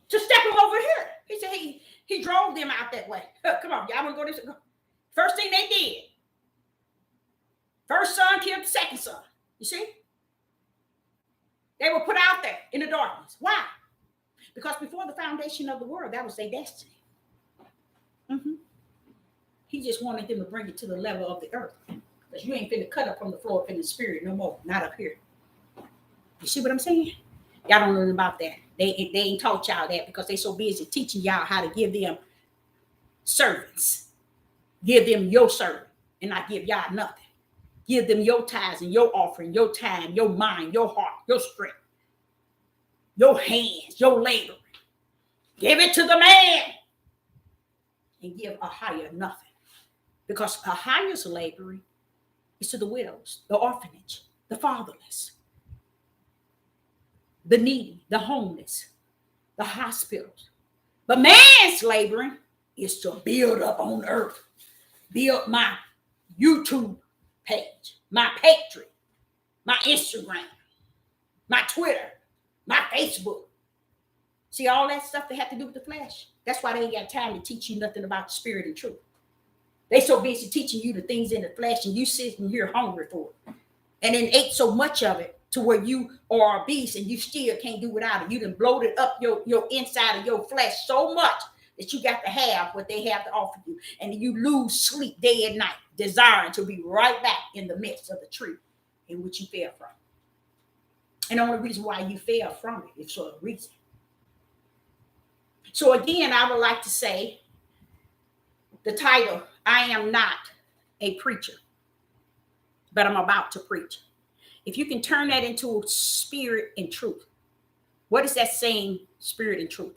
To step him over here. He said he drove them out that way. Come on, y'all want to go this? First thing they did. First son killed the second son. You see? They were put out there in the darkness. Why? Because before the foundation of the world, that was their destiny. He just wanted them to bring it to the level of the earth. Because you ain't finna cut up from the floor up in the spirit no more. Not up here. You see what I'm saying? Y'all don't know about that. They ain't taught y'all that because they so busy teaching y'all how to give them servants. Give them your servant and not give y'all nothing. Give them your tithes and your offering, your time, your mind, your heart, your strength, your hands, your labor. Give it to the man and give a higher nothing. Because a higher's laboring is to the widows, the orphanage, the fatherless, the needy, the homeless, the hospitals. But man's laboring is to build up on earth, build my YouTube page, my Patreon, my Instagram, my Twitter, my Facebook. See, all that stuff they have to do with the flesh. That's why they ain't got time to teach you nothing about the spirit and truth. They so busy teaching you the things in the flesh, and you sitting here hungry for it. And then ate so much of it to where you are obese and you still can't do without it. You done bloated up your inside of your flesh so much that you got to have what they have to offer you. And you lose sleep day and night, desiring to be right back in the midst of the tree in which you fell from. And the only reason why you fell from it is for a reason. So again, I would like to say the title, I am not a preacher, but I'm about to preach. If you can turn that into spirit and truth, what is that saying, spirit and truth?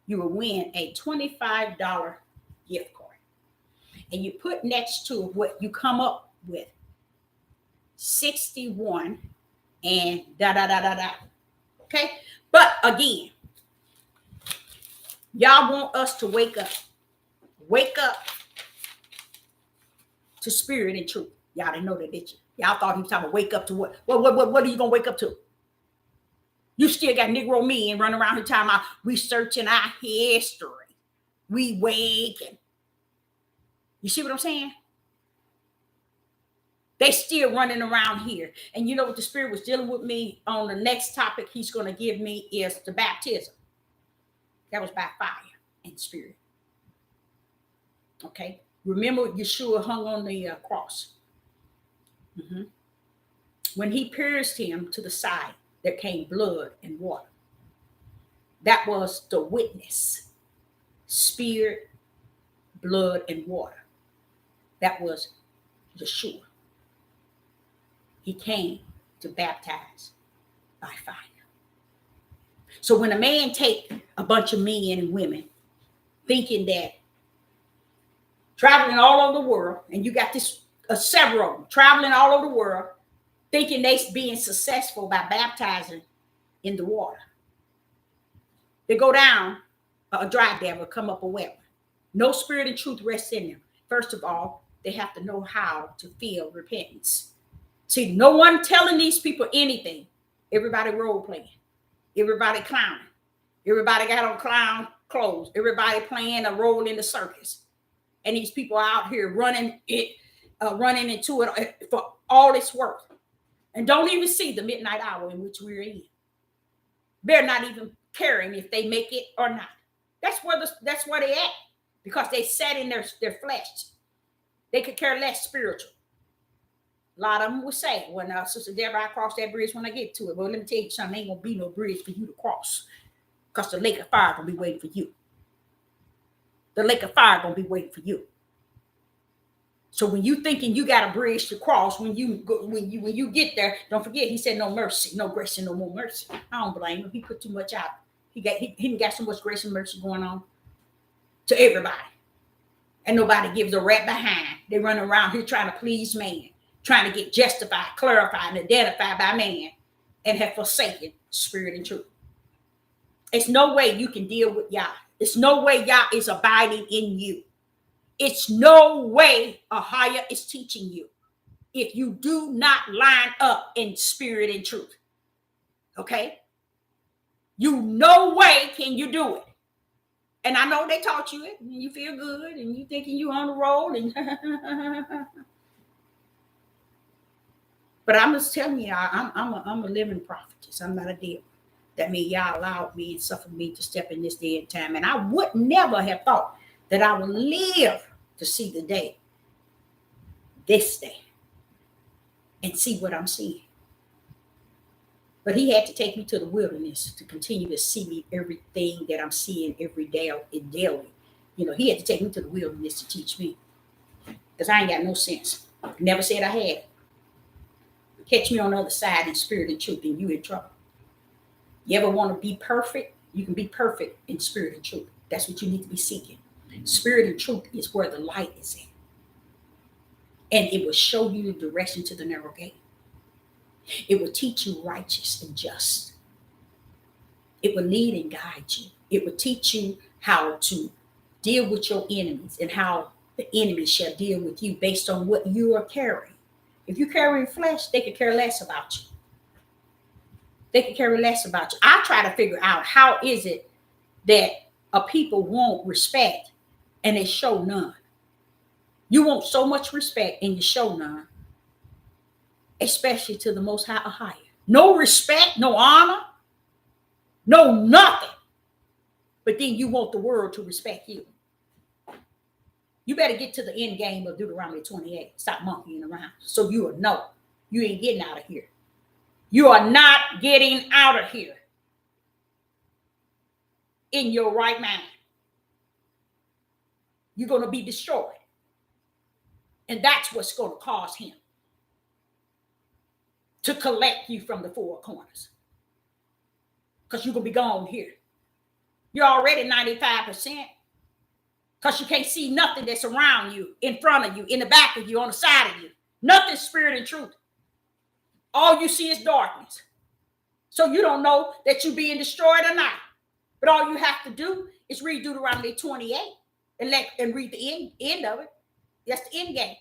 You will win a $25 gift card. And you put next to what you come up with 61 and da da da da da. Okay? But again, y'all want us to wake up. Wake up to spirit and truth. Y'all didn't know that, did you? Y'all thought he was talking about wake up to what? What are you going to wake up to? You still got Negro men running around here talking about researching our history. We waking. You see what I'm saying? They still running around here. And you know what the Spirit was dealing with me on the next topic he's going to give me is the baptism. That was by fire and spirit. Okay? Remember, Yeshua hung on the cross. When he pierced him to the side, there came blood and water. That was the witness. Spirit, blood, and water. That was Yeshua. He came to baptize by fire. So when a man take a bunch of men and women thinking that traveling all over the world, and you got this several of them traveling all over the world, thinking they being successful by baptizing in the water. They go down a dry devil, come up a wet one. No spirit and truth rests in them. First of all, they have to know how to feel repentance. See, no one telling these people anything. Everybody role playing. Everybody clowning. Everybody got on clown clothes. Everybody playing a role in the circus. And these people are out here running into it for all it's worth. And don't even see the midnight hour in which we're in. They're not even caring if they make it or not. That's where they at. Because they sat in their flesh. They could care less spiritual. A lot of them will say, when Sister Deborah, I cross that bridge when I get to it. Well, let me tell you something, ain't gonna be no bridge for you to cross. Because the lake of fire gonna be waiting for you. The lake of fire gonna be waiting for you. So when you thinking you got a bridge to cross, when you get there, don't forget he said no mercy, no grace, and no more mercy. I don't blame him. He put too much out. He got so much grace and mercy going on to everybody. And nobody gives a rat behind. They run around here trying to please man, trying to get justified, clarified, and identified by man, and have forsaken spirit and truth. It's no way you can deal with Yah. It's no way Yah is abiding in you. It's no way Ahia is teaching you if you do not line up in spirit and truth. Okay? You no way can you do it. And I know they taught you it, and you feel good, and you thinking you on the road, and but I'm just telling you, I'm a living prophetess. I'm not a dead. That means y'all allowed me and suffered me to step in this day and time, and I would never have thought that I would live to see the day, this day, and see what I'm seeing. But he had to take me to the wilderness to continue to see me everything that I'm seeing every day and daily. You know, he had to take me to the wilderness to teach me. Because I ain't got no sense. Never said I had. Catch me on the other side in spirit and truth, and you in trouble. You ever want to be perfect? You can be perfect in spirit and truth. That's what you need to be seeking. Spirit and truth is where the light is at. And it will show you the direction to the narrow gate. It will teach you righteous and just. It will lead and guide you. It will teach you how to deal with your enemies and how the enemy shall deal with you based on what you are carrying. If you're carrying flesh, they could care less about you. They could care less about you. I try to figure out how is it that a people won't respect and they show none. You want so much respect and you show none. Especially to the Most High Ahia. No respect, no honor, no nothing. But then you want the world to respect you. You better get to the end game of Deuteronomy 28. Stop monkeying around. So you will know you ain't getting out of here. You are not getting out of here in your right mind. You're going to be destroyed. And that's what's going to cause him to collect you from the four corners. Because you're going to be gone here. You're already 95%. Because you can't see nothing that's around you, in front of you, in the back of you, on the side of you. Nothing spirit and truth. All you see is darkness. So you don't know that you're being destroyed or not. But all you have to do is read Deuteronomy 28 and read the end of it. That's the end game.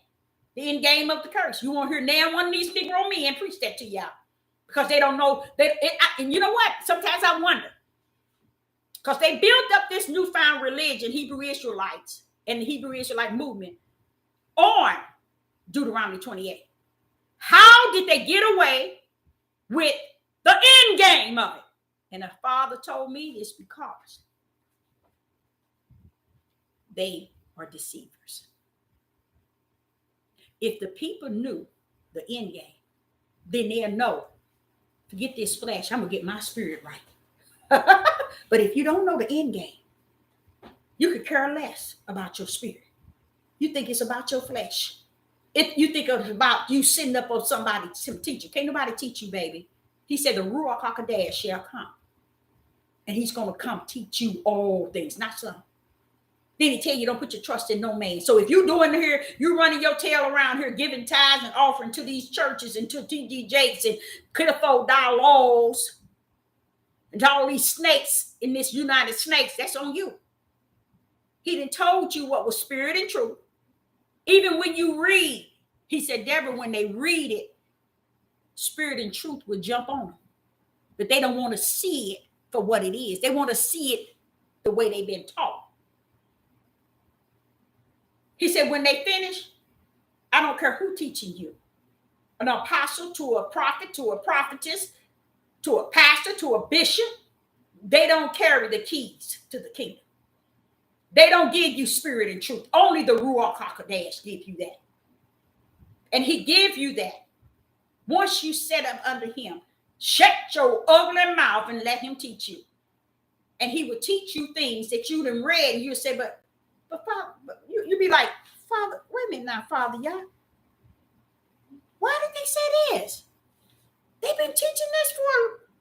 The end game of the curse. You won't hear now one of these Negro men preach that to y'all. Because they don't know. And you know what? Sometimes I wonder. Because they built up this newfound religion, Hebrew Israelites, and the Hebrew Israelite movement on Deuteronomy 28. How did they get away with the end game of it? And the Father told me this because they are deceivers. If the people knew the end game, then they'll know, forget this flesh, I'm going to get my spirit right. But if you don't know the end game, you could care less about your spirit. You think it's about your flesh. If you think it's about you sitting up on somebody to teach you. Can't nobody teach you, baby. He said the Ruach HaKodesh shall come. And he's going to come teach you all things, not some. Then he tell you don't put your trust in no man. So if you're doing here, you're running your tail around here, giving tithes and offering to these churches and to T.D. Jakes and Clifford Laws and all these snakes in this United Snakes, that's on you. He done told you what was spirit and truth. Even when you read, he said, Deborah, when they read it, spirit and truth will jump on them. But they don't want to see it for what it is. They want to see it the way they've been taught. He said, when they finish, I don't care who teaching you. An apostle to a prophet, to a prophetess, to a pastor, to a bishop. They don't carry the keys to the kingdom. They don't give you spirit and truth. Only the Ruach HaKodesh give you that. And he give you that Once you set up under him, shut your ugly mouth and let him teach you. And he will teach you things that you done read, and you'll say, but Father, you'll be like, Father, wait a minute now, Father, y'all. Why did they say this? They've been teaching this for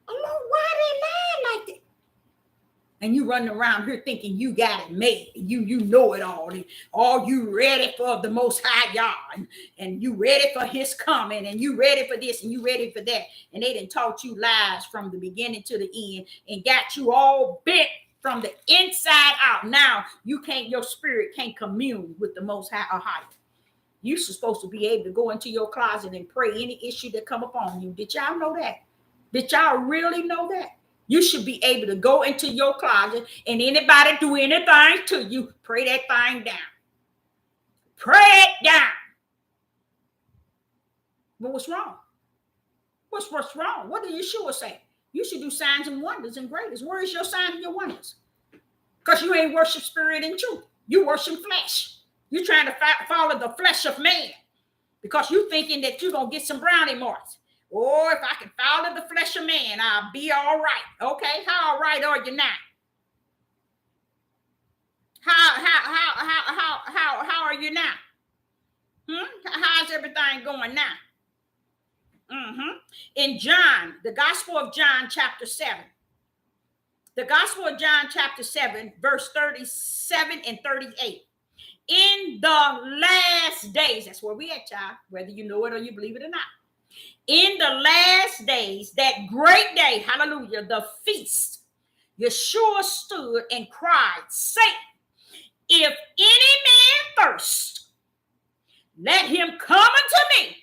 a long while. Why they lying like that? And you running around here thinking you got it made. You know it all. And all you ready for the Most High God. And you ready for his coming. And you ready for this and you ready for that. And they done taught you lies from the beginning to the end and got you all bent from the inside out. Now your spirit can't commune with the Most High or higher. You're supposed to be able to go into your closet and pray any issue that come upon you. Did y'all know that? Did y'all really know that? You should be able to go into your closet and anybody do anything to you, pray that thing down. Pray it down. But what's wrong? What's wrong? What did Yeshua say? You should do signs and wonders and greatest. Where is your signs and your wonders? Because you ain't worship spirit and truth. You worship flesh. You're trying to follow the flesh of man because you're thinking that you're going to get some brownie marks. Or if I can follow the flesh of man, I'll be all right. Okay, how all right are you now? How are you now? How's everything going now? In John, the Gospel of John, chapter 7. The Gospel of John, chapter 7, verse 37 and 38. In the last days, that's where we at, y'all, whether you know it or you believe it or not. In the last days, that great day, hallelujah, the feast, Yeshua stood and cried, saying, if any man thirst, let him come unto me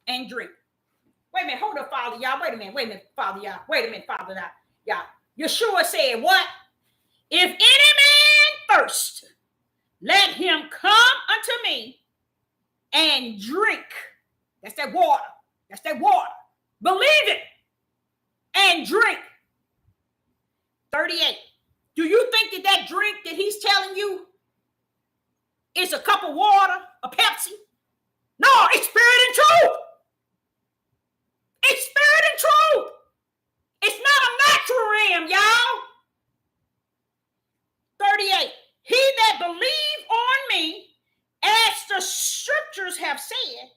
and drink. Wait a minute, hold up, Father, y'all. Wait a minute, Father, y'all. Wait a minute, Father, y'all. Yeshua said what? If any man thirst, let him come unto me and drink. That's that water. That's that water. Believe it and drink. 38. Do you think that drink that he's telling you is a cup of water, a Pepsi? No, it's spirit and truth. It's spirit and truth. It's not a natural realm, y'all. 38. He that believes on me, as the scriptures have said,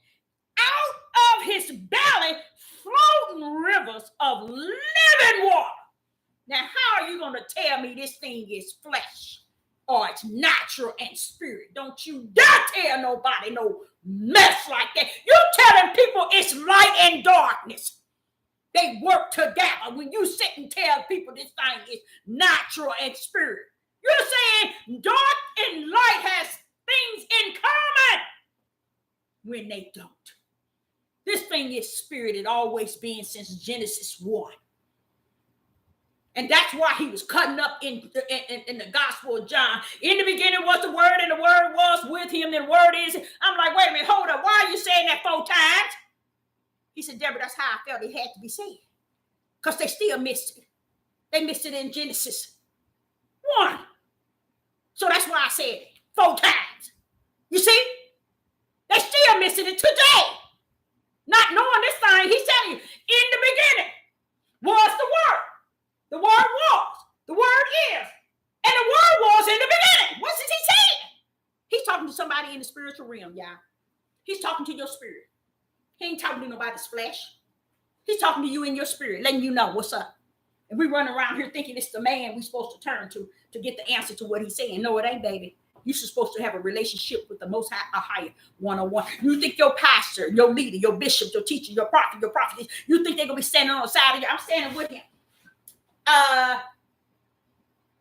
out of his belly floating rivers of living water. Now, how are you going to tell me this thing is flesh or it's natural and spirit? Don't you dare tell nobody no mess like that. You're telling people it's light and darkness. They work together. When you sit and tell people this thing is natural and spirit, you're saying dark and light has things in common when they don't. This thing is spirit. It always been since Genesis 1. And that's why he was cutting up in the Gospel of John. In the beginning was the Word, and the Word was with him, and the Word is. I'm like, wait a minute, hold up. Why are you saying that 4 times? He said, Deborah, that's how I felt it had to be said. Because they still missed it. They missed it in Genesis 1. So that's why I said it 4 times. You see? They still missing it today. Not knowing this thing, he's telling you, in the beginning was the Word. The Word was. The Word is. And the Word was in the beginning. What's he saying? He's talking to somebody in the spiritual realm, y'all. He's talking to your spirit. He ain't talking to nobody's flesh. He's talking to you in your spirit, letting you know what's up. And we run around here thinking it's the man we're supposed to turn to get the answer to what he's saying. No, it ain't, baby. You're supposed to have a relationship with the Most High, a higher one-on-one. You think your pastor, your leader, your bishop, your teacher, your prophet, you think they're going to be standing on the side of you? I'm standing with him.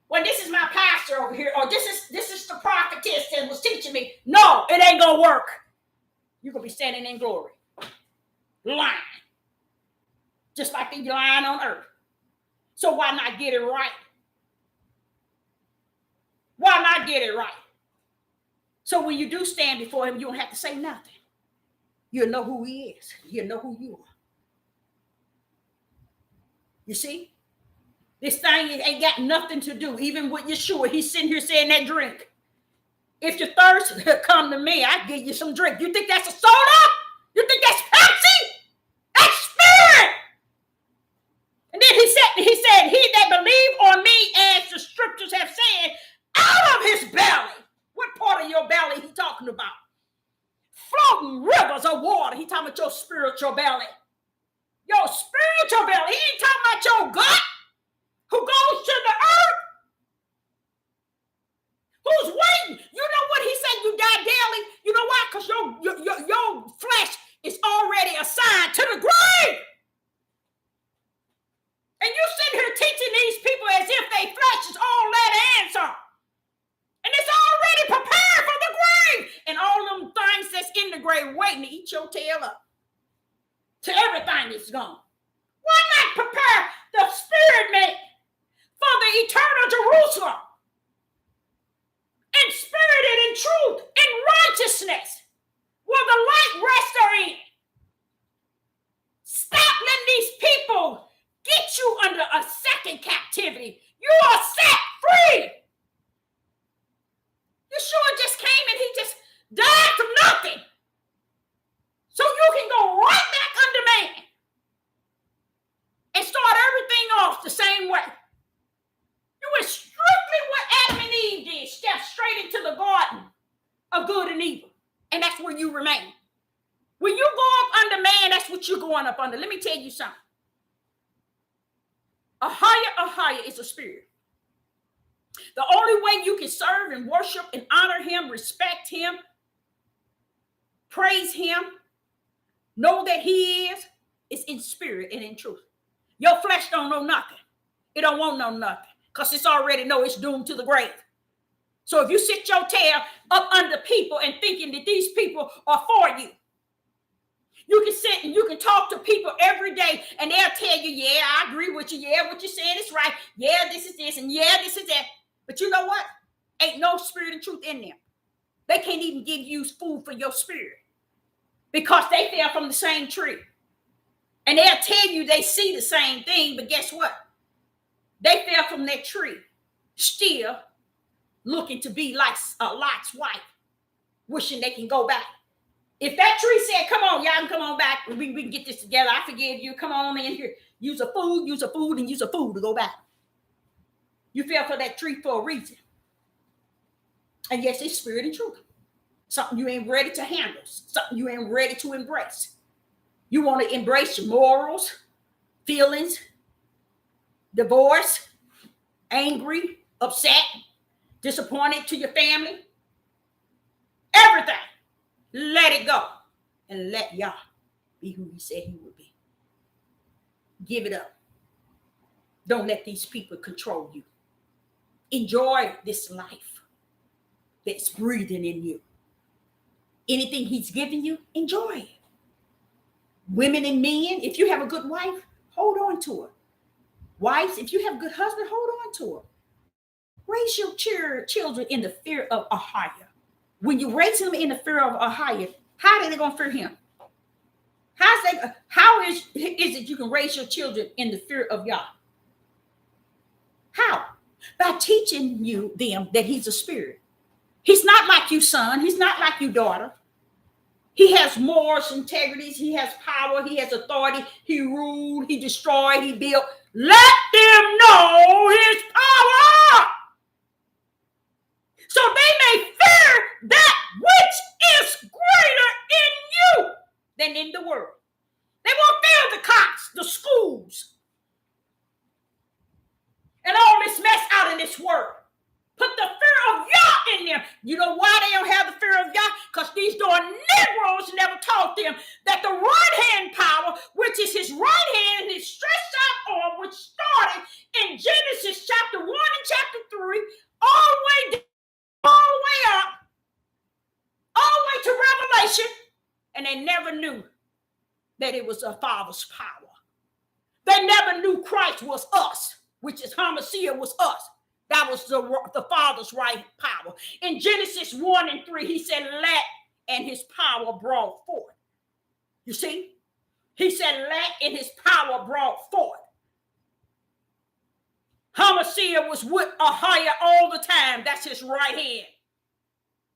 Well, this is my pastor over here, or this is the prophetess that was teaching me. No, it ain't going to work. You're going to be standing in glory. Lying. Just like they lying on earth. So why not get it right? Why not get it right? So when you do stand before him, you don't have to say nothing. You'll know who he is. You'll know who you are. You see? This thing ain't got nothing to do, even with Yeshua. He's sitting here saying that drink. If you thirst, come to me. I'll give you some drink. You think that's a soda? You think that's Pepsi? talking about. Floating rivers of water. He talking about your spiritual belly. Your spiritual belly. He ain't talking about your gut who goes to the earth. Who's waiting? You know what he said? You die daily. You know why? Because your flesh is already assigned to the grave. And you sitting here teaching these people as if their flesh is all that answer. And it's already prepared for the grave. And all them things that's in the grave waiting to eat your tail up. Till everything is gone. Why not prepare the spirit man for the eternal Jerusalem? And spirited in truth, in righteousness, where the light rests therein. Stop letting these people get you under a second captivity. You are set free. Yeshua just came and he just died from nothing. So you can go right back under man and start everything off the same way. You were strictly what Adam and Eve did. Step straight into the garden of good and evil. And that's where you remain. When you go up under man, that's what you're going up under. Let me tell you something. A higher is a spirit. The only way you can serve and worship and honor him, respect him, praise him, know that he is in spirit and in truth. Your flesh don't know nothing. It don't want no nothing because it's already know it's doomed to the grave. So if you sit your tail up under people and thinking that these people are for you, you can sit and you can talk to people every day and they'll tell you, yeah, I agree with you. Yeah, what you're saying is right. Yeah, this is this and yeah, this is that. But you know what? Ain't no spirit and truth in them. They can't even give you food for your spirit because they fell from the same tree. And they'll tell you they see the same thing, but guess what? They fell from that tree, still looking to be like Lot's wife, wishing they can go back. If that tree said, come on, y'all can come on back, we can get this together. I forgive you. Come on in here. Use a food, and use a food to go back. You fell for that tree for a reason. And yes, it's spirit and truth. Something you ain't ready to handle. Something you ain't ready to embrace. You want to embrace your morals, feelings, divorce, angry, upset, disappointed to your family. Everything. Let it go. And let Yah be who he said he would be. Give it up. Don't let these people control you. Enjoy this life that's breathing in you. Anything he's giving you, enjoy it. Women and men, if you have a good wife, hold on to her. Wives, if you have a good husband, hold on to her. Raise your children in the fear of Ahia. When you raise them in the fear of Ahia, how are they going to fear him? How is it you can raise your children in the fear of Yah? How? By teaching them that he's a spirit. He's not like you, son. He's not like you, daughter. He has morals, integrities. He has power. He has authority. He ruled. He destroyed. He built. Let them know his power. So they may fear that which is greater in you than in the world. They won't fear the cops, the schools, and all this mess out in this world. Put the fear of Yah in them. You know why they don't have the fear of Yah? Because these darn Negroes never taught them that the right hand power, which is his right hand and his stretched out arm, which started in Genesis chapter 1 and chapter 3, all the way down, all the way up, all the way to Revelation, and they never knew that it was a Father's power. They never knew Christ was us, which is Hamashiach was us. That was the Father's right power. In Genesis 1 and 3, he said, let, and his power brought forth. You see? He said, let, and his power brought forth. Hamashiach was with Ahia all the time. That's his right hand.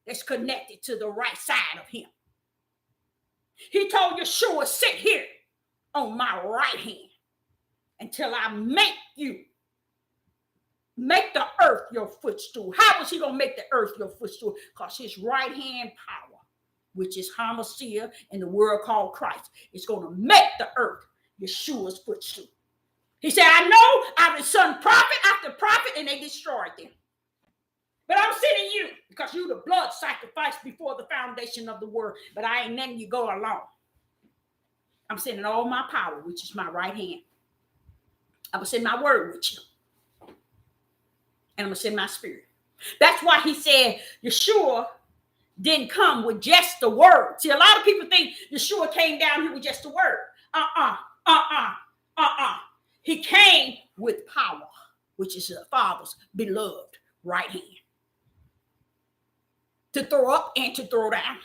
That's connected to the right side of him. He told Yeshua, sit here on my right hand until I make you make the earth your footstool. How was he going to make the earth your footstool? Because his right hand power, which is Hamashiach in the word called Christ, is going to make the earth Yeshua's footstool. He said, I know I've been son prophet after prophet, and they destroyed them. But I'm sending you because you the blood sacrifice before the foundation of the world. But I ain't letting you go alone. I'm sending all my power, which is my right hand. I'm going to send my word with you. And I'm going to send my spirit. That's why he said Yeshua didn't come with just the word. See, a lot of people think Yeshua came down here with just the word. He came with power, which is the Father's beloved right hand. To throw up and to throw down.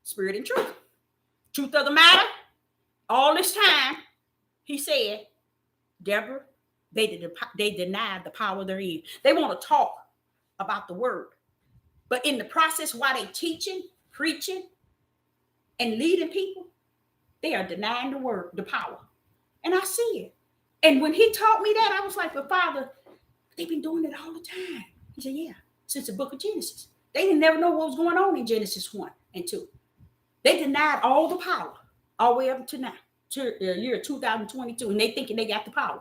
Spirit and truth. Truth of the matter, all this time, he said, Deborah, they denied the power therein. They want to talk about the word. But in the process, while they teaching, preaching, and leading people, they are denying the word, the power. And I see it. And when he taught me that, I was like, but Father, they've been doing it all the time. He said, yeah, since the book of Genesis. They didn't never know what was going on in Genesis 1 and 2. They denied all the power all the way up to now, to the year 2022. And they thinking they got the power.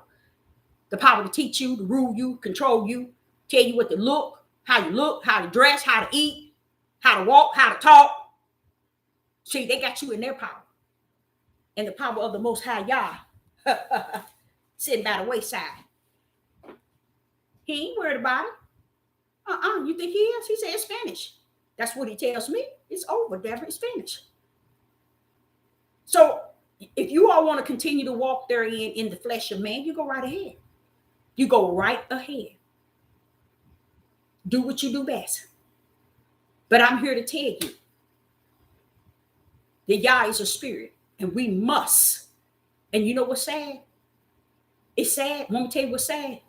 The power to teach you, to rule you, control you, tell you what to look, how to dress, how to eat, how to walk, how to talk. See, they got you in their power. And the power of the Most High Yah sitting by the wayside. He ain't worried about it. You think he is? He said it's finished. That's what he tells me. It's over, Deborah. It's finished. So if you all want to continue to walk therein in the flesh of man, you go right ahead. You go right ahead. Do what you do best. But I'm here to tell you that Yah is a spirit, and we must. And you know what's sad? It's sad. Want me to tell you what's sad?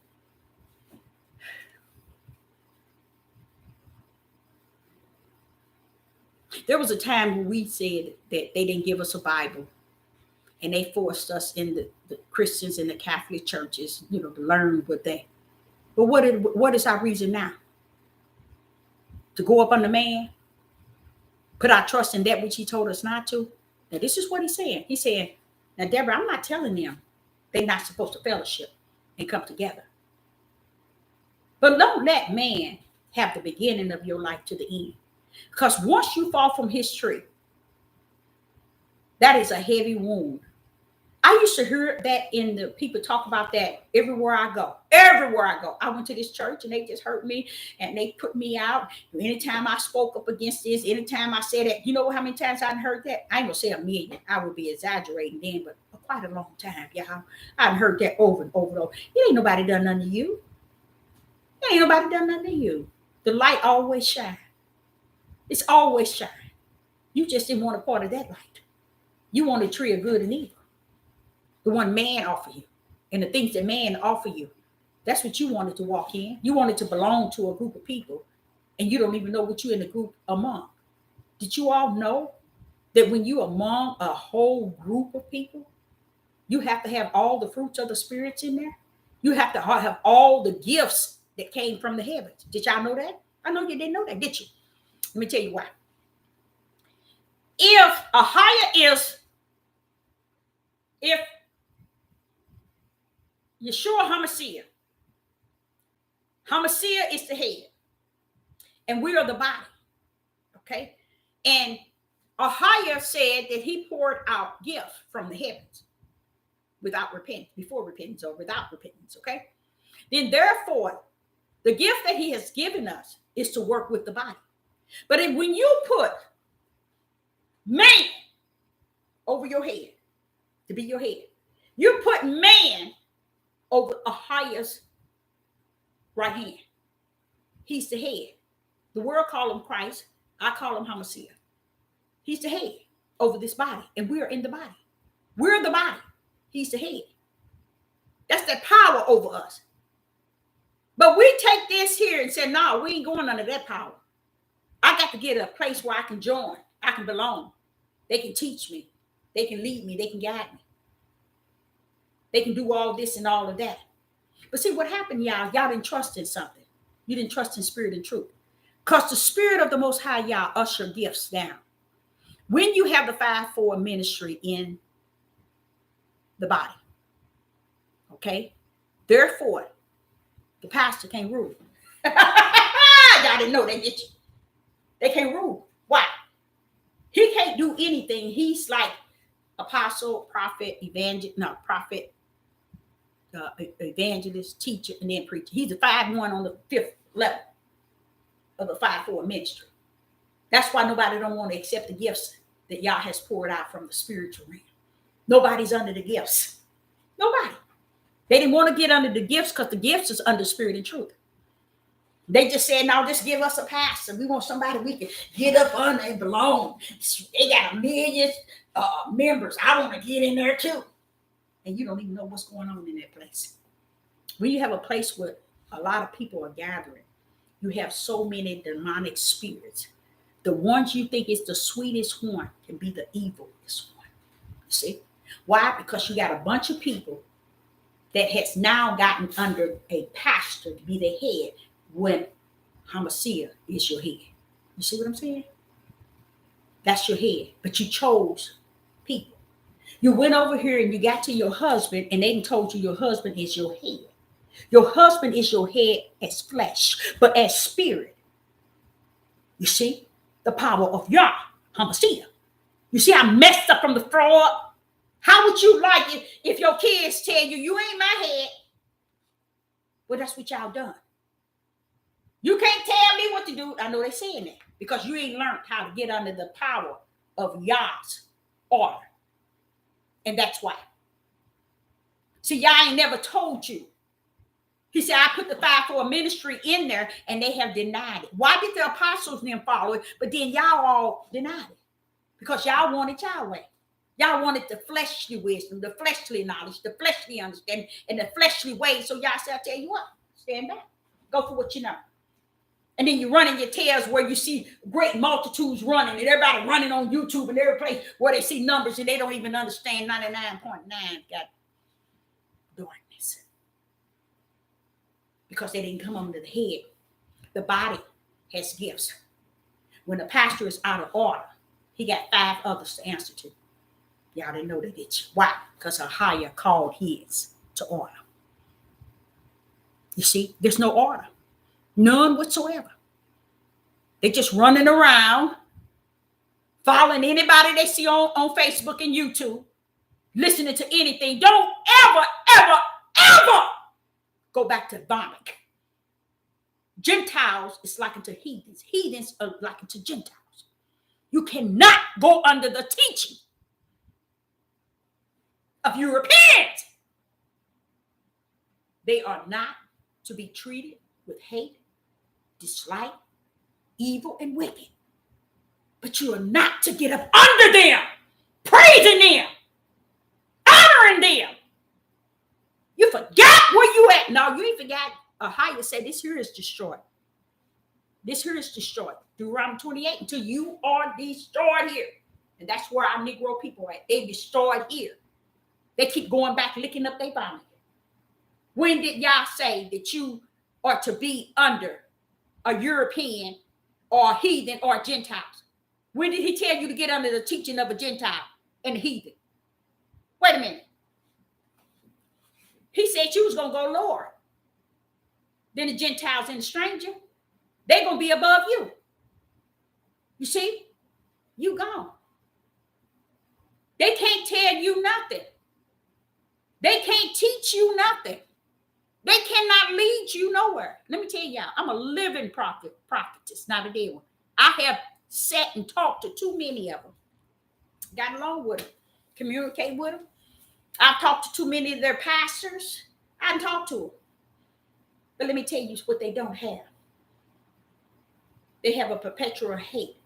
There was a time when we said that they didn't give us a Bible, and they forced us in the Christians and the Catholic churches, to learn what they. But what is our reason now? To go up on the man, put our trust in that which he told us not to. Now, this is what he's saying. He said, now, Deborah, I'm not telling them they're not supposed to fellowship and come together. But don't let man have the beginning of your life to the end. Because once you fall from his tree, that is a heavy wound. I used to hear that in the people talk about that everywhere I go. Everywhere I go. I went to this church and they just hurt me and they put me out. Anytime I spoke up against this, anytime I said that, you know how many times I've heard that? I ain't gonna say a million. I would be exaggerating then, but for quite a long time, y'all. I've heard that over and over and over. It ain't nobody done nothing to you. It ain't nobody done nothing to you. The light always shines. It's always shine. You just didn't want a part of that light. You want a tree of good and evil. The one man offer you. And the things that man offer you. That's what you wanted to walk in. You wanted to belong to a group of people. And you don't even know what you're in the group among. Did you all know that when you're among a whole group of people, you have to have all the fruits of the spirits in there? You have to have all the gifts that came from the heavens. Did y'all know that? I know you didn't know that, did you? Let me tell you why. If Yeshua Hamashiach is the head, and we are the body, okay? And Ahia said that he poured out gifts from the heavens without repentance, before repentance or without repentance, okay? Then therefore, the gift that he has given us is to work with the body. But when you put man over your head, to be your head, you put man over Ahia's right hand. He's the head. The world call him Christ. I call him Hamashiach. He's the head over this body, and we're in the body. We're the body. He's the head. That's that power over us. But we take this here and say, no, we ain't going under that power. I got to get a place where I can join. I can belong. They can teach me. They can lead me. They can guide me. They can do all this and all of that. But see what happened, y'all? Y'all didn't trust in something. You didn't trust in spirit and truth. Because the spirit of the Most High, y'all, usher gifts down. When you have the 5-4 ministry in the body, okay? Therefore, the pastor can't rule. Y'all didn't know that, did you? They can't rule. Why? He can't do anything. He's like apostle, prophet, evangelist, teacher, and then preacher. He's a 5-1 on the 5th level of the 5-4 ministry. That's why nobody don't want to accept the gifts that Yah has poured out from the spiritual realm. Nobody's under the gifts. Nobody. They didn't want to get under the gifts because the gifts is under spirit and truth. They just said, "No, just give us a pastor. We want somebody we can get up under and belong. They got 1 million members. I want to get in there too." And you don't even know what's going on in that place. When you have a place where a lot of people are gathering, you have so many demonic spirits. The ones you think is the sweetest one can be the evilest one. You see? Why? Because you got a bunch of people that has now gotten under a pastor to be the head when Hamashiach is your head. You see what I'm saying? That's your head. But you chose people. You went over here and you got to your husband and they told you your husband is your head. Your husband is your head as flesh, but as spirit. You see? The power of Yah, Hamashiach. You see how messed up from the throw up? How would you like it if your kids tell you, you ain't my head? Well, that's what y'all done. You can't tell me what to do. I know they saying that because you ain't learned how to get under the power of Yah's order. And that's why. See, Yah ain't never told you. He said, I put the 5-4 ministry in there and they have denied it. Why did the apostles then follow it? But then y'all all denied it because y'all wanted y'all way. Y'all wanted the fleshly wisdom, the fleshly knowledge, the fleshly understanding, and the fleshly ways. So y'all said, I'll tell you what, stand back. Go for what you know. And then you're running your tails where you see great multitudes running and everybody running on YouTube and every place where they see numbers and they don't even understand 99.9 got darkness. Because they didn't come under the head. The body has gifts. When the pastor is out of order, he got 5 others to answer to. Y'all didn't know that, did you? Why? Because a higher called his to order. You see, there's no order. None whatsoever. They're just running around, following anybody they see on Facebook and YouTube, listening to anything. Don't ever go back to vomit. Gentiles is likened to heathens. Heathens are likened to Gentiles. You cannot go under the teaching of Europeans. They are not to be treated with hate, dislike, evil, and wicked. But you are not to get up under them, praising them, honoring them. You forgot where you at. No, you ain't forgot. Ahia said this here is destroyed. This here is destroyed. Deuteronomy 28, until you are destroyed here. And that's where our Negro people are at. They destroyed here. They keep going back, licking up their vomit. When did y'all say that you are to be under a European or a heathen or a Gentiles? When did he tell you to get under the teaching of a Gentile and a heathen? Wait a minute. He said you was going to go lower than the Gentiles and the stranger. They're going to be above you. You see? You gone. They can't tell you nothing. They can't teach you nothing. They cannot lead you nowhere. Let me tell y'all, I'm a living prophetess, not a dead one. I have sat and talked to too many of them. Got along with them. Communicate with them. I've talked to too many of their pastors. I didn't talk to them. But let me tell you what they don't have. They have a perpetual hate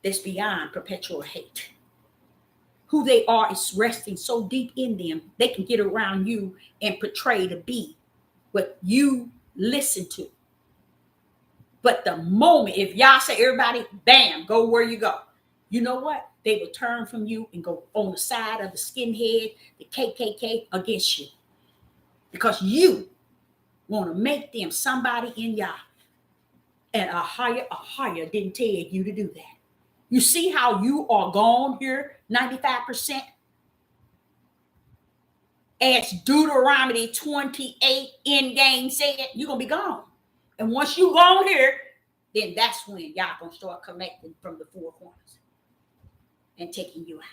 that's beyond perpetual hate. Who they are is resting so deep in them, they can get around you and portray to be what you listen to. But the moment, if y'all say everybody, bam, go where you go. You know what? They will turn from you and go on the side of the skinhead, the KKK against you. Because you Want to make them somebody in Yah. And a higher didn't tell you to do that. You see how you are gone here, 95%? As Deuteronomy 28 in game said, you're going to be gone. And once you gone here, then that's when y'all going to start collecting from the four corners and taking you out.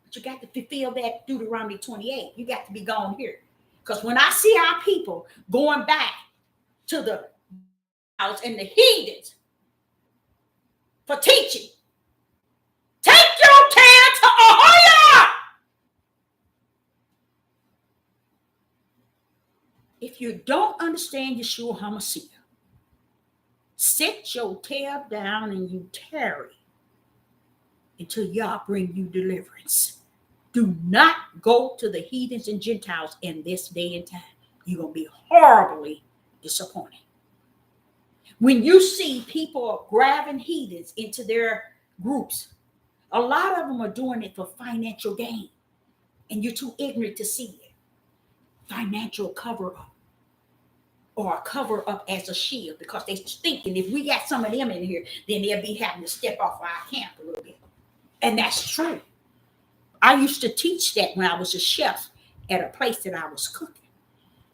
But you got to fulfill that Deuteronomy 28. You got to be gone here. Because when I see our people going back to the house and the heathens for teaching, take your tail to Ahoya. If you don't understand Yeshua HaMashiach, sit your tail down and you tarry until Yah bring you deliverance. Do not go to the heathens and Gentiles in this day and time. You're going to be horribly disappointed. When you see people grabbing heathens into their groups, a lot of them are doing it for financial gain. And you're too ignorant to see it. Financial cover-up. Or a cover-up as a shield. Because they're thinking if we got some of them in here, then they'll be having to step off our camp a little bit. And that's true. I used to teach that when I was a chef at a place that I was cooking.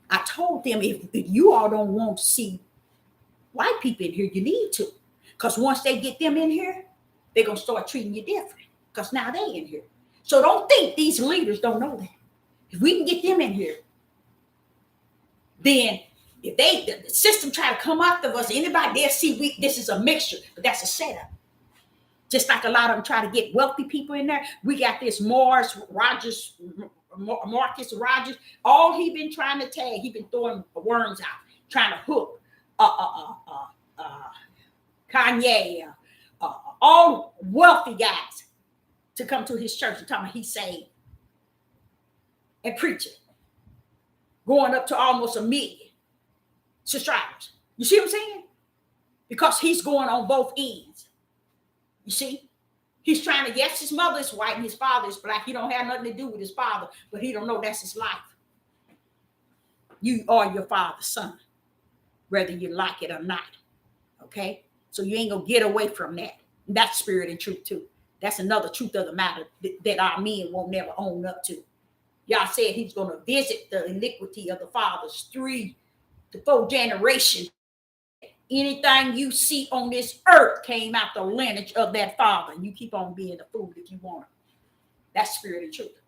I told them if you all don't want to see white people in here, you need to. Because once they get them in here, they're going to start treating you different. Because now they in here. So don't think these leaders don't know that. If we can get them in here, then if the system try to come after us, anybody there see this is a mixture, but that's a setup. Just like a lot of them try to get wealthy people in there. We got this Marcus Rogers. All he been trying to tag, he been throwing worms out, trying to hook Kanye, all wealthy guys to come to his church and talking about he's saved and preaching, going up to almost 1 million subscribers. You see what I'm saying? Because he's going on both ends. You see? He's trying to, yes, his mother is white and his father is black. He don't have nothing to do with his father, but he don't know that's his life. You are your father's son, whether you like it or not. Okay? So you ain't going to get away from that. That's spirit and truth too. That's another truth of the matter that our men won't never own up to. Y'all said he's going to visit the iniquity of the fathers 3 to 4 generations. Anything you see on this earth came out the lineage of that father. You keep on being a fool if you want it. That's spirit and truth.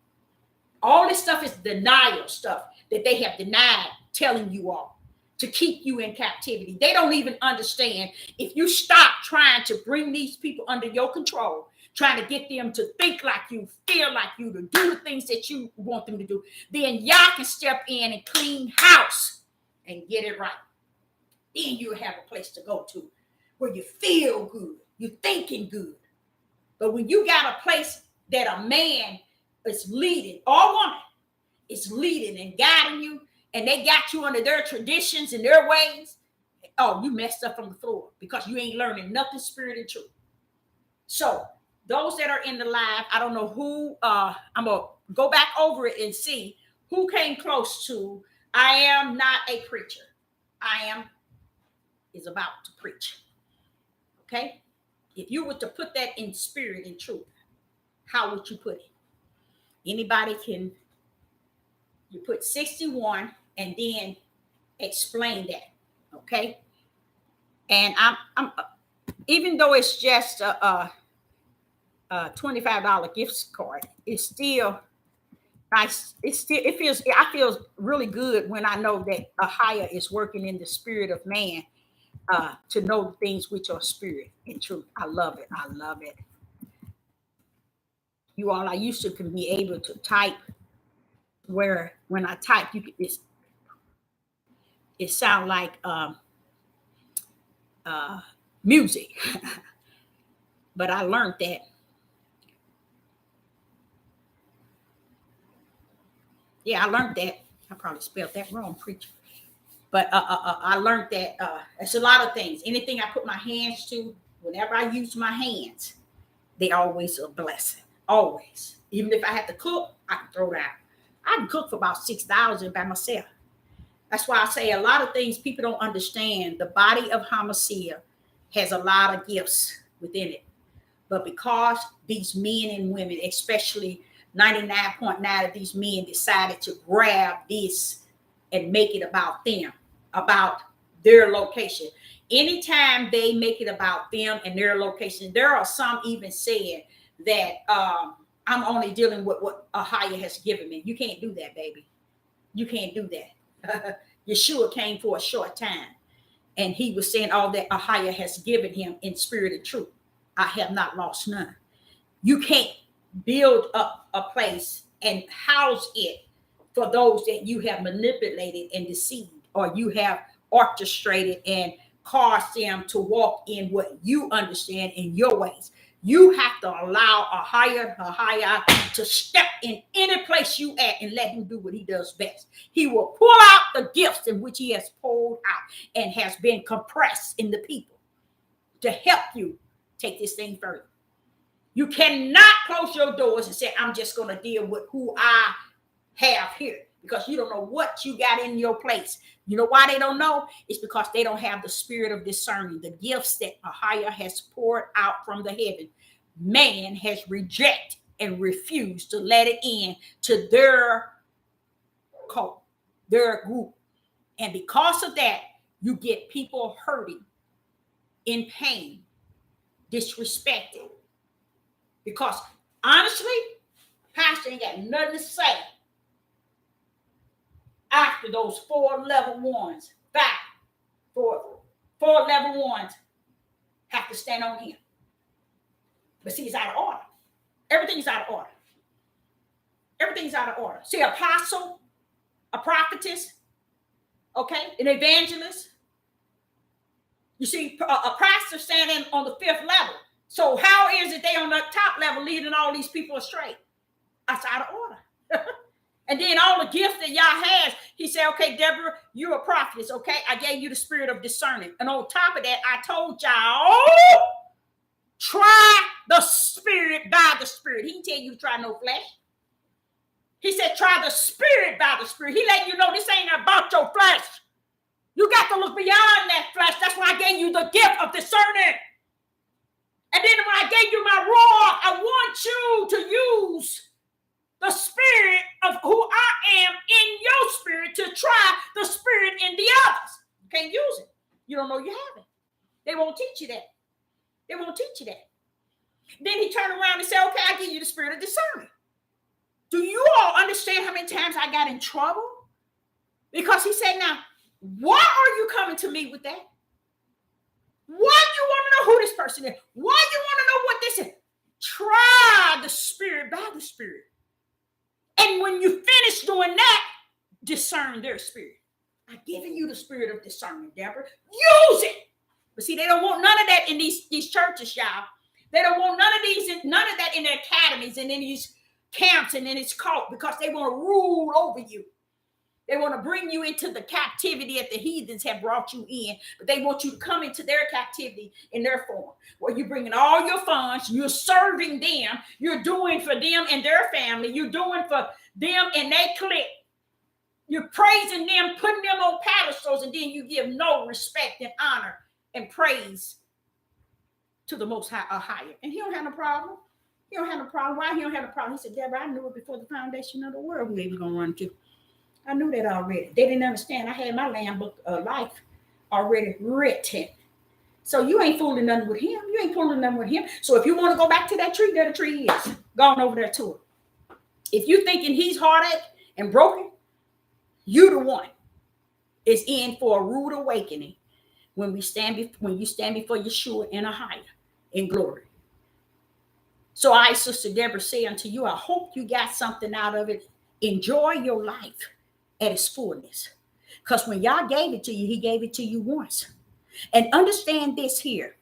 All this stuff is denial stuff that they have denied telling you all to keep you in captivity. They don't even understand if you stop trying to bring these people under your control, trying to get them to think like you, feel like you, to do the things that you want them to do, then y'all can step in and clean house and get it right. Then you'll have a place to go to where you feel good, you're thinking good. But when you got a place that a man is leading, or woman is leading and guiding you, and they got you under their traditions and their ways, oh, you messed up from the floor because you ain't learning nothing spirit and truth. So those that are in the live, I don't know who, I'm going to go back over it and see who came close to, I am not a preacher. I am is about to preach. Okay? If you were to put that in spirit and truth, how would you put it? Anybody can, you put 61 and then explain that. Okay? And I'm even though it's just a $25 gift card, it's still nice. I feel really good when I know that Ahia is working in the spirit of man to know the things which are spirit and truth. I love it. I love it. You all, I used to can be able to type where when I type, you could it sound like music. But I learned that. Yeah, I learned that. I probably spelled that wrong, preacher. But I learned that it's a lot of things. Anything I put my hands to, whenever I use my hands, they always a blessing. Always. Even if I have to cook, I can throw it out. I can cook for about 6,000 by myself. That's why I say a lot of things people don't understand. The body of Hamashiach has a lot of gifts within it. But because these men and women, especially 99.9 of these men, decided to grab this and make it about them, about their location. Anytime they make it about them and their location, there are some even saying that I'm only dealing with what Ahia has given me. You can't do that, baby. You can't do that. Yeshua came for a short time, and he was saying all that Ahia has given him in spirit and truth. I have not lost none. You can't build up a place and house it for those that you have manipulated and deceived, or you have orchestrated and caused them to walk in what you understand in your ways. You have to allow Ahia to step in any place you at and let him do what he does best. He will pull out the gifts in which he has pulled out and has been compressed in the people to help you take this thing further. You cannot close your doors and say, I'm just going to deal with who I have here, because you don't know what you got in your place. You know why they don't know? It's because they don't have the spirit of discerning. The gifts that Ahia has poured out from the heaven, man has rejected and refused to let it in to their cult, their group. And because of that, you get people hurting, in pain, disrespected. Because honestly, pastor ain't got nothing to say after those 4 level ones. Four level ones have to stand on him. But see, it's out of order. Everything's out of order. Everything's out of order. See, apostle, a prophetess, okay, an evangelist. You see, a pastor standing on the 5th level. So how is it they on the top level leading all these people astray? That's out of order. And then all the gifts that y'all has, he said, okay, Deborah, you're a prophetess, okay? I gave you the spirit of discerning. And on top of that, I told y'all, try the spirit by the spirit. He didn't tell you to try no flesh. He said, try the spirit by the spirit. He letting you know this ain't about your flesh. You got to look beyond that flesh. That's why I gave you the gift of discerning. And then when I gave you my roar, I want you to use the spirit of who I am in your spirit to try the spirit in the others. You can't use it. You don't know you have it. They won't teach you that. They won't teach you that. Then he turned around and said, okay, I give you the spirit of discernment. Do you all understand how many times I got in trouble? Because he said, now, why are you coming to me with that? Why do you want to know who this person is? Why do you want to know what this is? Try the spirit by the spirit. And when you finish doing that, discern their spirit. I've given you the spirit of discernment, Deborah. Use it. But see, they don't want none of that in these churches, y'all. They don't want none of that in their academies and in these camps and in this cult, because they want to rule over you. They want to bring you into the captivity that the heathens have brought you in, but they want you to come into their captivity in their form, where you're bringing all your funds, you're serving them, you're doing for them and their family, you're doing for them and they clique. You're praising them, putting them on pedestals, and then you give no respect and honor and praise to the Most High or higher. And he don't have no problem. He don't have no problem. Why he don't have no problem? He said, Deborah, I knew it before the foundation of the world who they was going to run to. I knew that already. They didn't understand. I had my Lamb book of life already written. So you ain't fooling nothing with him. You ain't fooling nothing with him. So if you want to go back to that tree, there the tree is. Go on over there to it. If you thinking he's heartache and broken, you the one is in for a rude awakening when you stand before Yeshua in a higher in glory. So I, Sister Deborah, say unto you, I hope you got something out of it. Enjoy your life at its fullness. Because when y'all gave it to you, he gave it to you once. And understand this here.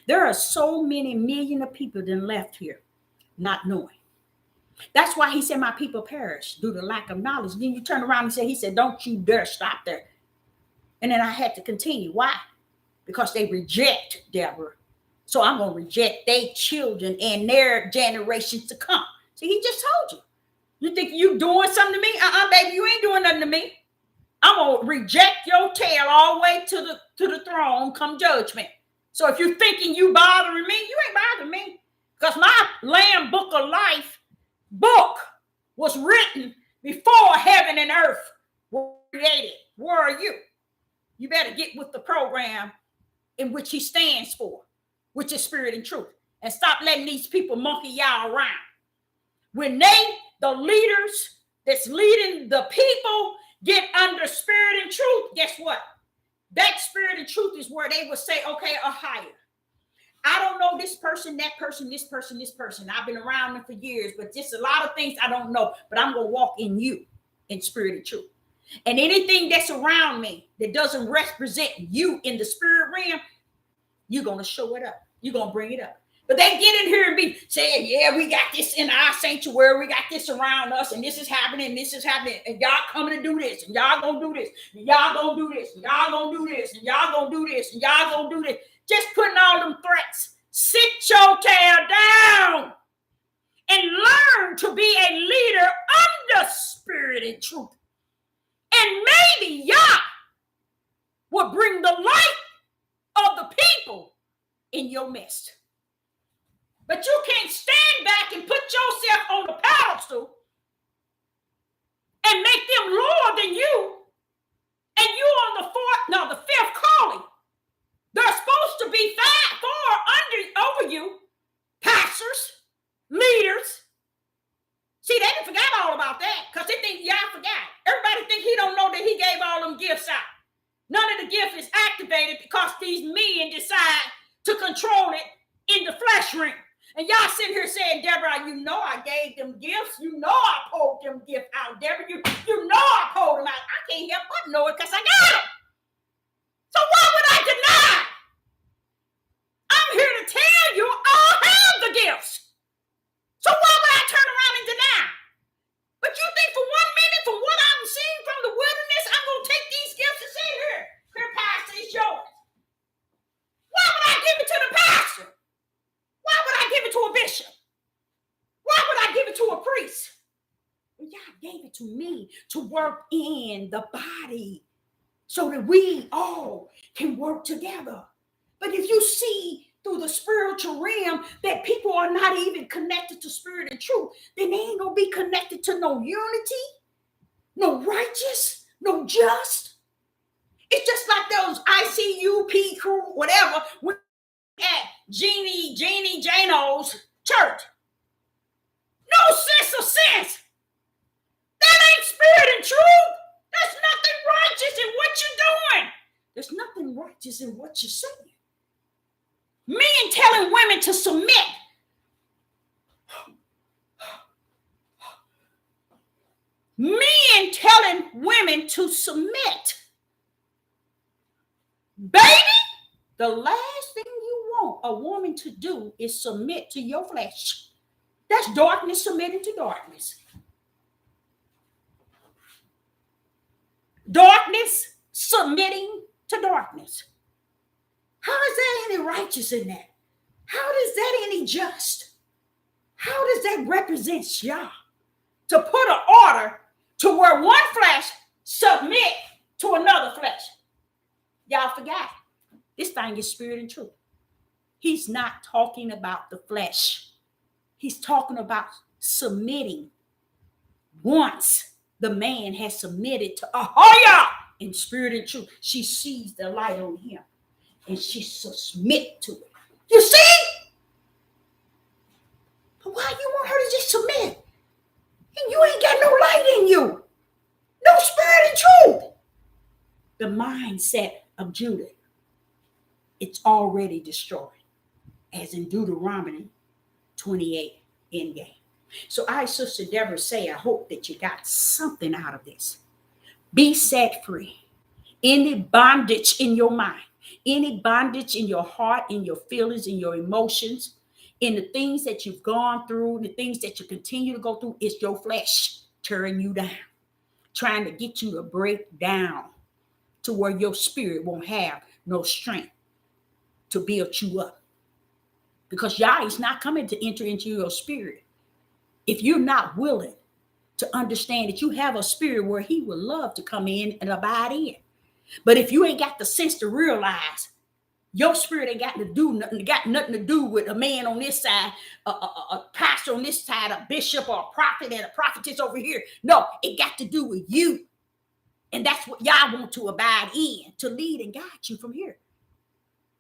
There are so many million of people that left here not knowing. That's why he said, my people perish due to lack of knowledge. Then you turn around and say, he said, don't you dare stop there. And then I had to continue. Why? Because they reject Deborah. So I'm going to reject their children and their generations to come. See, he just told you. You think you doing something to me? Baby, you ain't doing nothing to me. I'm gonna reject your tail all the way to the throne come judgment. So if you're thinking you bothering me, you ain't bothering me. Because my Lamb Book of Life book was written before heaven and earth were created. Where are you? You better get with the program in which he stands for, which is spirit and truth. And stop letting these people monkey y'all around. When the leaders that's leading the people, get under spirit and truth, guess what? That spirit and truth is where they will say, okay, or higher. I don't know this person, that person, this person, this person. I've been around them for years, but just a lot of things I don't know. But I'm going to walk in you in spirit and truth. And anything that's around me that doesn't represent you in the spirit realm, you're going to show it up. You're going to bring it up. But they get in here and be saying, yeah, we got this in our sanctuary. We got this around us, and this is happening, and this is happening. And y'all coming to do this, and y'all going to do this, and y'all going to do this, and y'all going to do this, and y'all going to do this, and y'all going to do this. Just putting all them threats. Sit your tail down and learn to be a leader under spirit and truth. And maybe Yah will bring the light of the people in your midst. But you can't stand back and put yourself on the pedestal and make them lower than you. And you on the fifth calling. They're supposed to be over you, pastors, leaders. See, they done forgot all about that because they think y'all forgot. Everybody think he don't know that he gave all them gifts out. None of the gift is activated because these men decide to control it in the flesh realm. And y'all sitting here saying, Deborah, you know I gave them gifts. You know I pulled them gifts out, Deborah. You know I pulled them out. I can't help but know it because I got them. So why would I deny? I'm here to tell you all have the gifts. So why would I turn around and deny? But you think for 1 minute, from what I'm seeing from the wilderness, I'm going to take these gifts and say, here, pastor, it's yours. Why would I give it to the pastor? Why would I give it to a bishop? Why would I give it to a priest? Well, y'all gave it to me to work in the body so that we all can work together. But if you see through the spiritual realm that people are not even connected to spirit and truth, then they ain't going to be connected to no unity, no righteous, no just. It's just like those ICUP crew, whatever, at Jeannie Jano's church. No sense of sense. That ain't spirit and truth. There's nothing righteous in what you're doing. There's nothing righteous in what you're saying. Men telling women to submit. Men telling women to submit. Baby, the last thing you want a woman to do is submit to your flesh. That's darkness submitting to darkness. Darkness submitting to darkness. How is that any righteous in that? How is that any just? How does that represent Yah? To put an order to where one flesh submit to another flesh. Y'all forgot. This thing is spirit and truth. He's not talking about the flesh. He's talking about submitting. Once the man has submitted to Ahoyah in spirit and truth, she sees the light on him and she submit to it. You see? But why you want her to just submit? And you ain't got no light in you. No spirit and truth. The mindset of Judah, it's already destroyed, as in Deuteronomy 28 endgame. So I, Sister Deborah, say, I hope that you got something out of this. Be set free. Any bondage in your mind, any bondage in your heart, in your feelings, in your emotions, in the things that you've gone through, the things that you continue to go through, is your flesh tearing you down, trying to get you to break down to where your spirit won't have no strength to build you up. Because Yah is not coming to enter into your spirit if you're not willing to understand that you have a spirit where he would love to come in and abide in. But if you ain't got the sense to realize your spirit ain't got nothing to do with a man on this side, a pastor on this side, a bishop or a prophet and a prophetess over here. No, it got to do with you. And that's what y'all want to abide in, to lead and guide you from here.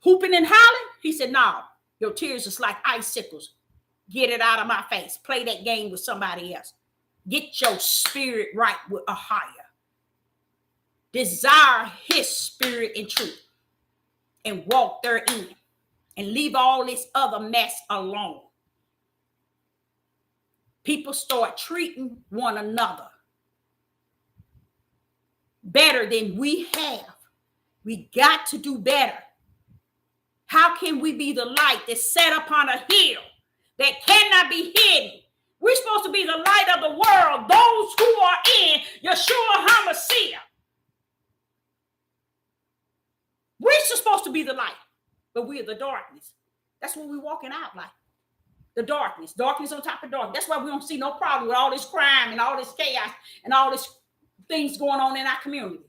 Hooping and hollering, he said, no, your tears is like icicles. Get it out of my face. Play that game with somebody else. Get your spirit right with a higher. Desire his spirit and truth and walk therein and leave all this other mess alone. People start treating one another better than we have. We got to do better. How can we be the light that's set upon a hill that cannot be hidden? We're supposed to be the light of the world, those who are in Yeshua HaMashiach. We're supposed to be the light, but we're the darkness. That's what we're walking out like. The darkness on top of darkness. That's why we don't see no problem with all this crime and all this chaos and all this things going on in our community.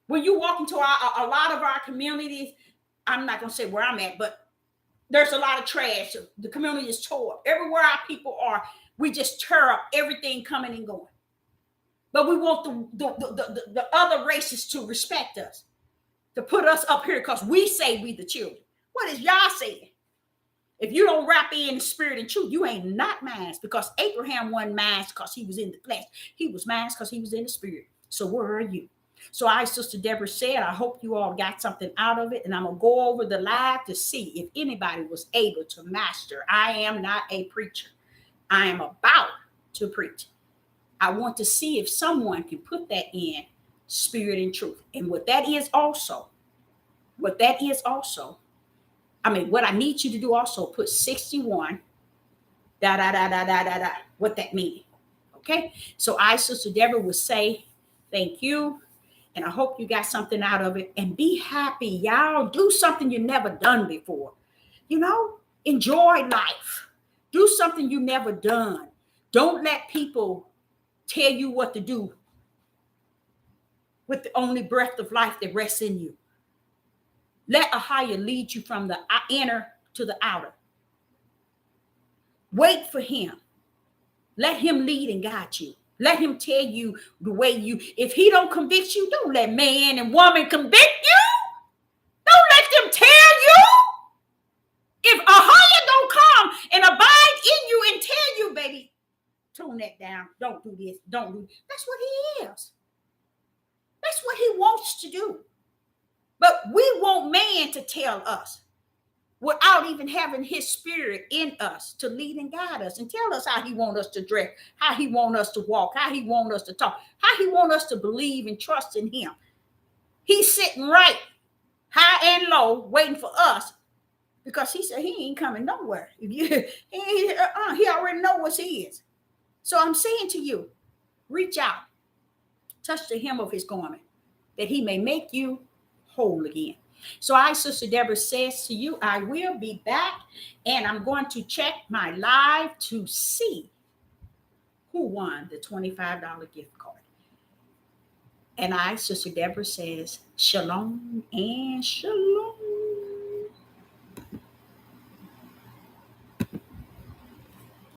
When you walk into a lot of our communities, I'm not going to say where I'm at, but there's a lot of trash. The community is tore up. Everywhere our people are, we just tear up everything coming and going. But we want the other races to respect us, to put us up here because we say we the children. What is y'all saying? If you don't wrap in the spirit and truth, you ain't not mine, because Abraham wasn't mine because he was in the flesh. He was mine because he was in the spirit. So where are you? So Sister Deborah said, I hope you all got something out of it. And I'm going to go over the live to see if anybody was able to master. I am not a preacher. I am about to preach. I want to see if someone can put that in spirit and truth. And what I need you to do also, put 61, what that means. Okay? So Sister Deborah would say, thank you. And I hope you got something out of it. And be happy, y'all. Do something you never done before. Enjoy life. Do something you never done. Don't let people tell you what to do with the only breath of life that rests in you. Let a higher lead you from the inner to the outer. Wait for him. Let him lead and guide you. Let him tell you the way if he don't convict you, don't let man and woman convict you. Don't let them tell you. If a higher don't come and abide in you and tell you, baby, tone that down. Don't do this. Don't do this. That's what he is. That's what he wants to do. But we want man to tell us without even having his spirit in us to lead and guide us and tell us how he wants us to dress, how he wants us to walk, how he wants us to talk, how he wants us to believe and trust in him. He's sitting right high and low waiting for us because he said he ain't coming nowhere. He already knows what he is. So I'm saying to you, reach out, touch the hem of his garment that he may make you whole again. So Sister Deborah says to you, I will be back and I'm going to check my live to see who won the $25 gift card. And Sister Deborah says, shalom and shalom.